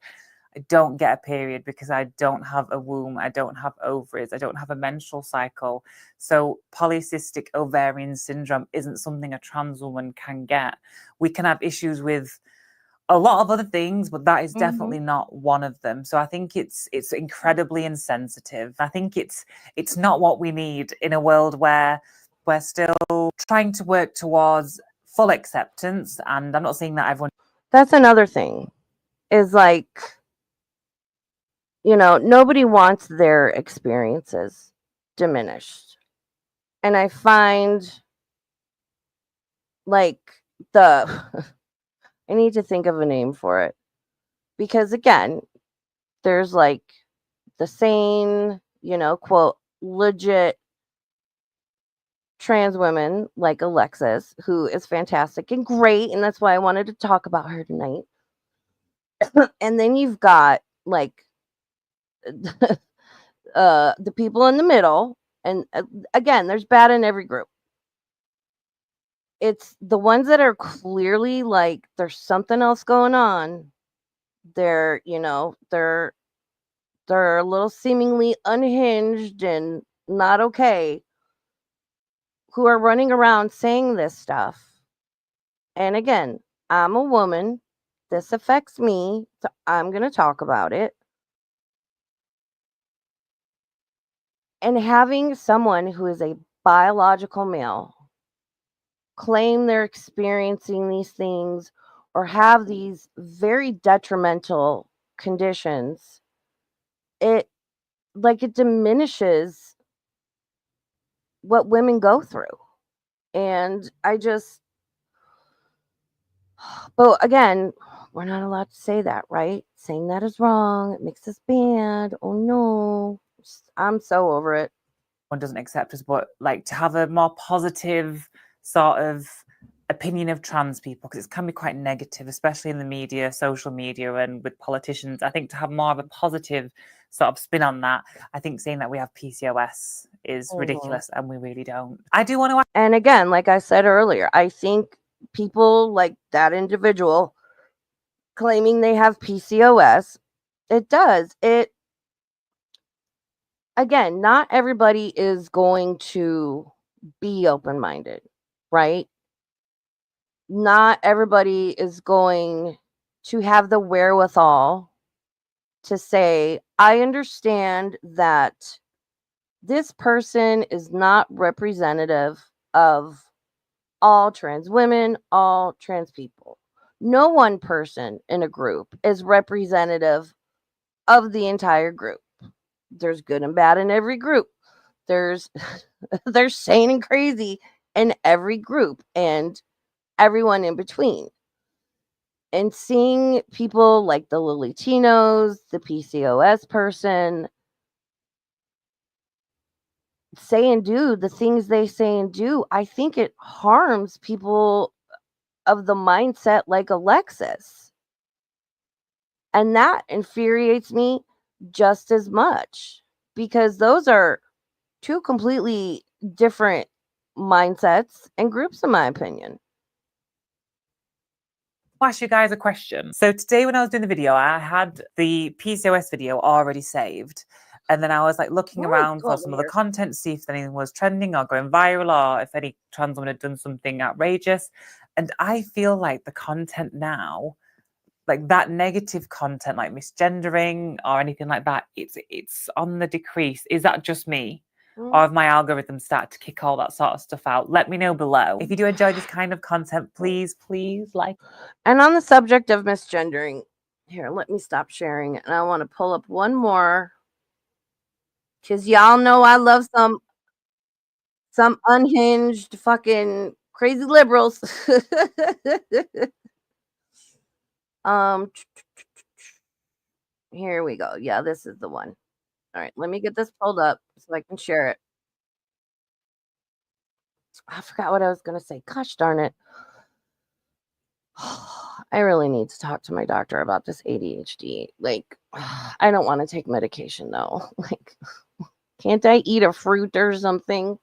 I don't get a period because I don't have a womb, I don't have ovaries, I don't have a menstrual cycle. So polycystic ovarian syndrome isn't something a trans woman can get. We can have issues with a lot of other things, but that is definitely not one of them. So I think it's incredibly insensitive. I think it's not what we need in a world where we're still trying to work towards full acceptance. And I'm not saying that everyone. That's another thing. Is like, you know, nobody wants their experiences diminished. And I find like the I need to think of a name for it. Because again, there's like the sane, you know, quote, legit trans women like Alexis, who is fantastic and great. And that's why I wanted to talk about her tonight. And then you've got like the people in the middle. And again, there's bad in every group. It's the ones that are clearly like there's something else going on. They're, you know, they're a little seemingly unhinged and not okay, who are running around saying this stuff. And again, I'm a woman. This affects me. So I'm going to talk about it. And having someone who is a biological male claim they're experiencing these things or have these very detrimental conditions, it it diminishes what women go through. And I just, but again, we're not allowed to say that, right? Saying that is wrong. It makes us bad. Oh no. I'm so over it. One doesn't accept us, but like to have a more positive sort of opinion of trans people, because it can be quite negative, especially in the media, social media, and with politicians. I think to have more of a positive sort of spin on that, I think saying that we have PCOS is ridiculous, and we really don't. I do want to. And again, like I said earlier, I think people like that individual claiming they have PCOS, again, not everybody is going to be open-minded, right? Not everybody is going to have the wherewithal to say, I understand that this person is not representative of all trans women, all trans people. No one person in a group is representative of the entire group. There's good and bad in every group. There's there's sane and crazy in every group and everyone in between. And seeing people like the Latinos, the PCOS person say and do the things they say and do, I think it harms people of the mindset like Alexis. And that infuriates me just as much, because those are two completely different mindsets and groups, in my opinion. I'll ask you guys a question. So today when I was doing the video, I had the PCOS video already saved. And then I was like looking around for some of the content to see if anything was trending or going viral, or if any trans woman had done something outrageous. And I feel like the content now, like that negative content, like misgendering or anything like that, it's on the decrease. Is that just me? Or have my algorithm started to kick all that sort of stuff out? Let me know below. If you do enjoy this kind of content, please like. And on the subject of misgendering, here, let me stop sharing. And I want to pull up one more, because y'all know I love some unhinged fucking crazy liberals. Here we go. Yeah, this is the one. All right, let me get this pulled up so I can share it. I forgot what I was going to say. Gosh darn it. I really need to talk to my doctor about this ADHD. Like, I don't want to take medication though. Like, can't I eat a fruit or something?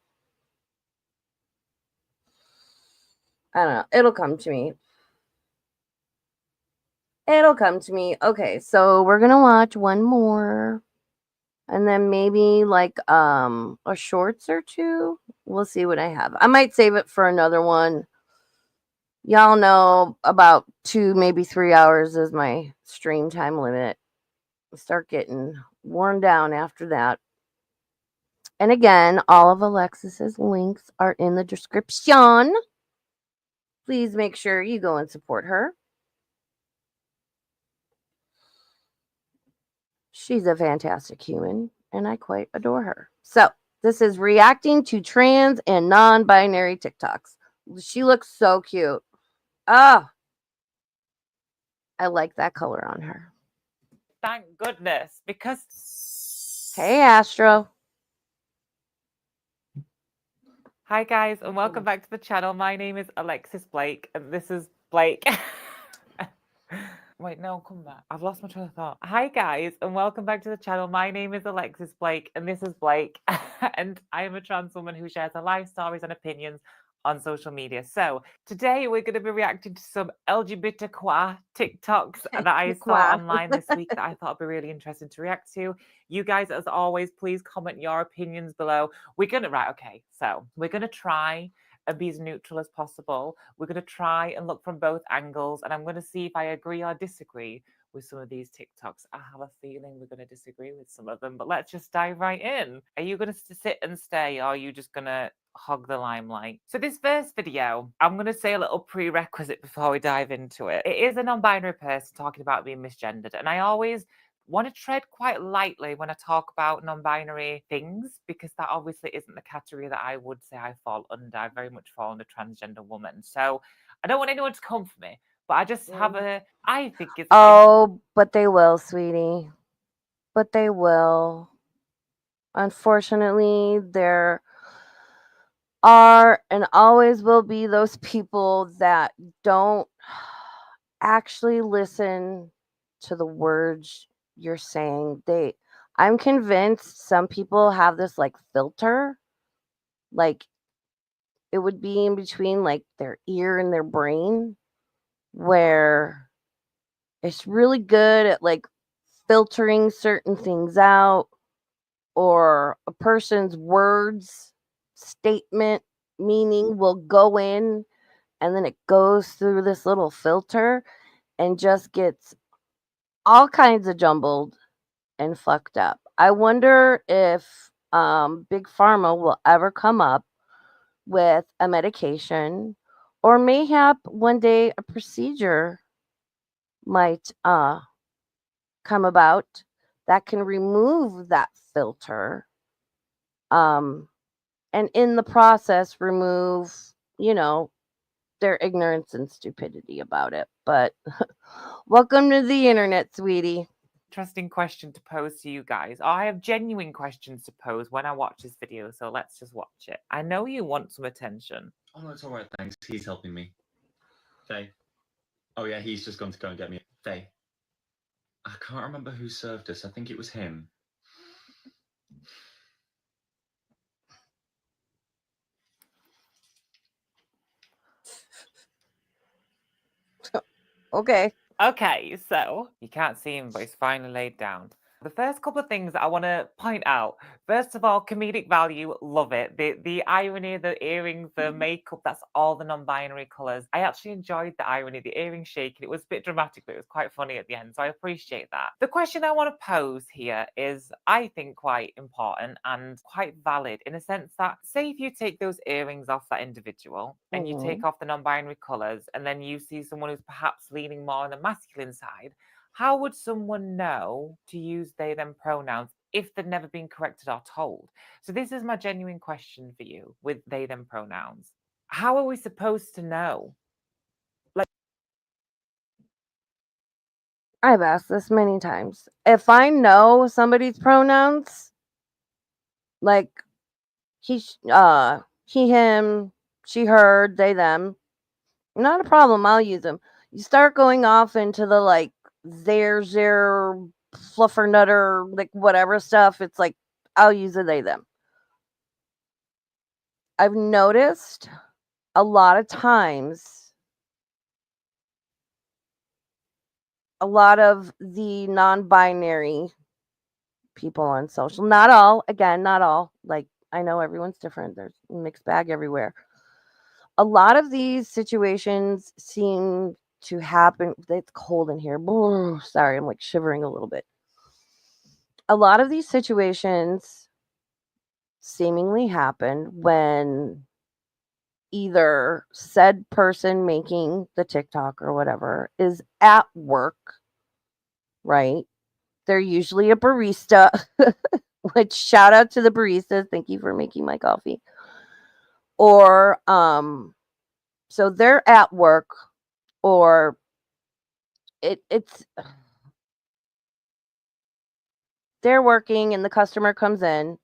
I don't know. It'll come to me. It'll come to me. Okay, so we're going to watch one more. And then maybe like a shorts or two. We'll see what I have. I might save it for another one. Y'all know about 2, maybe 3 hours is my stream time limit. I start getting worn down after that. And again, all of Alexis's links are in the description. Please make sure you go and support her. She's a fantastic human, and I quite adore her. So, this is reacting to trans and non-binary TikToks. She looks so cute. Ah, I like that color on her. Thank goodness, because... Hey, Astro. Hi, guys, and welcome back to the channel. My name is Alexis Blake, and this is Blake. Wait, no, come back. I've lost my train of thought. Hi, guys, and welcome back to the channel. My name is Alexis Blake, and this is Blake. And I am a trans woman who shares her life stories and opinions on social media. So today we're going to be reacting to some LGBTQI TikToks that I saw online this week that I thought would be really interesting to react to. You guys, as always, please comment your opinions below. We're going to try and be as neutral as possible. We're going to try and look from both angles, and I'm going to see if I agree or disagree with some of these TikToks. I have a feeling we're going to disagree with some of them, but let's just dive right in. Are you going to sit and stay, or are you just going to hog the limelight? So this first video, I'm going to say a little prerequisite before we dive into it. It is a non-binary person talking about being misgendered, and I always want to tread quite lightly when I talk about non-binary things, because that obviously isn't the category that I would say I fall under. I very much fall under transgender woman. So I don't want anyone to come for me, but I just have I think it's... Oh, but they will, sweetie. But they will. Unfortunately, they're are and always will be those people that don't actually listen to the words you're saying. I'm convinced some people have this like filter, like it would be in between like their ear and their brain, where it's really good at like filtering certain things out, or a person's words, statement, meaning will go in, and then it goes through this little filter and just gets all kinds of jumbled and fucked up. I wonder if Big Pharma will ever come up with a medication, or mayhap one day a procedure might come about that can remove that filter, um, and in the process remove, you know, their ignorance and stupidity about it. But welcome to the internet, sweetie. Interesting question to pose to you guys. I have genuine questions to pose when I watch this video, so let's just watch it. I know you want some attention. Oh no, it's all right, thanks. He's helping me. Faye. Oh yeah, he's just gone to go and get me. Faye. I can't remember who served us. I think it was him. Okay. Okay, so you can't see him, but he's finally laid down. The first couple of things I want to point out. First of all, comedic value, love it. The irony, the earrings, the makeup, that's all the non-binary colours. I actually enjoyed the irony, the earring shaking. It was a bit dramatic, but it was quite funny at the end, so I appreciate that. The question I want to pose here is, I think, quite important and quite valid in a sense that, say if you take those earrings off that individual and you take off the non-binary colours, and then you see someone who's perhaps leaning more on the masculine side, how would someone know to use they, them pronouns if they've never been corrected or told? So this is my genuine question for you with they, them pronouns. How are we supposed to know? I've asked this many times. If I know somebody's pronouns, like he, him, she, her, they, them, not a problem. I'll use them. You start going off into the like there's their fluffer nutter, like whatever stuff. It's like I'll use a they, them. I've noticed a lot of times, a lot of the non-binary people on social, not all, again, not all. Like I know everyone's different. There's a mixed bag everywhere. A lot of these situations seem to happen. It's cold in here. Sorry, I'm like shivering a little bit. A lot of these situations seemingly happen when either said person making the TikTok or whatever is at work, right? They're usually a barista, which shout out to the baristas. Thank you for making my coffee. Or so they're at work, or it's they're working and the customer comes in,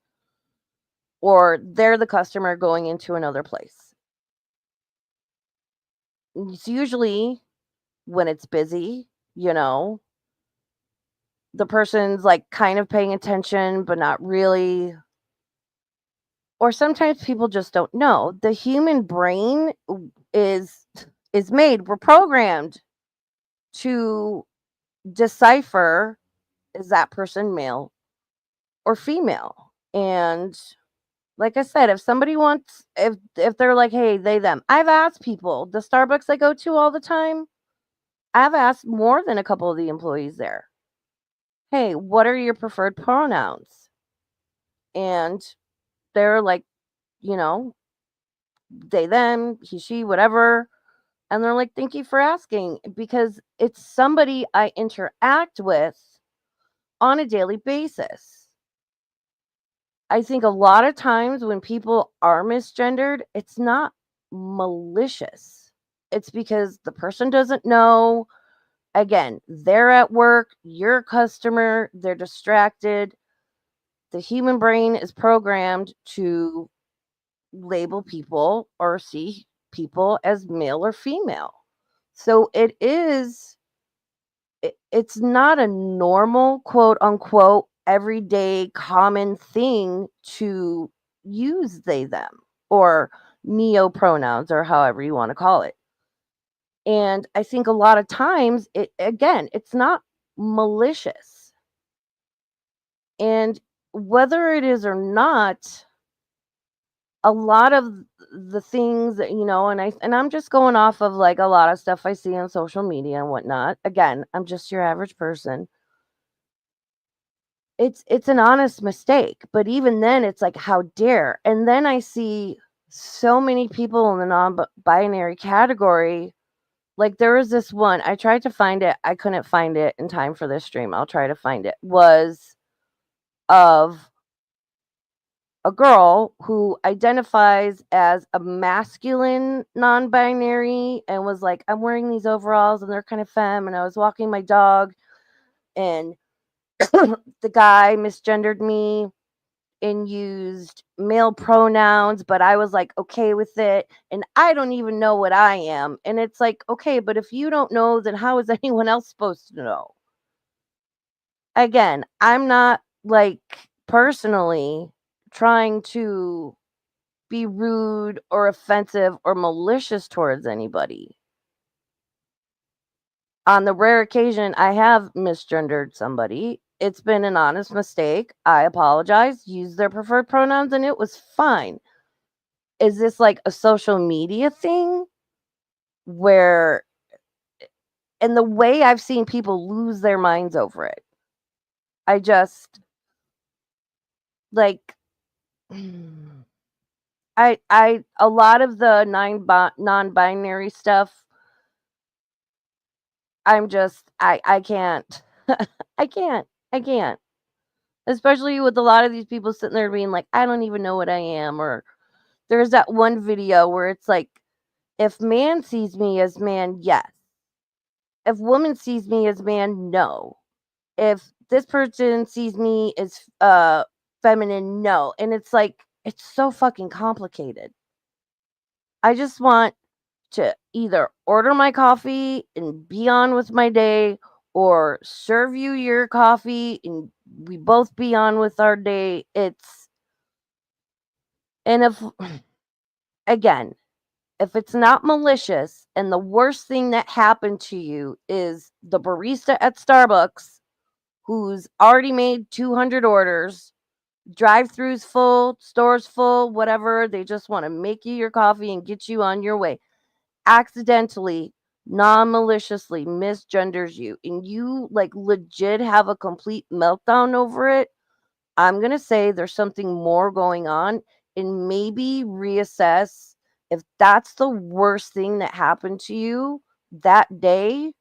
or they're the customer going into another place. It's usually when it's busy, you know, the person's like kind of paying attention, but not really. Or sometimes people just don't know. The human brain is made, we're programmed to decipher, is that person male or female? And like I said, if somebody wants, if they're like, hey, they, them, I've asked people, the Starbucks I go to all the time, I've asked more than a couple of the employees there, hey, what are your preferred pronouns? And they're like, you know, they, them, he, she, whatever. And they're like, thank you for asking, because it's somebody I interact with on a daily basis. I think a lot of times when people are misgendered, it's not malicious. It's because the person doesn't know. Again, they're at work, you're a customer, they're distracted. The human brain is programmed to label people or see people as male or female. So it's not a normal, quote unquote, everyday common thing to use they them or neo pronouns or however you want to call it. And I think a lot of times it's not malicious. And whether it is or not, a lot of the things that, and I'm just going off of like a lot of stuff I see on social media and whatnot. Again, I'm just your average person. It's an honest mistake, but even then it's like, how dare. And then I see so many people in the non-binary category. Like there was this one, I tried to find it, I couldn't find it in time for this stream. I'll try to find it. Was of a girl who identifies as a masculine non-binary and was like, I'm wearing these overalls and they're kind of femme, and I was walking my dog and the guy misgendered me and used male pronouns, but I was like okay with it, and I don't even know what I am. And it's like, okay, but if you don't know, then how is anyone else supposed to know? Again, I'm not like personally trying to be rude or offensive or malicious towards anybody. On the rare occasion I have misgendered somebody, it's been an honest mistake. I apologize, used their preferred pronouns, and it was fine. Is this like a social media thing where, and the way I've seen people lose their minds over it, I just like I a lot of the non-binary stuff, I'm just I can't. I can't. Especially with a lot of these people sitting there being like, I don't even know what I am. Or there's that one video where it's like, if man sees me as man, yes. If woman sees me as man, no. If this person sees me as feminine, no. And it's like, it's so fucking complicated. I just want to either order my coffee and be on with my day, or serve you your coffee and we both be on with our day. And if, again, if it's not malicious and the worst thing that happened to you is the barista at Starbucks who's already made 200 orders, drive-throughs full, stores full, whatever, they just want to make you your coffee and get you on your way, accidentally, non-maliciously misgenders you, and you like legit have a complete meltdown over it, I'm going to say there's something more going on, and maybe reassess if that's the worst thing that happened to you that day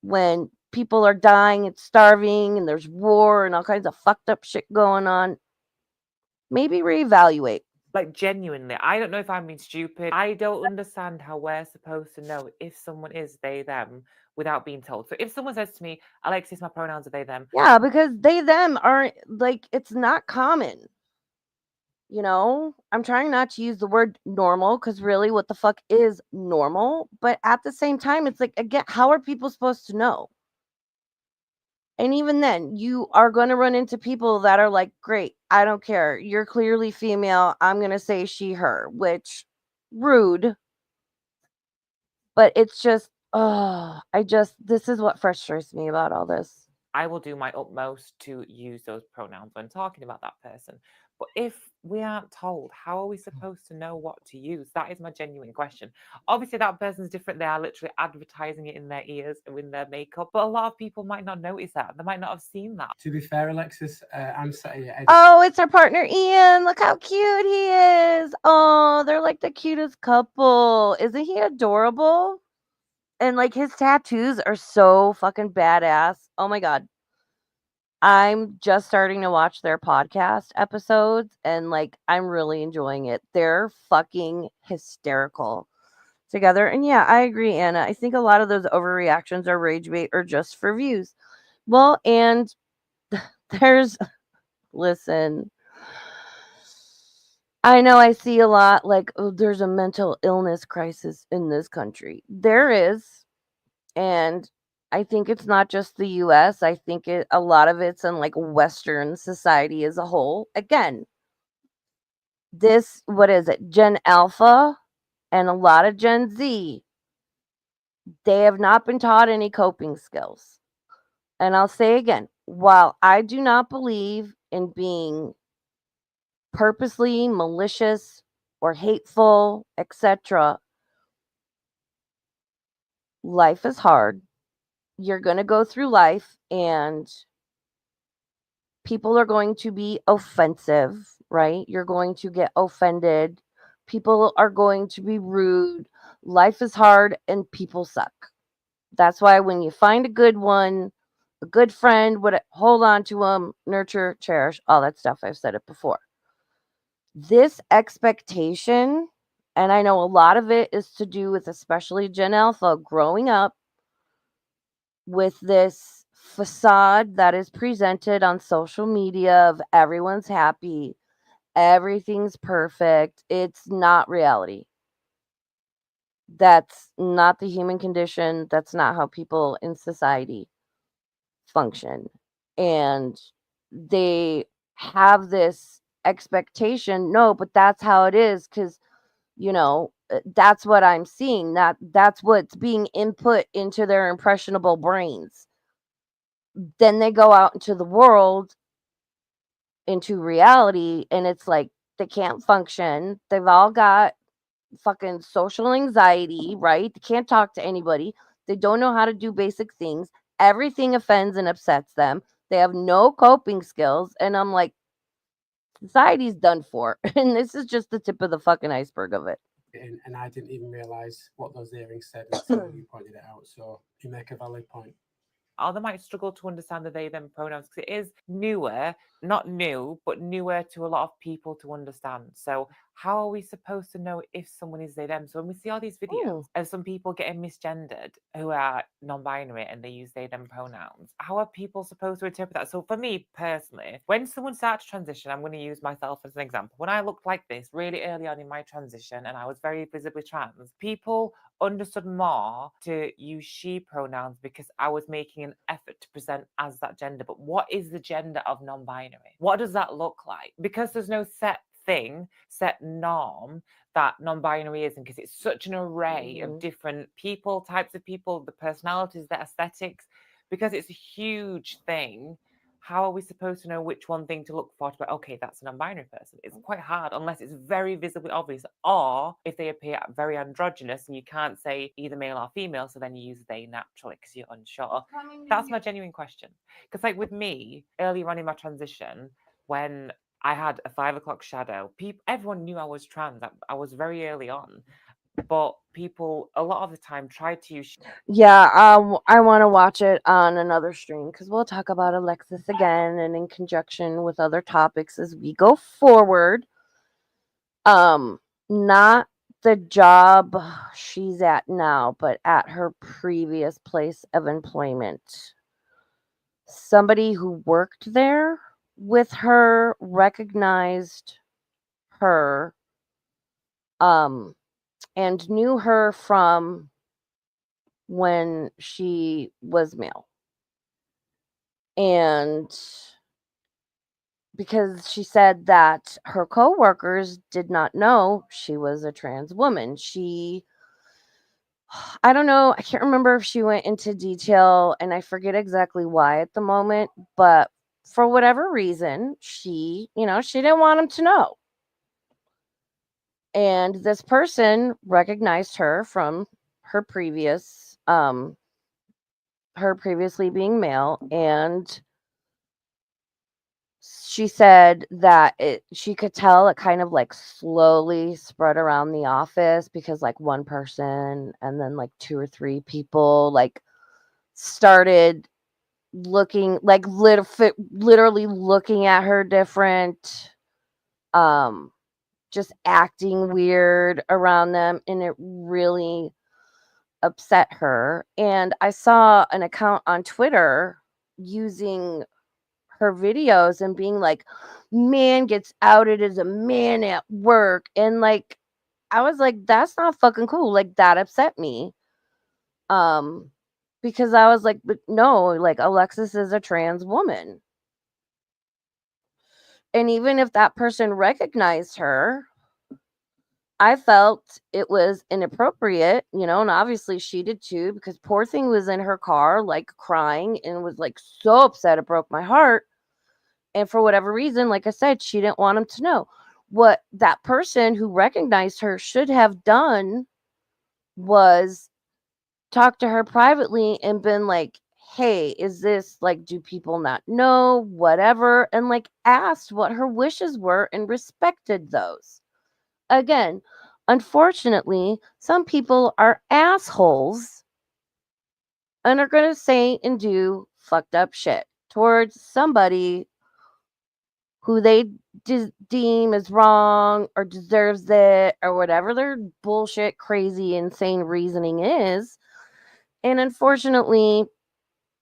when people are dying and starving and there's war and all kinds of fucked up shit going on. Maybe reevaluate. Like, genuinely, I don't know if I'm being stupid. I don't understand how we're supposed to know if someone is they, them without being told. So if someone says to me, Alexis, my pronouns are they, them. Yeah, because they, them aren't like, it's not common. You know, I'm trying not to use the word normal because really, what the fuck is normal? But at the same time, it's like, again, how are people supposed to know? And even then, you are going to run into people that are like, great, I don't care. You're clearly female. I'm going to say she, her, which rude. But it's just, this is what frustrates me about all this. I will do my utmost to use those pronouns when talking about that person. But if we aren't told, how are we supposed to know what to use? That is my genuine question. Obviously, that person's different. They are literally advertising it in their ears and in their makeup. But a lot of people might not notice that. They might not have seen that. To be fair, Alexis, I'm sat here. Oh, it's our partner Ian. Look how cute he is. Oh, they're like the cutest couple. Isn't he adorable? And like his tattoos are so fucking badass. Oh my God. I'm just starting to watch their podcast episodes and like I'm really enjoying it. They're fucking hysterical together. And yeah, I agree, Anna. I think a lot of those overreactions or rage bait are just for views. Well, and listen, I know I see a lot like, oh, there's a mental illness crisis in this country. There is. And I think it's not just the US. I think a lot of it's in like Western society as a whole. Again, what is it? Gen Alpha and a lot of Gen Z, they have not been taught any coping skills. And I'll say again, while I do not believe in being purposely malicious or hateful, etc., life is hard. You're going to go through life and people are going to be offensive, right? You're going to get offended. People are going to be rude. Life is hard and people suck. That's why when you find a good one, a good friend, hold on to them, nurture, cherish, all that stuff. I've said it before. This expectation, and I know a lot of it is to do with especially Gen Alpha growing up with this facade that is presented on social media of everyone's happy, everything's perfect. It's not reality. That's not the human condition. That's not how people in society function. And they have this expectation. No, but that's how it is because, that's what I'm seeing. That's what's being input into their impressionable brains. Then they go out into the world, into reality, and it's like they can't function. They've all got fucking social anxiety, right? They can't talk to anybody. They don't know how to do basic things. Everything offends and upsets them. They have no coping skills. And I'm like, society's done for. And this is just the tip of the fucking iceberg of it. And I didn't even realize what those earrings said until you pointed it out. So you make a valid point. Or they might struggle to understand the they them pronouns because it is newer, not new, but newer to a lot of people to understand. So how are we supposed to know if someone is they them? So when we see all these videos of some people getting misgendered who are non-binary and they use they them pronouns, how are people supposed to interpret that? So for me personally, when someone starts to transition, I'm going to use myself as an example. When I looked like this really early on in my transition and I was very visibly trans, people understood more to use she pronouns because I was making an effort to present as that gender. But what is the gender of non-binary? What does that look like? Because there's no set norm that non-binary is, and because it's such an array of different people, types of people, the personalities, the aesthetics, because it's a huge thing. How are we supposed to know which one thing to look for to be, okay, that's a non-binary person? It's quite hard unless it's very visibly obvious, or if they appear very androgynous and you can't say either male or female, so then you use they naturally because you're unsure. That's my genuine question. Because like with me, earlier on in my transition, when I had a 5 o'clock shadow, everyone knew I was trans. I was very early on. But people, a lot of the time, try to use. Yeah, I want to watch it on another stream because we'll talk about Alexis again and in conjunction with other topics as we go forward. Not the job she's at now, but at her previous place of employment. Somebody who worked there with her recognized her, and knew her from when she was male. And because she said that her coworkers did not know she was a trans woman. I don't know, I can't remember if she went into detail and I forget exactly why at the moment, but for whatever reason, she didn't want them to know. And this person recognized her from her previously being male, and she said that she could tell it kind of like slowly spread around the office because like one person and then like two or three people like started looking like literally looking at her different, just acting weird around them, and it really upset her. And I saw an account on Twitter using her videos and being like, man gets outed as a man at work. And like, I was like, that's not fucking cool. Like, that upset me. Because I was like, but no, like, Alexis is a trans woman. And even if that person recognized her, I felt it was inappropriate, you know, and obviously she did too, because poor thing was in her car, like crying and was like so upset. It broke my heart. And for whatever reason, like I said, she didn't want him to know. What that person who recognized her should have done was talk to her privately and been like, hey, is this like, do people not know? Whatever. And like asked what her wishes were and respected those. Again, unfortunately, some people are assholes and are going to say and do fucked up shit towards somebody who they deem is wrong or deserves it or whatever their bullshit, crazy, insane reasoning is. And unfortunately,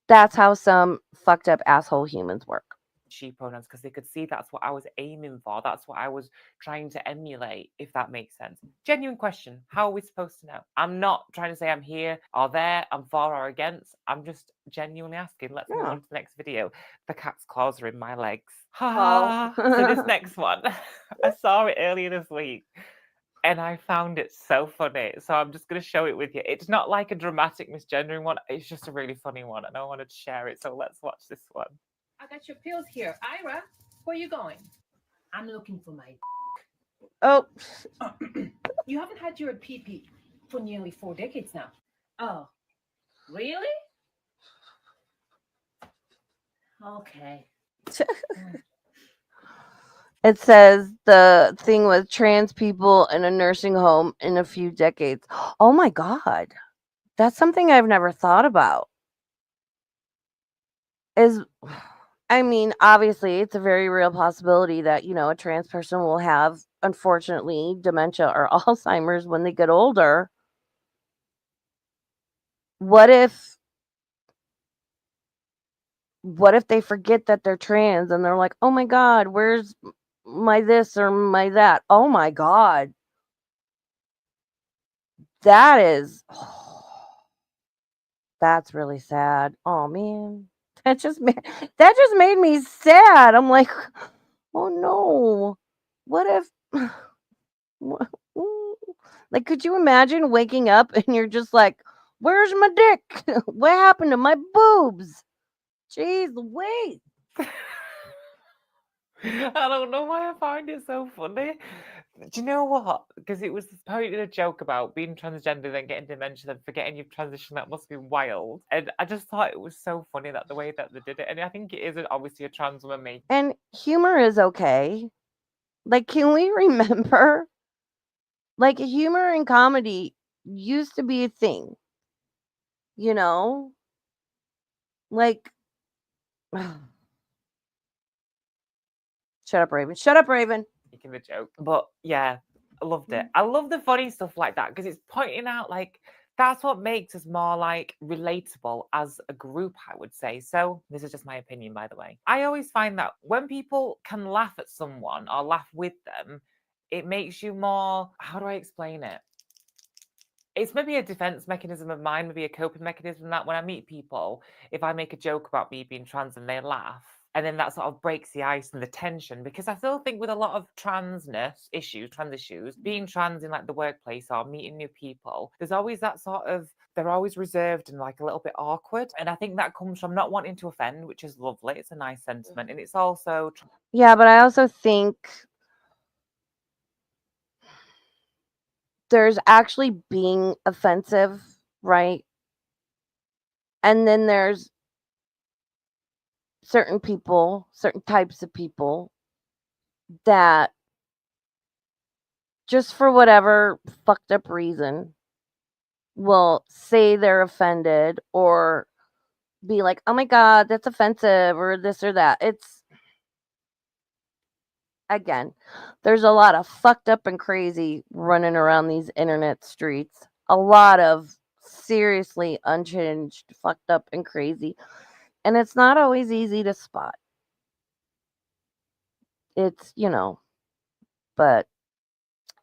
that's how some fucked up asshole humans work. She pronouns because they could see that's what I was aiming for. That's what I was trying to emulate, if that makes sense. Genuine question. How are we supposed to know? I'm not trying to say I'm here or there, I'm for or against. I'm just genuinely asking. Let's move on to the next video. The cat's claws are in my legs. Ha! So this next one, I saw it earlier this week. And I found it so funny. So I'm just going to show it with you. It's not like a dramatic misgendering one. It's just a really funny one. And I wanted to share it. So let's watch this one. I got your pills here. Ira, where you going? I'm looking for my... Oh. You haven't had your PP for nearly 4 decades now. Oh, really? Okay. It says the thing with trans people in a nursing home in a few decades. Oh my God. That's something I've never thought about. I mean, obviously, it's a very real possibility that, you know, a trans person will have, unfortunately, dementia or Alzheimer's when they get older. What if they forget that they're trans and they're like, oh my God, where's my this or my that? Oh my God. That is, that's really sad. Oh man. That just made me sad. I'm like, oh no. What if like, could you imagine waking up and you're just like, where's my dick? What happened to my boobs? Jeez, wait. I don't know why I find it so funny. Do you know what? Because it was apparently a joke about being transgender, then getting dementia, then forgetting you've transitioned. That must be wild. And I just thought it was so funny that the way that they did it. And I think it is obviously a trans woman making. And humor is okay. Like, can we remember? Like, humor and comedy used to be a thing. You know? Like, shut up, Raven. Shut up, Raven. Making the joke. But yeah, I loved it. I love the funny stuff like that because it's pointing out like that's what makes us more like relatable as a group, I would say. So this is just my opinion, by the way. I always find that when people can laugh at someone or laugh with them, it makes you more, how do I explain it? It's maybe a defense mechanism of mine, maybe a coping mechanism that when I meet people, if I make a joke about me being trans and they laugh, and then that sort of breaks the ice and the tension, because I still think with a lot of trans issues, being trans in like the workplace or meeting new people, there's always that sort of, they're always reserved and like a little bit awkward. And I think that comes from not wanting to offend, which is lovely. It's a nice sentiment. And it's also... Yeah, but I also think there's actually being offensive, right? And then there's certain people, certain types of people that just for whatever fucked up reason will say they're offended or be like, oh my God, that's offensive or this or that. It's, again, there's a lot of fucked up and crazy running around these internet streets. A lot of seriously unchanged, fucked up and crazy. And it's not always easy to spot. It's, but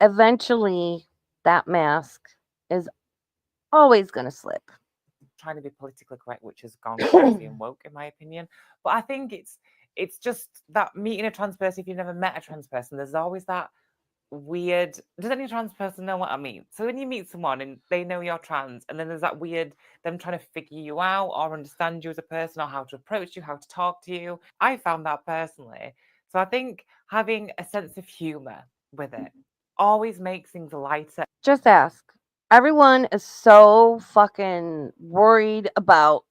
eventually that mask is always going to slip. Trying to be politically correct, which has gone crazy and woke, in my opinion. But I think it's just that meeting a trans person, if you've never met a trans person, there's always that weird. Does any trans person know what I mean? So when you meet someone and they know you're trans, and then there's that weird them trying to figure you out or understand you as a person or how to approach you, how to talk to you. I found that personally. So I think having a sense of humor with it always makes things lighter. Just ask. Everyone is so fucking worried about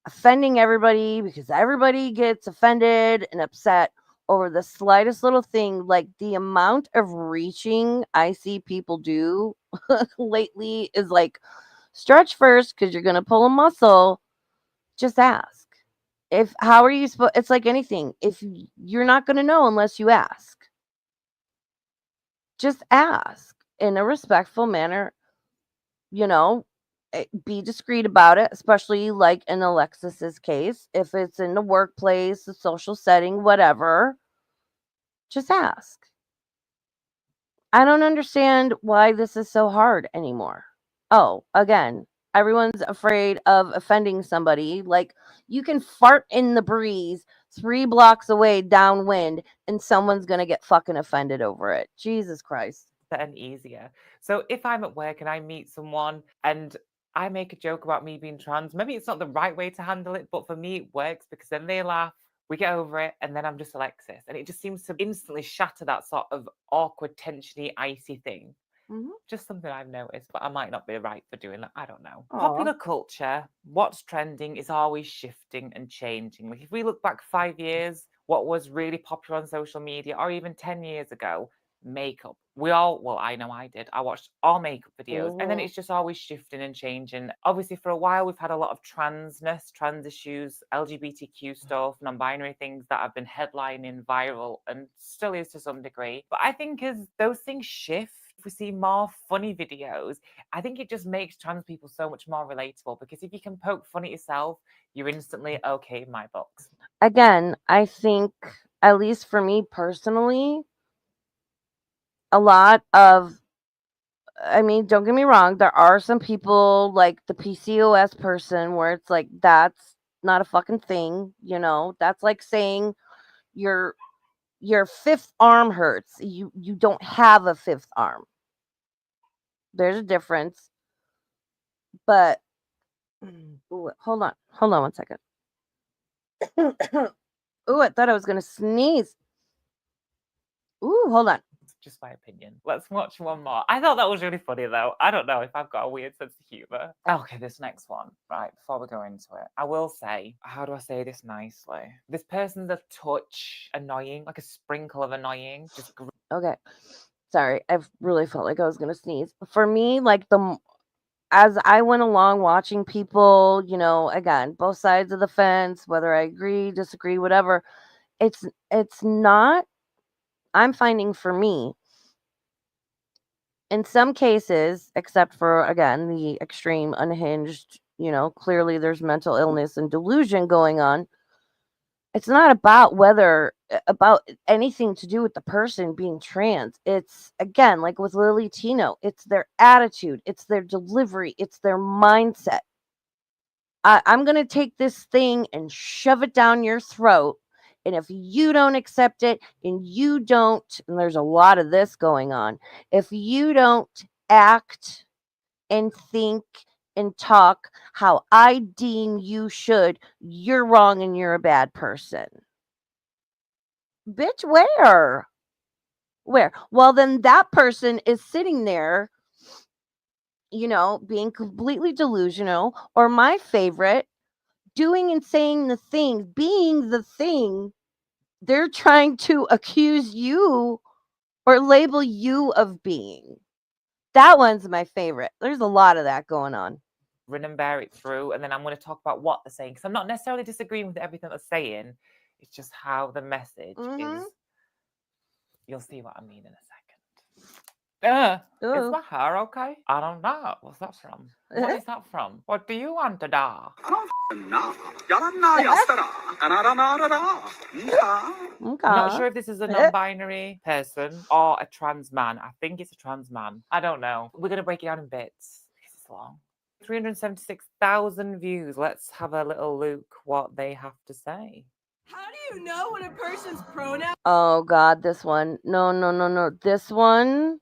offending everybody because everybody gets offended and upset over the slightest little thing. Like the amount of reaching I see people do lately is like, stretch first because you're going to pull a muscle. Just ask. How are you supposed? It's like anything. If you're not going to know unless you ask, just ask in a respectful manner. Be discreet about it, especially like in Alexis's case. If it's in the workplace, the social setting, whatever, just ask. I don't understand why this is so hard anymore. Oh, again, everyone's afraid of offending somebody. Like, you can fart in the breeze 3 blocks away downwind and someone's going to get fucking offended over it. Jesus Christ. And easier. So if I'm at work and I meet someone and I make a joke about me being trans, maybe it's not the right way to handle it, but for me it works because then they laugh, we get over it, and then I'm just Alexis. And it just seems to instantly shatter that sort of awkward, tensiony, icy thing. Just something I've noticed, but I might not be right for doing that. I don't know. Popular culture, what's trending is always shifting and changing. Like if we look back 5 years, what was really popular on social media, or even 10 years ago, makeup. I know I did. I watched all makeup videos, and then it's just always shifting and changing. Obviously, for a while, we've had a lot of transness, trans issues, LGBTQ stuff, non-binary things that have been headlining viral and still is to some degree. But I think as those things shift, if we see more funny videos, I think it just makes trans people so much more relatable because if you can poke fun at yourself, you're instantly okay in my books. Again, I think, at least for me personally, a lot of, don't get me wrong, there are some people like the PCOS person where it's like, that's not a fucking thing, that's like saying your fifth arm hurts. You don't have a fifth arm. There's a difference. But hold on one second. Ooh, I thought I was gonna sneeze. Ooh, hold on. Just my opinion. Let's watch one more. I thought that was really funny though. I don't know if I've got a weird sense of humor. Okay, this next one. Right, before we go into it, I will say, how do I say this nicely? This person's a touch annoying, like a sprinkle of annoying. Okay. Sorry, I've really felt like I was gonna sneeze. For me, like as I went along watching people, again, both sides of the fence, whether I agree, disagree, whatever, it's not, I'm finding for me, in some cases, except for, again, the extreme unhinged, clearly there's mental illness and delusion going on. It's not about anything to do with the person being trans. It's, again, like with Lily Tino, it's their attitude, it's their delivery, it's their mindset. I'm going to take this thing and shove it down your throat. And if you don't accept it and there's a lot of this going on, if you don't act and think and talk how I deem you should, you're wrong and you're a bad person. Bitch, where? Well, then that person is sitting there, being completely delusional, or my favorite, doing and saying the things, being the thing they're trying to accuse you or label you of being. That one's my favorite. There's a lot of that going on. Grin and bear it through, and then I'm going to talk about what they're saying because I'm not necessarily disagreeing with everything they're saying. It's just how the message is. You'll see what I mean in a second. Is Ooh. my hair okay? I don't know. What's that from? What is that from? What do you want to do? Not Okay. sure if this is a non-binary person or a trans man. I think it's a trans man. I don't know. We're going to break it down in bits because it's long. 376,000 views. Let's have a little look what they have to say. How do you know when a person's pronoun? Oh God, this one. No, no, no, no. This one.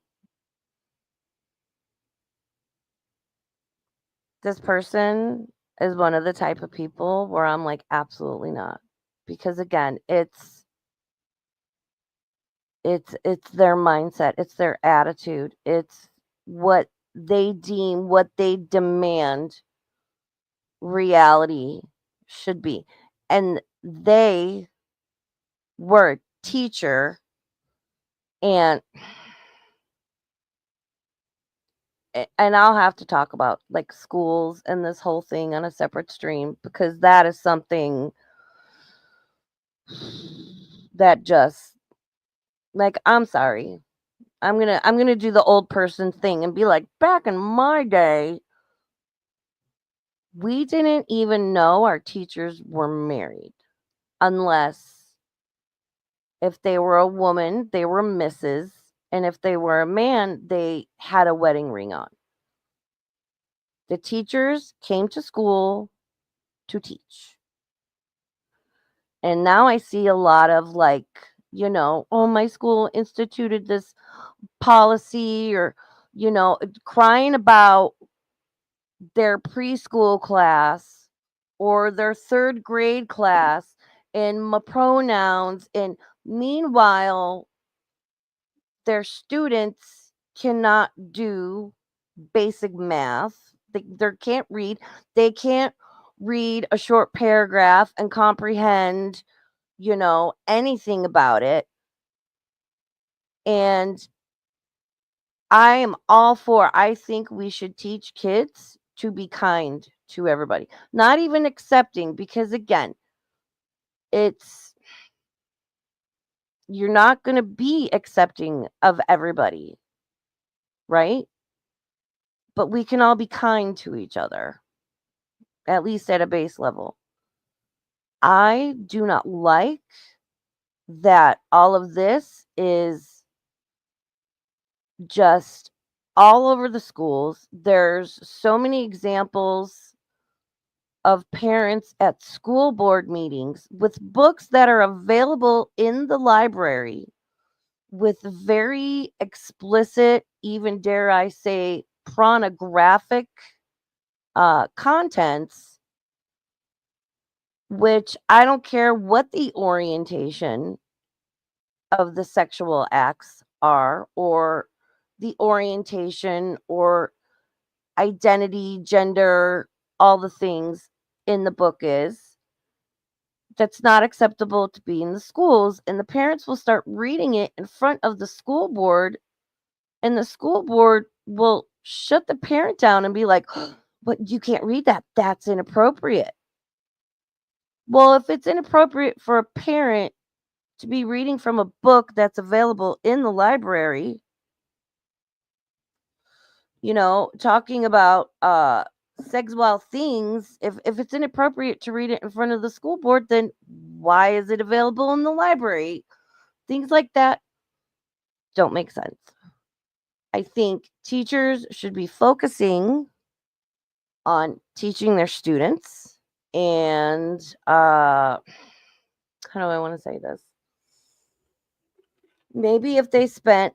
This person is one of the type of people where I'm like, absolutely not. Because again, it's their mindset, it's their attitude, it's what they deem, what they demand reality should be. And they were a teacher, and I'll have to talk about like schools and this whole thing on a separate stream, because that is something that just, like, I'm sorry. I'm gonna do the old person thing and be like, back in my day, we didn't even know our teachers were married, unless if they were a woman, they were Mrs., and if they were a man, they had a wedding ring on. The teachers came to school to teach. And now I see a lot of like, oh, my school instituted this policy, or, crying about their preschool class or their third grade class and my pronouns. And meanwhile, their students cannot do basic math. They can't read. They can't read a short paragraph and comprehend, anything about it. And I am all for, I think we should teach kids to be kind to everybody, not even accepting, because again, you're not going to be accepting of everybody, right? But we can all be kind to each other, at least at a base level. I do not like that all of this is just all over the schools. There's so many examples of parents at school board meetings with books that are available in the library with very explicit, even dare I say, pornographic contents, which I don't care what the orientation of the sexual acts are, or the orientation or identity, gender, all the things in the book is. That's not acceptable to be in the schools, and the parents will start reading it in front of the school board, and the school board will shut the parent down and be like, but you can't read that, that's inappropriate. Well, if it's inappropriate for a parent to be reading from a book that's available in the library, talking about sexual things, if it's inappropriate to read it in front of the school board, then why is it available in the library? Things like that don't make sense. I think teachers should be focusing on teaching their students, and how do I want to say this? Maybe if they spent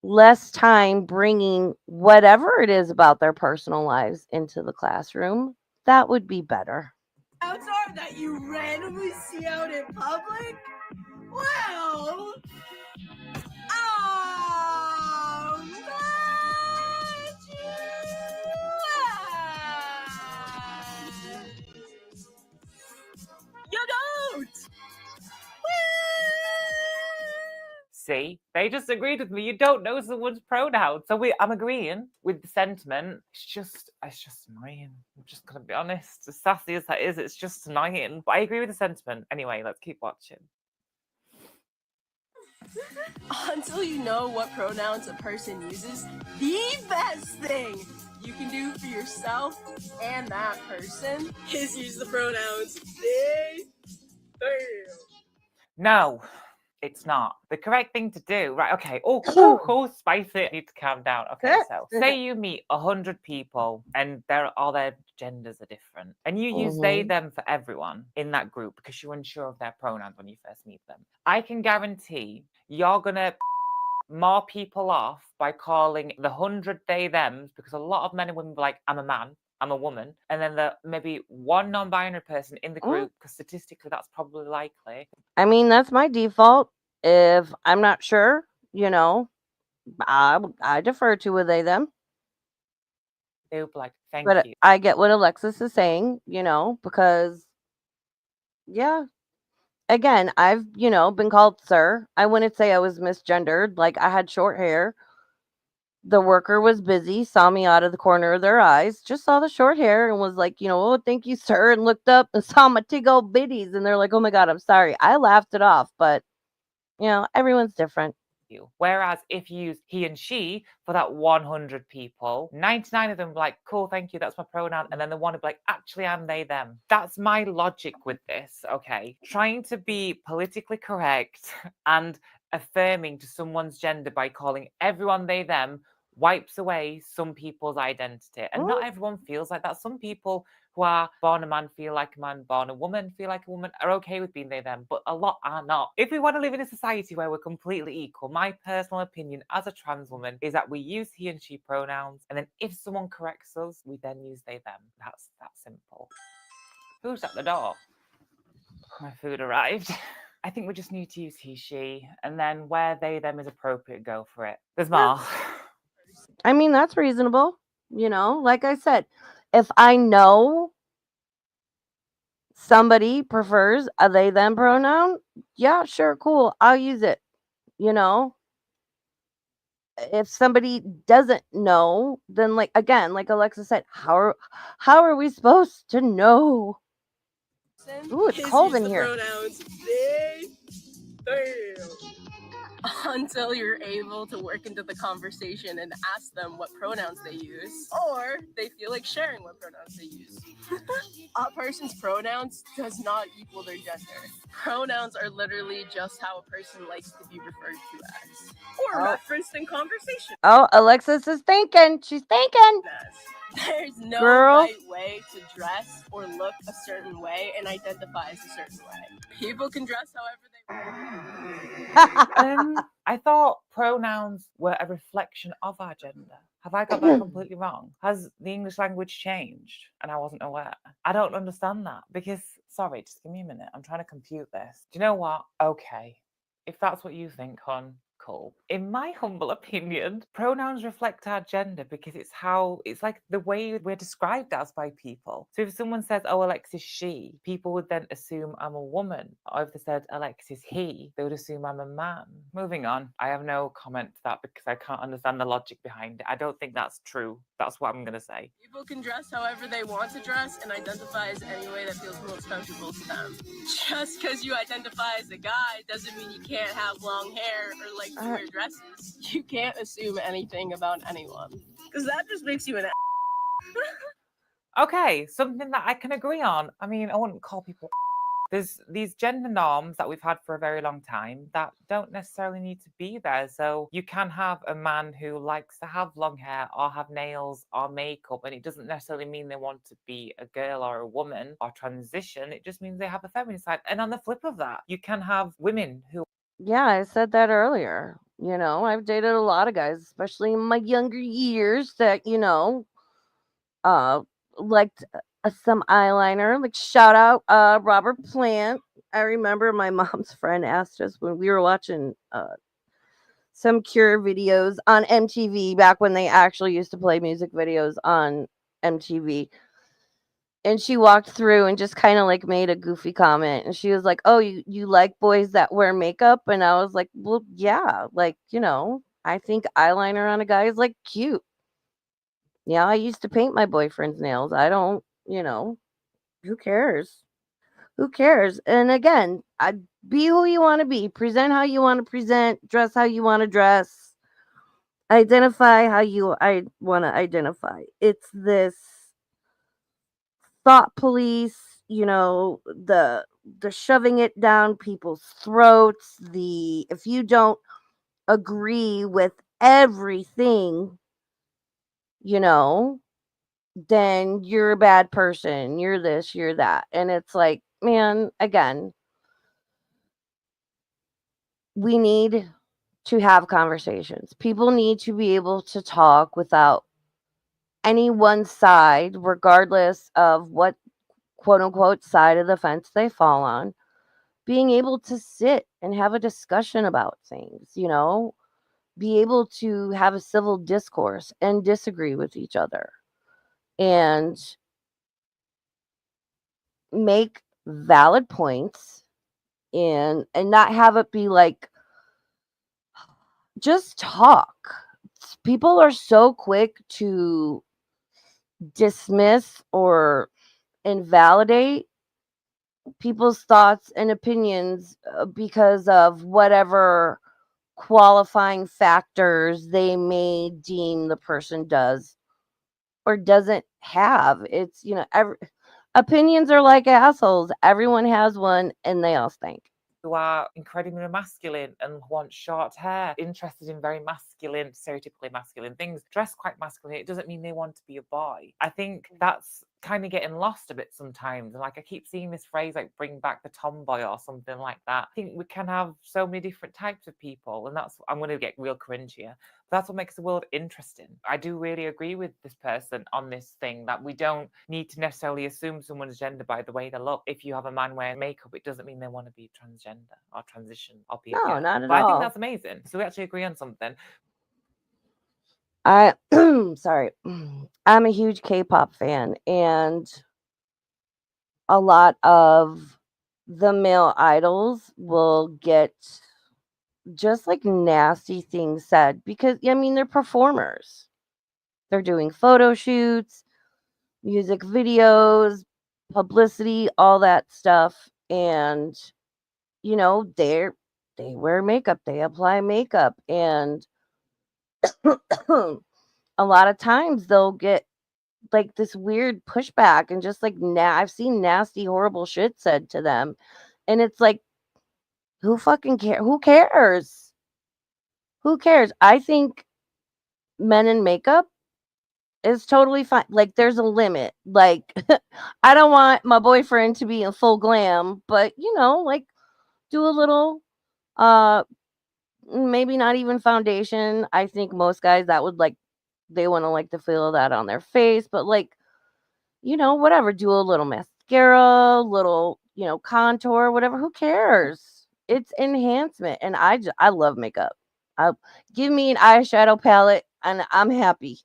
less time bringing whatever it is about their personal lives into the classroom, that would be better. Are that you randomly see out in public? Well, I'm glad you don't. See, they just agreed with me. You don't know someone's pronoun, so I'm agreeing with the sentiment. It's just annoying. I'm just gonna be honest. As sassy as that is, it's just annoying. But I agree with the sentiment. Anyway, let's keep watching. Until you know what pronouns a person uses, the best thing you can do for yourself and that person is use the pronouns they, them. No, it's not. The correct thing to do, right? Okay. Oh, spice it. I need to calm down. Okay, so say you meet 100 people and all their genders are different, and you use they, them for everyone in that group because you're unsure of their pronouns when you first meet them. I can guarantee you're gonna more people off by calling the 100 they, thems because a lot of men and women be like, I'm a man. I'm a woman, and then the maybe one non-binary person in the group, because statistically that's probably likely. I mean, that's my default. If I'm not sure, I defer to a they them. They would be like, thank But you. I get what Alexis is saying, because yeah. Again, I've, been called sir. I wouldn't say I was misgendered. Like I had short hair. The worker was busy, saw me out of the corner of their eyes, just saw the short hair and was like, oh, thank you, sir, and looked up and saw my tig old bitties, and they're like, oh my God, I'm sorry. I laughed it off, but everyone's different. Whereas if you use he and she for that 100 people, 99 of them be like, cool, thank you, that's my pronoun. And then the one would be like, actually, I'm they, them. That's my logic with this, okay? Trying to be politically correct and affirming to someone's gender by calling everyone they, them wipes away some people's identity. And not everyone feels like that. Some people who are born a man feel like a man, born a woman feel like a woman, are okay with being they, them, but a lot are not. If we want to live in a society where we're completely equal, my personal opinion as a trans woman is that we use he and she pronouns, and then if someone corrects us, we then use they, them. That's that simple. Who's at the door? My food arrived. I think we just need to use he, she, and then where they, them is appropriate, go for it. There's more. I mean, that's reasonable. Like I said, if I know somebody prefers a they, them pronoun, yeah, sure, cool, I'll use it. If somebody doesn't know, then like Alexa said, how are we supposed to know? Ooh, it's cold in here. Pronouns they, them. Until you're able to work into the conversation and ask them what pronouns they use, or they feel like sharing what pronouns they use. A person's pronouns does not equal their gender. Pronouns are literally just how a person likes to be referred to as, or referenced in conversation. Oh, Alexis is thinking. She's thinking. There's no Girl. right way to dress or look a certain way and identify as a certain way. People can dress however they I thought pronouns were a reflection of our gender. Have I got that completely wrong? Has the English language changed and I wasn't aware? I don't understand that because, sorry, just give me a minute. I'm trying to compute this. Do you know what? Okay, if that's what you think, hon, cool. In my humble opinion, pronouns reflect our gender because it's like the way we're described as by people. So if someone says, oh, Alexis, she, people would then assume I'm a woman. Or if they said Alexis, he, they would assume I'm a man. Moving on. I have no comment to that because I can't understand the logic behind it. I don't think that's true. That's what I'm going to say. People can dress however they want to dress and identify as any way that feels most comfortable to them. Just because you identify as a guy doesn't mean you can't have long hair or like to wear dresses. You can't assume anything about anyone. Because that just makes you an Okay, something that I can agree on. I mean, I wouldn't call people. There's these gender norms that we've had for a very long time that don't necessarily need to be there. So you can have a man who likes to have long hair or have nails or makeup, and it doesn't necessarily mean they want to be a girl or a woman or transition. It just means they have a feminine side. And on the flip of that, you can have women who. Yeah, I said that earlier. I've dated a lot of guys, especially in my younger years, that, liked some eyeliner. Like shout out Robert Plant. I remember my mom's friend asked us when we were watching some Cure videos on MTV back when they actually used to play music videos on MTV. And she walked through and just kind of like made a goofy comment. And she was like, oh, you like boys that wear makeup? And I was like, well, yeah. Like, I think eyeliner on a guy is like cute. Yeah, I used to paint my boyfriend's nails. I don't, who cares? Who cares? And again, be who you want to be, present how you want to present, dress how you want to dress, identify how you want to identify. It's this thought police, the shoving it down people's throats, the if you don't agree with everything, then you're a bad person, you're this, you're that. And it's like, man, again, we need to have conversations. People need to be able to talk without any one side, regardless of what quote unquote side of the fence they fall on, being able to sit and have a discussion about things, be able to have a civil discourse and disagree with each other and make valid points and not have it be like, just talk. People are so quick to dismiss or invalidate people's thoughts and opinions because of whatever qualifying factors they may deem the person does or doesn't have. It's, opinions are like assholes. Everyone has one and they all stink. Who are incredibly masculine and want short hair, interested in very masculine, stereotypically masculine things, dress quite masculine. It doesn't mean they want to be a boy. I think that's kind of getting lost a bit sometimes. And like I keep seeing this phrase like bring back the tomboy or something like that. I think we can have so many different types of people, and that's, I'm going to get real cringe here. That's what makes the world interesting. I do really agree with this person on this thing that we don't need to necessarily assume someone's gender by the way they look. If you have a man wearing makeup, it doesn't mean they want to be transgender or transition or be a No, girl. not at But I think all. that's amazing. So we actually agree on something. Sorry. I'm a huge K-pop fan, and a lot of the male idols will get just like nasty things said because they're performers. They're doing photo shoots, music videos, publicity, all that stuff, and they wear makeup, they apply makeup, and a lot of times they'll get like this weird pushback and just like I've seen nasty horrible shit said to them, and it's like, who fucking care? Who cares? I think men in makeup is totally fine. Like, there's a limit. Like, I don't want my boyfriend to be in full glam, but like, do a little maybe not even foundation. I think most guys that would like, they want to like to feel that on their face, but like, whatever, do a little mascara, little, contour, whatever. Who cares? It's enhancement. And I love makeup. Give me an eyeshadow palette and I'm happy.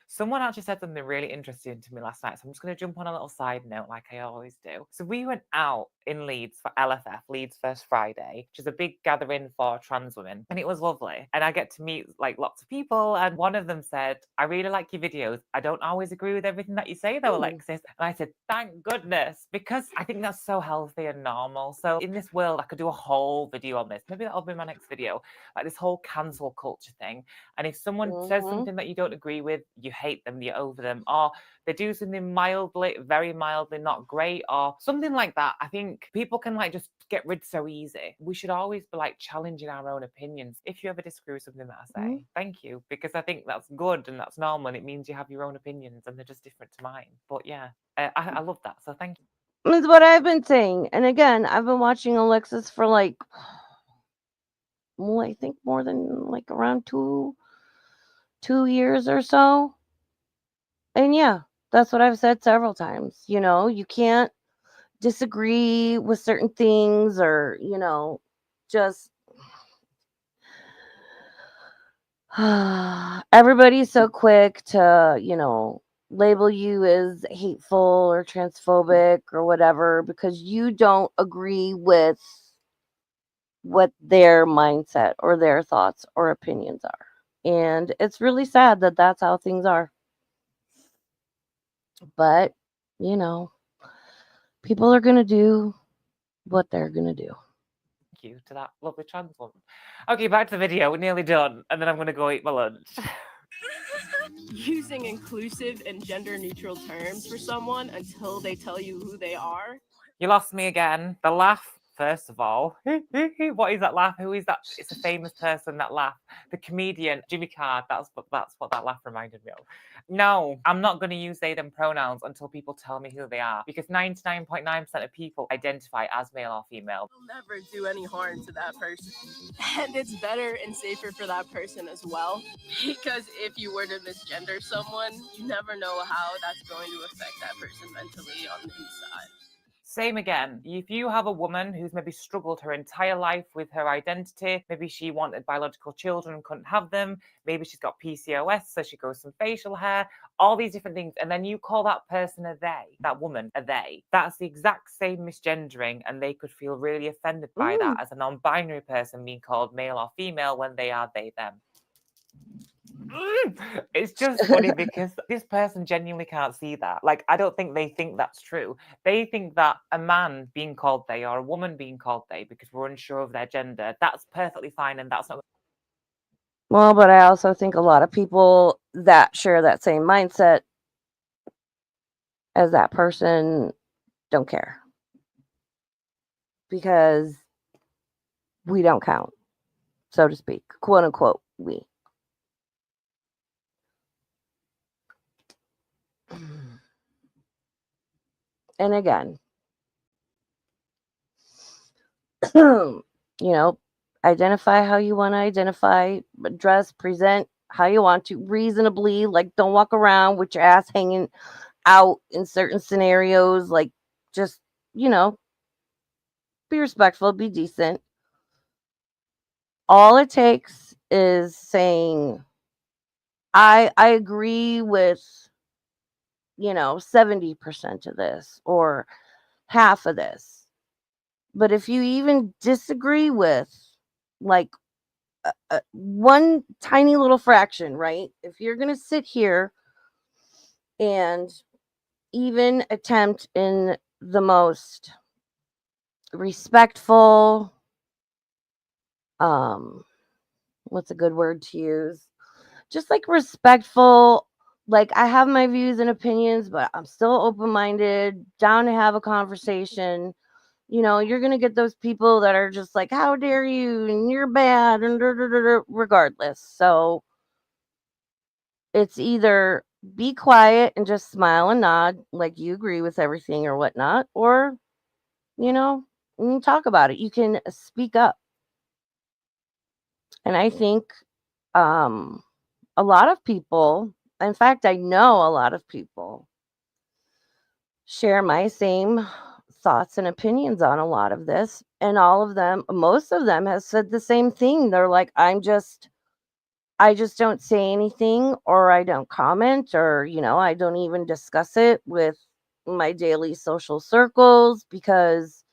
Someone actually said something really interesting to me last night. So I'm just going to jump on a little side note like I always do. So we went out in Leeds for LFF, Leeds First Friday, which is a big gathering for trans women. And it was lovely. And I get to meet like lots of people. And one of them said, I really like your videos. I don't always agree with everything that you say though, Alexis. And I said, thank goodness, because I think that's so healthy and normal. So in this world, I could do a whole video on this. Maybe that'll be my next video. Like this whole cancel culture thing. And if someone says something that you don't agree with, you hate them, you're over them, or they do something mildly, very mildly not great, or something like that, I think people can like just get rid so easy. We should always be like challenging our own opinions. If you ever disagree with something that I say, thank you, because I think that's good and that's normal and it means you have your own opinions and they're just different to mine. But yeah, I love that. So thank you. It's what I've been saying. And again, I've been watching Alexis for like, well, I think more than like around 2 years or so. And yeah, that's what I've said several times. You can't disagree with certain things or, just everybody's so quick to, label you as hateful or transphobic or whatever because you don't agree with what their mindset or their thoughts or opinions are. And it's really sad that that's how things are. But, people are going to do what they're gonna do. Thank you to that lovely trans woman. Okay, back to the video. We're nearly done, and then I'm gonna go eat my lunch. Using inclusive and gender neutral terms for someone until they tell you who they are. You lost me again. The laugh, first of all. What is that laugh? Who is that? It's a famous person, that laugh. The comedian, Jimmy Carr. That's what that laugh reminded me of. No, I'm not going to use they, them pronouns until people tell me who they are. Because 99.9% of people identify as male or female. They'll never do any harm to that person. And it's better and safer for that person as well. Because if you were to misgender someone, you never know how that's going to affect that person mentally on the inside. Same again. If you have a woman who's maybe struggled her entire life with her identity, maybe she wanted biological children and couldn't have them, maybe she's got PCOS, so she grows some facial hair, all these different things, and then you call that person a they, that woman a they, that's the exact same misgendering, and they could feel really offended by that as a non-binary person being called male or female when they are they, them. It's just funny because this person genuinely can't see that. Like, I don't think they think that's true. They think that a man being called they or a woman being called they because we're unsure of their gender, that's perfectly fine, and that's not. Well, but I also think a lot of people that share that same mindset as that person don't care. Because we don't count, so to speak. Quote unquote, we. And again, you know, identify how you want to identify, dress, present how you want to reasonably. Like, don't walk around with your ass hanging out in certain scenarios. Like, just, you know, be respectful, be decent. All it takes is saying, I agree with, 70% of this or half of this. But if you even disagree with like one tiny little fraction, right? If you're going to sit here and even attempt in the most respectful, what's a good word to use? Just like respectful, like I have my views and opinions, but I'm still open-minded, down to have a conversation. You're going to get those people that are just like, how dare you, and you're bad, and regardless. So it's either be quiet and just smile and nod like you agree with everything or whatnot, or, talk about it. You can speak up. And I think a lot of people, in fact, I know a lot of people share my same thoughts and opinions on a lot of this. And most of them have said the same thing. They're like, I just don't say anything, or I don't comment, or, I don't even discuss it with my daily social circles, because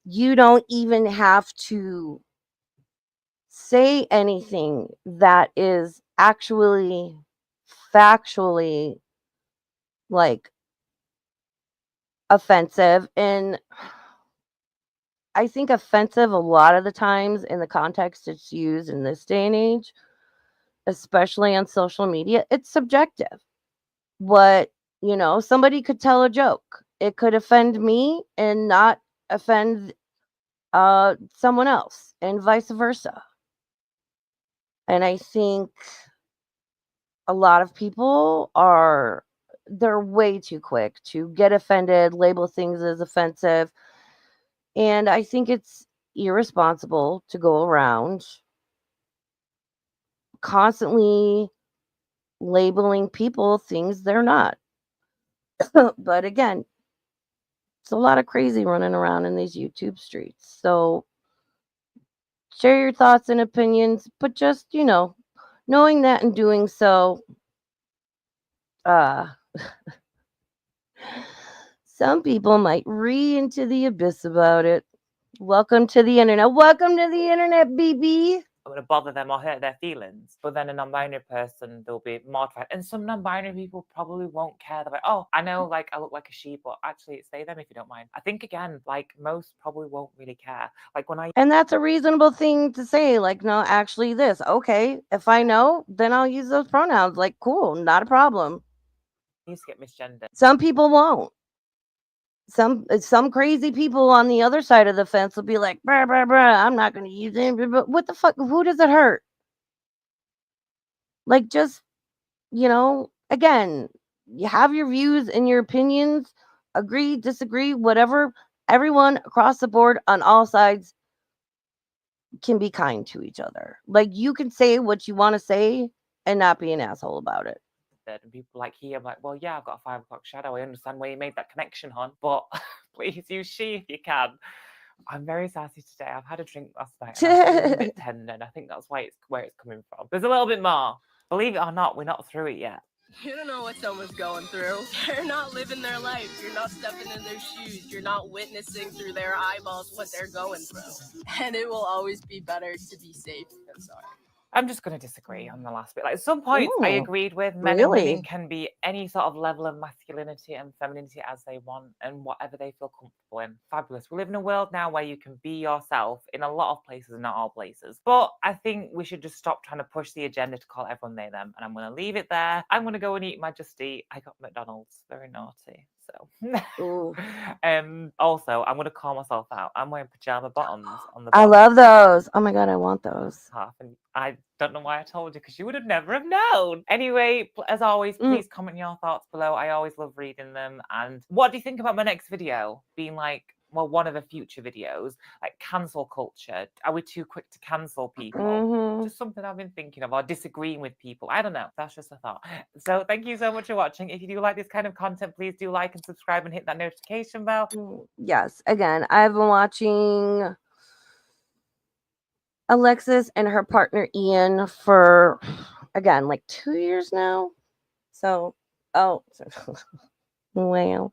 you don't even have to say anything that is actually factually like offensive. And I think offensive a lot of the times in the context it's used in this day and age, especially on social media, it's subjective. What, somebody could tell a joke. It could offend me and not offend someone else, and vice versa. And I think a lot of people they're way too quick to get offended, label things as offensive. And I think it's irresponsible to go around constantly labeling people things they're not. But again, it's a lot of crazy running around in these YouTube streets. So share your thoughts and opinions, but just, knowing that and doing so, some people might read into the abyss about it. Welcome to the internet. Welcome to the internet, BB. I'm going to bother them or hurt their feelings. But then a non-binary person, they'll be mortified. And some non-binary people probably won't care. They're like, oh, I know, like, I look like a sheep, but actually say them if you don't mind. I think, again, like, most probably won't really care. Like, when I And that's a reasonable thing to say. Like, no, actually, this. Okay, if I know, then I'll use those pronouns. Like, cool, not a problem. used to get misgendered. Some people won't. Some crazy people on the other side of the fence will be like, bruh, bruh, bruh, I'm not going to use it. But what the fuck? Who does it hurt? Like, just, again, you have your views and your opinions, agree, disagree, whatever. Everyone across the board on all sides can be kind to each other. Like, you can say what you want to say and not be an asshole about it. And people like here, I'm like, well, yeah, I've got a 5 o'clock shadow. I understand where you made that connection, hon, but please use she if you can. I'm very sassy today. I've had a drink last night and I'm feeling a bit tender, and I think that's where it's coming from. There's a little bit more. Believe it or not, we're not through it yet. You don't know what someone's going through. They're not living their life. You're not stepping in their shoes. You're not witnessing through their eyeballs what they're going through. And it will always be better to be safe than sorry. I'm just going to disagree on the last bit. Like, at some points, I Ooh, agreed with men and women really? can be any sort of level of masculinity and femininity as they want and whatever they feel comfortable in. Fabulous. We live in a world now where you can be yourself in a lot of places and not all places. But I think we should just stop trying to push the agenda to call everyone they, them. And I'm going to leave it there. I'm going to go and eat my Just Eat. I got McDonald's. Very naughty. So, Ooh. also, I'm going to call myself out. I'm wearing pajama bottoms on the I bottom love those. Oh my God, I want those. half, and I don't know why I told you because you would have never have known. Anyway, as always, please comment your thoughts below. I always love reading them. And what do you think about my next video being like, well, one of the future videos, like cancel culture? Are we too quick to cancel people? Mhm. Just something I've been thinking of, or disagreeing with people. I don't know. That's just a thought. So thank you so much for watching. If you do like this kind of content, please do like and subscribe and hit that notification bell. Yes, again, I've been watching Alexis and her partner Ian for, again, like 2 years now. So, oh, wow.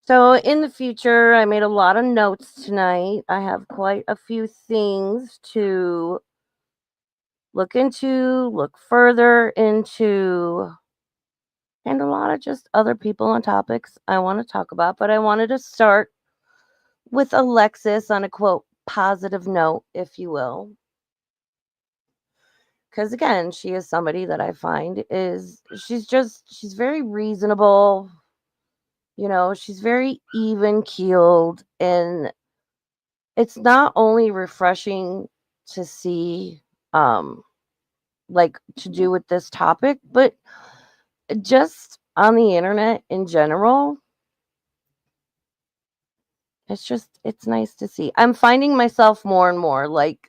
So in the future, I made a lot of notes tonight. I have quite a few things to look into, look further into, and a lot of just other people and topics I want to talk about. But I wanted to start with Alexis on a quote positive note, if you will. Because again, she is somebody that I find she's very reasonable. She's very even keeled, and it's not only refreshing to see, like to do with this topic, but just on the internet in general. It's nice to see. I'm finding myself more and more like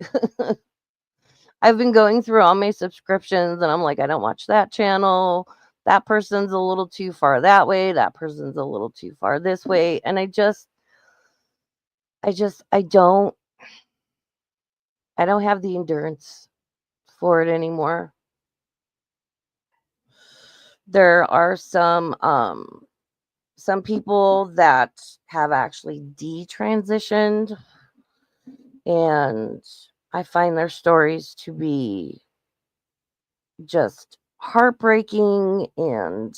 I've been going through all my subscriptions and I'm like, I don't watch that channel. That person's a little too far that way. That person's a little too far this way. And I don't have the endurance for it anymore. There are some people that have actually detransitioned, and I find their stories to be just heartbreaking, and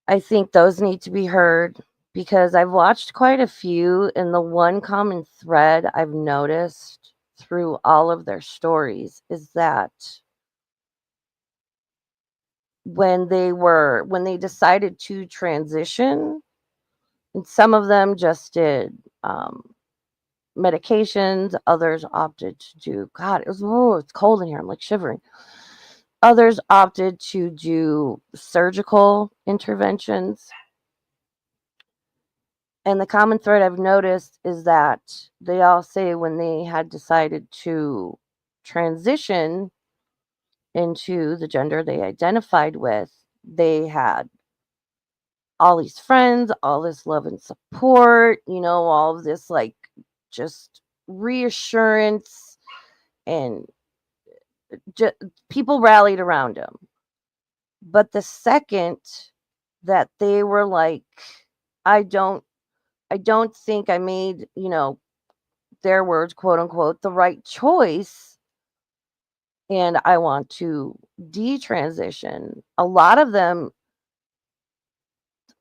I think those need to be heard because I've watched quite a few, and the one common thread I've noticed through all of their stories is that when they decided to transition, and some of them just did medications, others opted to do, God, it's cold in here, I'm like shivering. Others opted to do surgical interventions. And the common thread I've noticed is that they all say when they had decided to transition into the gender they identified with, they had all these friends, all this love and support, all of this like just reassurance, and people rallied around him. But the second that they were like, I don't think I made, their words, quote unquote, the right choice, and I want to detransition. A lot of them,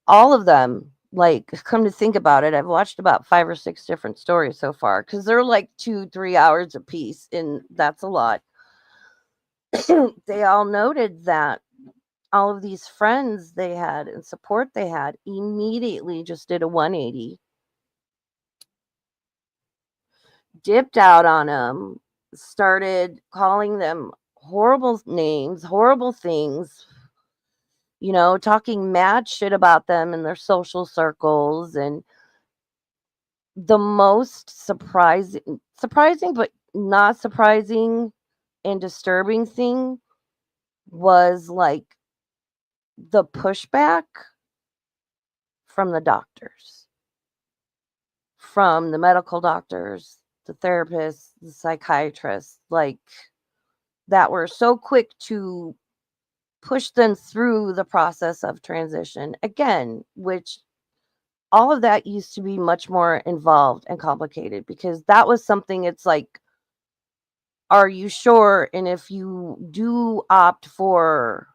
all of them, like, come to think about it, I've watched about 5 or 6 different stories so far because they're like 2-3 hours a piece, and that's a lot. They all noted that all of these friends they had and support they had immediately just did a 180, dipped out on them, started calling them horrible names, horrible things, talking mad shit about them in their social circles. And the most surprising, but not surprising and disturbing thing was like the pushback from the doctors, from the medical doctors, the therapists, the psychiatrists, like, that were so quick to push them through the process of transition again, which all of that used to be much more involved and complicated, because that was something, it's like, are you sure? And if you do opt for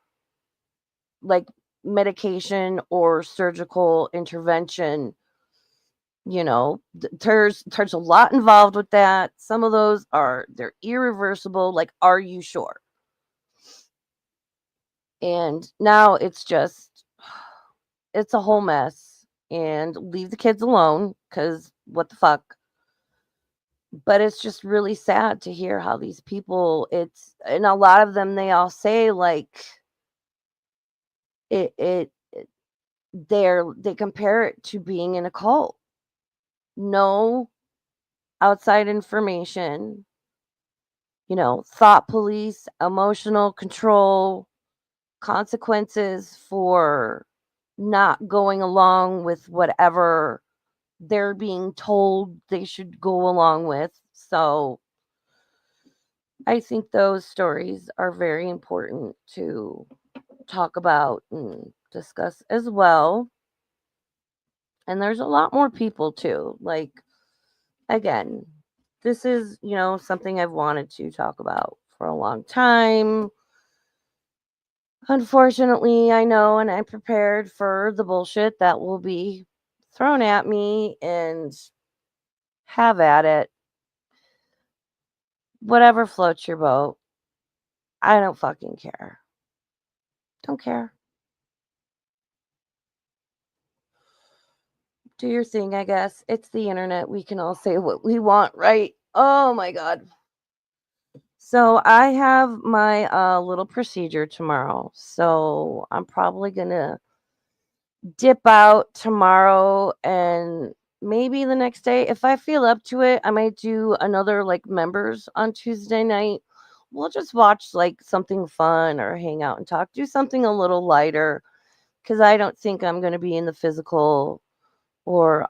like medication or surgical intervention, there's a lot involved with that. Some of those they're irreversible. Like, are you sure? And now it's a whole mess. And leave the kids alone, because what the fuck. But it's just really sad to hear how these people, and a lot of them, they all say like it they compare it to being in a cult. No outside information, thought police, emotional control, consequences for not going along with whatever they're being told they should go along with. So I think those stories are very important to talk about and discuss as well. And there's a lot more people too. Like, again, this is, something I've wanted to talk about for a long time. Unfortunately, I know, and I'm prepared for the bullshit that will be thrown at me, and have at it. Whatever floats your boat. I don't fucking care. Don't care. Do your thing, I guess. It's the internet. We can all say what we want, right? Oh my God. So I have my little procedure tomorrow. So I'm probably going to dip out tomorrow, and maybe the next day, if I feel up to it, I might do another like members on Tuesday night. We'll just watch like something fun or hang out and talk, do something a little lighter, because I don't think I'm going to be in the physical or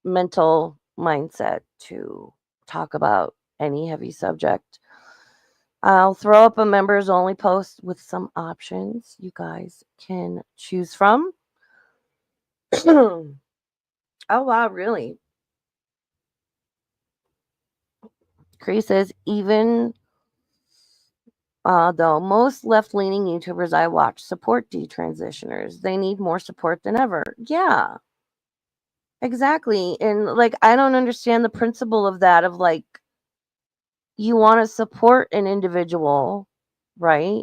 mental mindset to talk about any heavy subject. I'll throw up a members only post with some options you guys can choose from. Oh wow, really? Cree says, even though most left-leaning YouTubers I watch support detransitioners, they need more support than ever. Yeah, exactly. And like, I don't understand the principle of that, of like, you want to support an individual, right?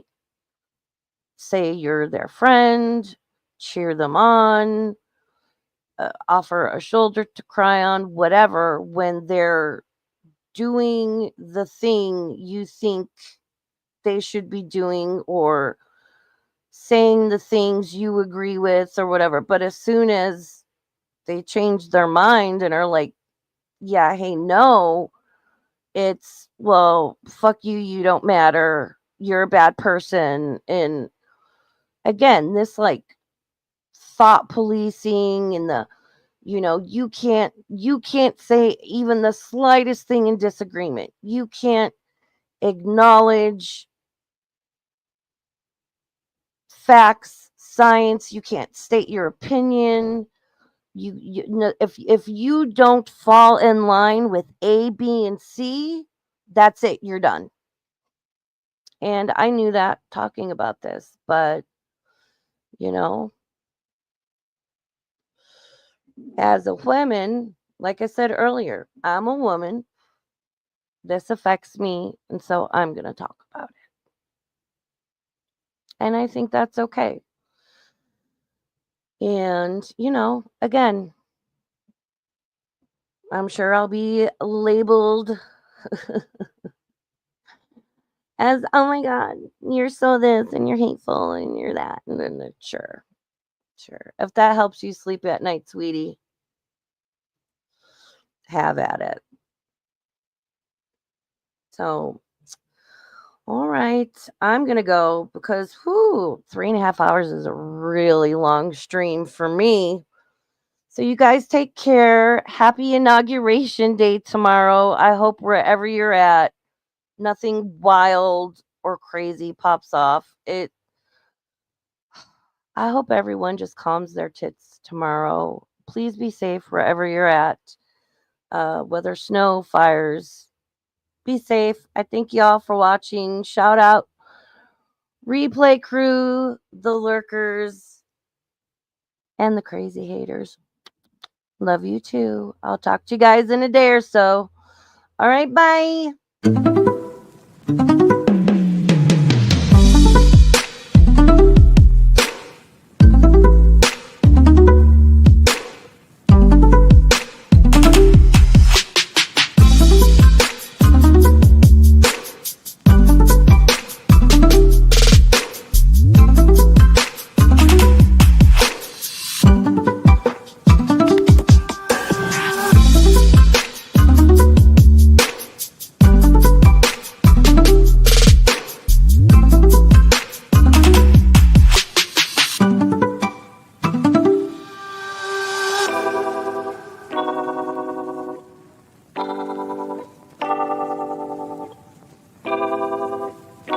Say you're their friend, cheer them on, offer a shoulder to cry on, whatever, when they're doing the thing you think they should be doing, or saying the things you agree with or whatever. But as soon as they change their mind and are like, yeah, hey, no, it's, well, fuck you, you don't matter, you're a bad person. And again, this like thought policing, and the, you can't say even the slightest thing in disagreement. You can't acknowledge facts, science. You can't state your opinion. if you don't fall in line with A, B, and C, that's it. You're done. And I knew that talking about this, but you know, as a woman, like I said earlier, I'm a woman. This affects me, and so I'm going to talk about it. And I think that's okay. And, again, I'm sure I'll be labeled as, oh my God, you're so this and you're hateful and you're that. And then, sure. If that helps you sleep at night, sweetie, have at it. So, all right, I'm going to go because 3.5 hours is a really long stream for me. So you guys take care. Happy Inauguration Day tomorrow. I hope wherever you're at, nothing wild or crazy pops off. I hope everyone just calms their tits tomorrow. Please be safe wherever you're at. Whether snow, fires, be safe. I thank y'all for watching. Shout out replay crew, the lurkers, and the crazy haters. Love you too. I'll talk to you guys in a day or so. All right, bye.